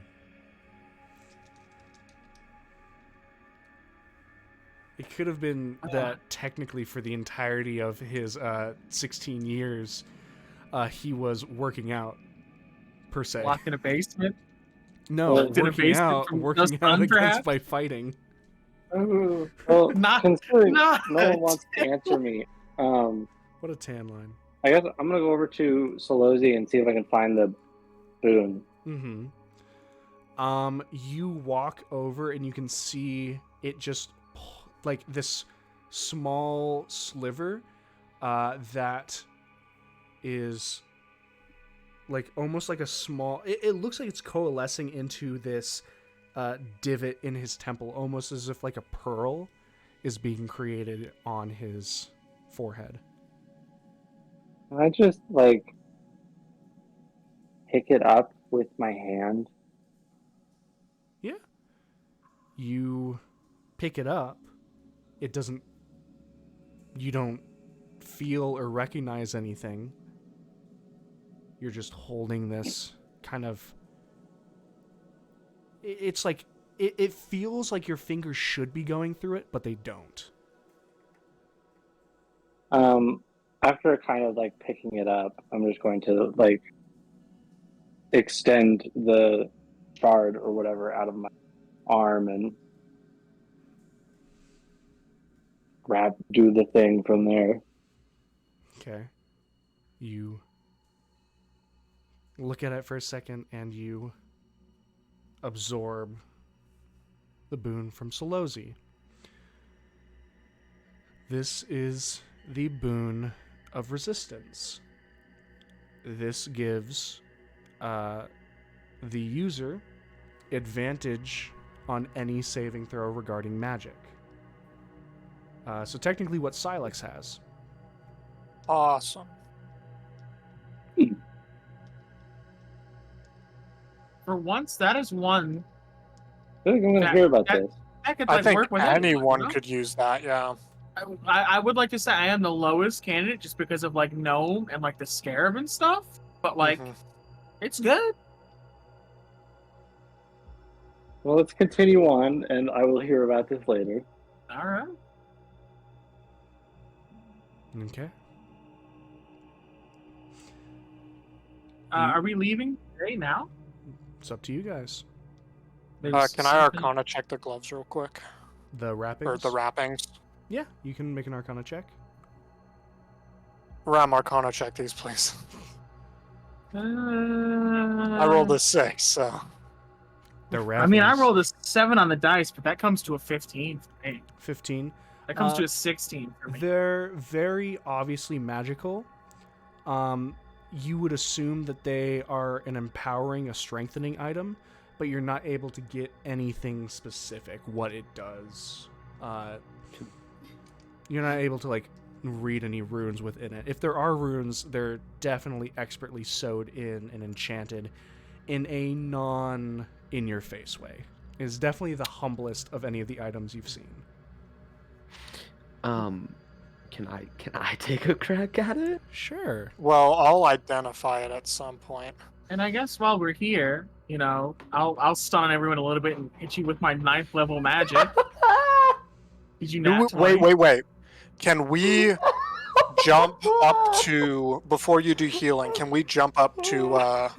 It could have been that technically for the entirety of his 16 years, he was working out, per se. Locked in a basement. No, Well, in a working basement out, from working just out fun, against perhaps? by fighting. Ooh. Well, Not- considering not no one wants to answer me, What a tan line. I guess I'm gonna go over to Silozi and see if I can find the boon. You walk over and you can see it just like this small sliver that is like almost like a small. It looks like it's coalescing into this divot in his temple, almost as if like a pearl is being created on his forehead. Can I just like pick it up with my hand? Yeah. You pick it up. It doesn't. You don't feel or recognize anything. You're just holding this kind of. It's like it feels like your fingers should be going through it, but they don't. After kind of like picking it up, I'm just going to like extend the shard or whatever out of my arm and do the thing from there. Okay. You look at it for a second and you absorb the boon from Silozi. This is the boon of resistance. This gives the user advantage on any saving throw regarding magic. So technically what Silex has. Awesome. For once, that is one I feel like I'm going to hear about this. that could I like think work with anyone you know? could use that, yeah. I would like to say I am the lowest candidate just because of like gnome and like the scarab and stuff, but like it's good. Well, let's continue on, and I will hear about this later. All right. Okay. Are we leaving today now? It's up to you guys. Can I Arcana check the gloves real quick? The wrappings? Or the wrappings? Yeah, you can make an Arcana check. Ram, Arcana check these, please. I I rolled a 6, so... The I wrappings. mean, I rolled a 7 on the dice, but that comes to a 15 for me. 15. That comes to a 16 for me. They're very obviously magical. You would assume that they are an empowering, a strengthening item, but you're not able to get anything specific, what it does. You're not able to, like, read any runes within it. If there are runes, they're definitely expertly sewed in and enchanted in a non-in-your-face way. It's definitely the humblest of any of the items you've seen. Can I take a crack at it? Sure. Well, I'll identify it at some point. And I guess while we're here, you know, I'll stun everyone a little bit and hit you with my 9th level magic. Did you not? Wait. Can we jump up to, before you do healing, can we jump up to,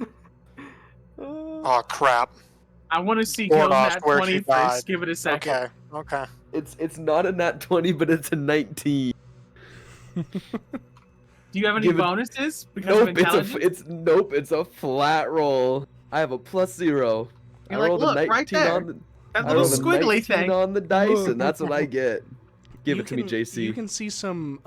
oh crap. I want to see Or kill not, Nat where 20 she first. died. Give it a second. Okay. It's not a nat 20, but it's a 19. Do you have any Give it- bonuses? Because of Nope, intelligence? it's a flat roll. I have a +0. You're I like, rolled look, a 19 right there. on the That I little rolled a squiggly 19 thing. on the dice, and that's what I get. Give You it to me, can- JC. You can see some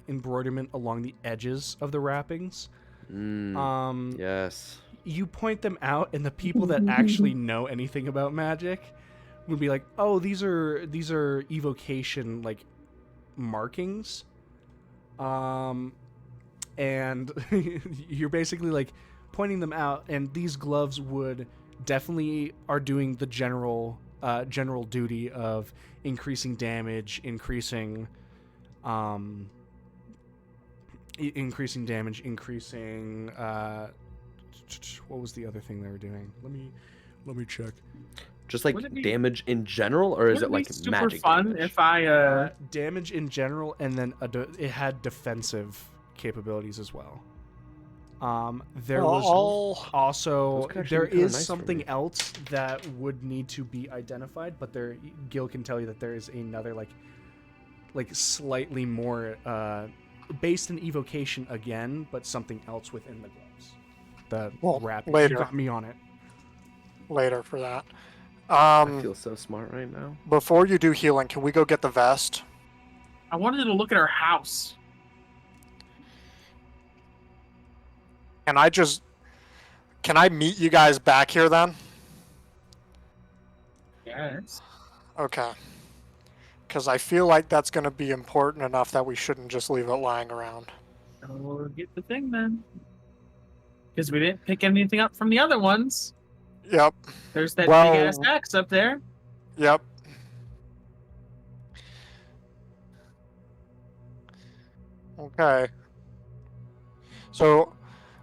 embroiderment along the edges of the wrappings. Yes. You point them out, and the people that actually know anything about magic would be like, "Oh, these are evocation like markings," and you're basically like pointing them out. And these gloves would definitely are doing the general duty of increasing damage, increasing what was the other thing they were doing? Let me check. Just like Would it be- damage in general, or is it Wouldn't like be super magic fun damage? if I Damage in general, and then it had defensive capabilities as well. There was also Those could actually there be kinda is nice for something me. else that would need to be identified, but Gil can tell you that there is another like slightly more based in evocation again, but something else within the gloves. The Well, wrapping. later. You got me on it. Later for that. I feel so smart right now. Before you do healing, can we go get the vest? I wanted to look at our house. Can I meet you guys back here then? Yes. Okay. Because I feel like that's going to be important enough that we shouldn't just leave it lying around. We'll get the thing then. Because we didn't pick anything up from the other ones. Yep. There's that Well- big ass axe up there. Yep. Okay. So,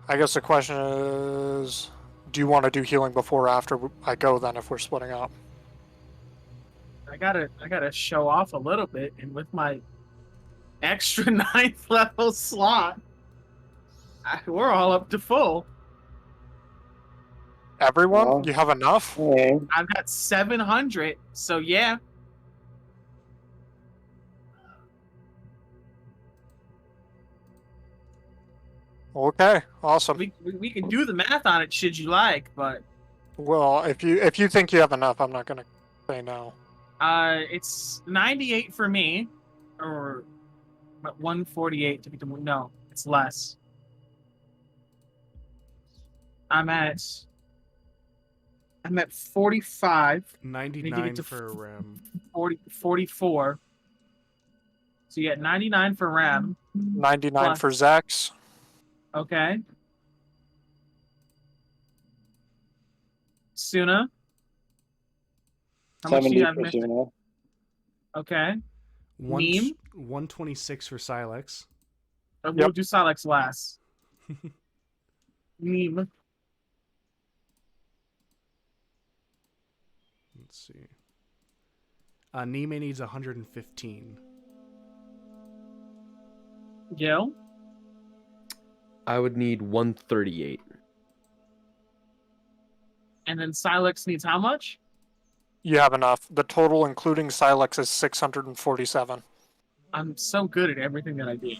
I guess the question is, do you want to do healing before or after I go then if we're splitting up? I gotta show off a little bit, and with my extra 9th level slot, we're all up to full. Everyone? Well- You have enough? Okay. I've got 700, so yeah. Okay, awesome. We can do the math on it, should you like, but Well, if you think you have enough, I'm not gonna say no. it's 98 for me, or 148 to be no, it's less. I'm at 45, 99 to for Rem. 44. So you get 99 for Rem. 99 Plus. for Zex. Okay. Suna. How much do 70 you have for missing? Suna. Okay. One, Meme? 126 for Silex. We'll Yep. do Silex last. Meme. Let's see. Nime needs 115. Gil. I would need 138. And then Silex needs how much? You have enough. The total, including Silex, is 647. I'm so good at everything that I do.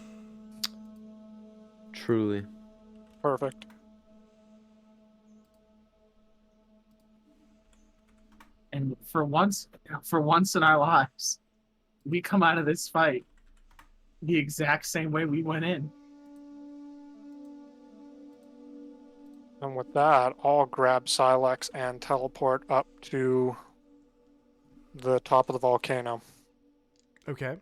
Truly. Perfect. And for once in our lives, we come out of this fight the exact same way we went in. And with that, I'll grab Silex and teleport up to the top of the volcano. Okay.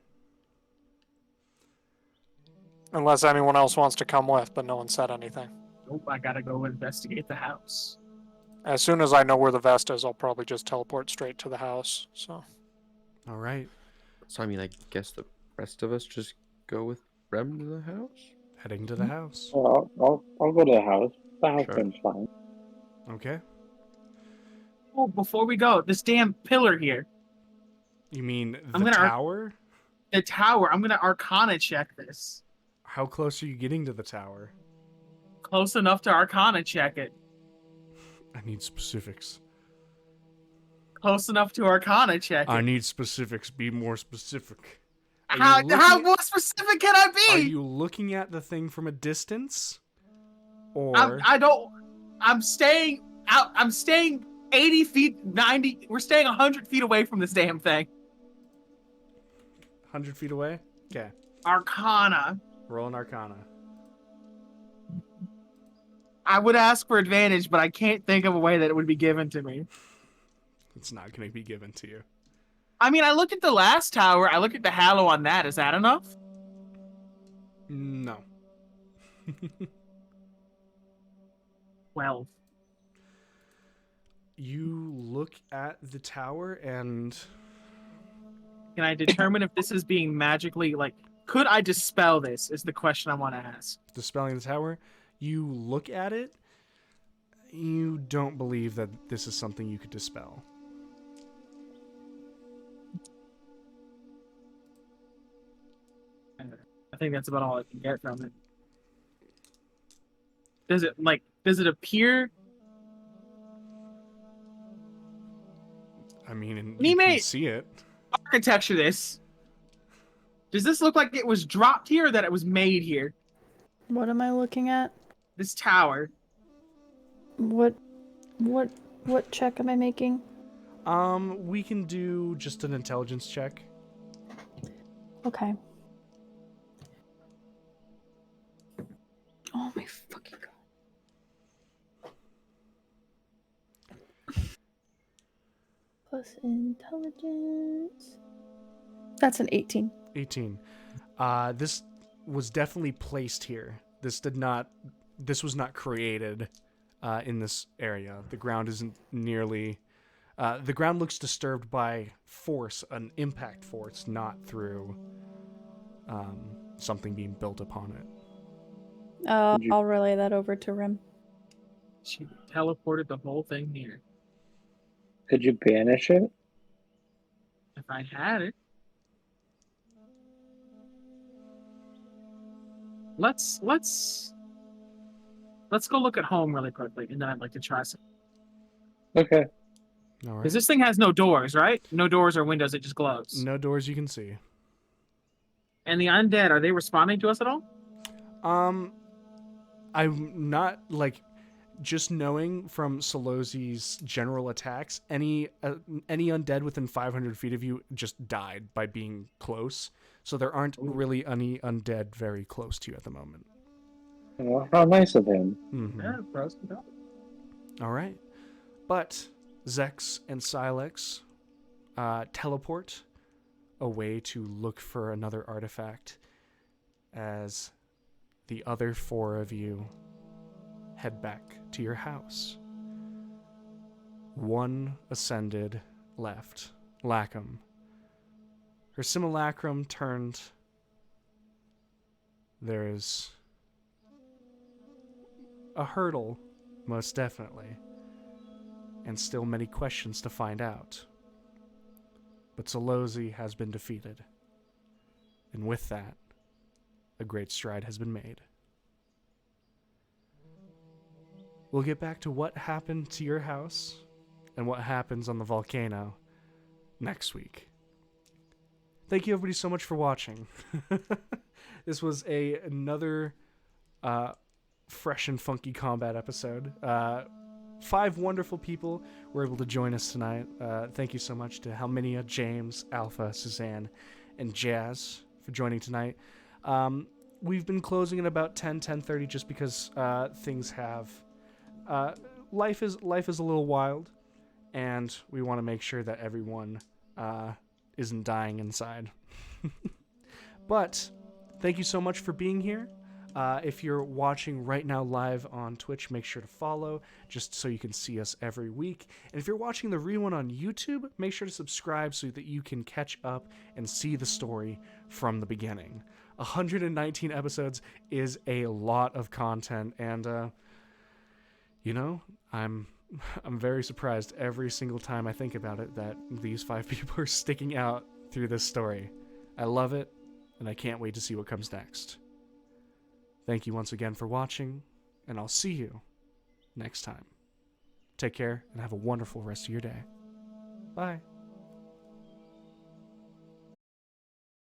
Unless anyone else wants to come with, but no one said anything. Nope, I gotta go investigate the house. As soon as I know where the vest is, I'll probably just teleport straight to the house. So, All right. So, I mean, I guess the rest of us just go with Rem to the house? Heading to the house. Well, I'll go to the house. The house Sure. seems fine. Okay. Oh, before we go, this damn pillar here, You mean I'm the gonna tower? the tower, I'm gonna Arcana check this. How close are you getting to the tower? Close enough to Arcana check it. I need specifics. Close enough to Arcana check I it. need specifics. Be more specific. Are you How looking- more specific can I Are be? you looking at the thing from a distance? Or I'm staying out. I'm staying 80 feet, 90. We're staying 100 feet away from this damn thing. 100 feet away? Okay. Arcana. Roll an Arcana. I would ask for advantage, but I can't think of a way that it would be given to me. It's not going to be given to you. I mean, I looked at the last tower. I looked at the Hallow on that. Is that enough? No. 12. You look at the tower and Can I determine if this is being magically, like, could I dispel this is the question I want to ask. dispelling the tower. You look at it. You don't believe that this is something you could dispel. I think that's about all I can get from it. Does it appear? I mean, and Me, you can mate. see it. Architecture this. Does this look like it was dropped here or that it was made here? What am I looking at? This tower. What check am I making? We can do just an intelligence check. Okay. Oh my fucking god. Plus intelligence. That's an 18. 18. This was definitely placed here. This was not created in this area. The ground isn't nearly... the ground looks disturbed by force, an impact force, not through something being built upon it. I'll relay that over to Rim. She teleported the whole thing here. Could you banish it? If I had it. Let's go look at home really quickly, and then I'd like to try some. Okay. All right. Because this thing has no doors, right? No doors or windows, it just glows. No doors you can see. And the undead, are they responding to us at all? I'm not, like, just knowing from Silozi's general attacks, any undead within 500 feet of you just died by being close. So there aren't really any undead very close to you at the moment. Well, how nice of him. Mm-hmm. Yeah, pros. All right. But Zex and Silex teleport away to look for another artifact as the other 4 of you head back to your house. One ascended left, Lacom. Her simulacrum turned. There is a hurdle, most definitely, and still many questions to find out. But Silozi has been defeated, and with that, a great stride has been made. We'll get back to what happened to your house and what happens on the volcano next week. Thank you everybody so much for watching. This was another fresh and funky combat episode. 5 wonderful people were able to join us tonight. Thank you so much to Helminia, James, Alpha, Suzanne, and Jazz for joining tonight. We've been closing at about 10:30 just because things have... life is a little wild, and we want to make sure that everyone isn't dying inside. But thank you so much for being here. If you're watching right now live on Twitch, make sure to follow just so you can see us every week. And if you're watching the rerun on YouTube, make sure to subscribe so that you can catch up and see the story from the beginning. 119 episodes is a lot of content, and you know, I'm very surprised every single time I think about it that these 5 people are sticking out through this story. I love it, and I can't wait to see what comes next. Thank you once again for watching, and I'll see you next time. Take care, and have a wonderful rest of your day. Bye.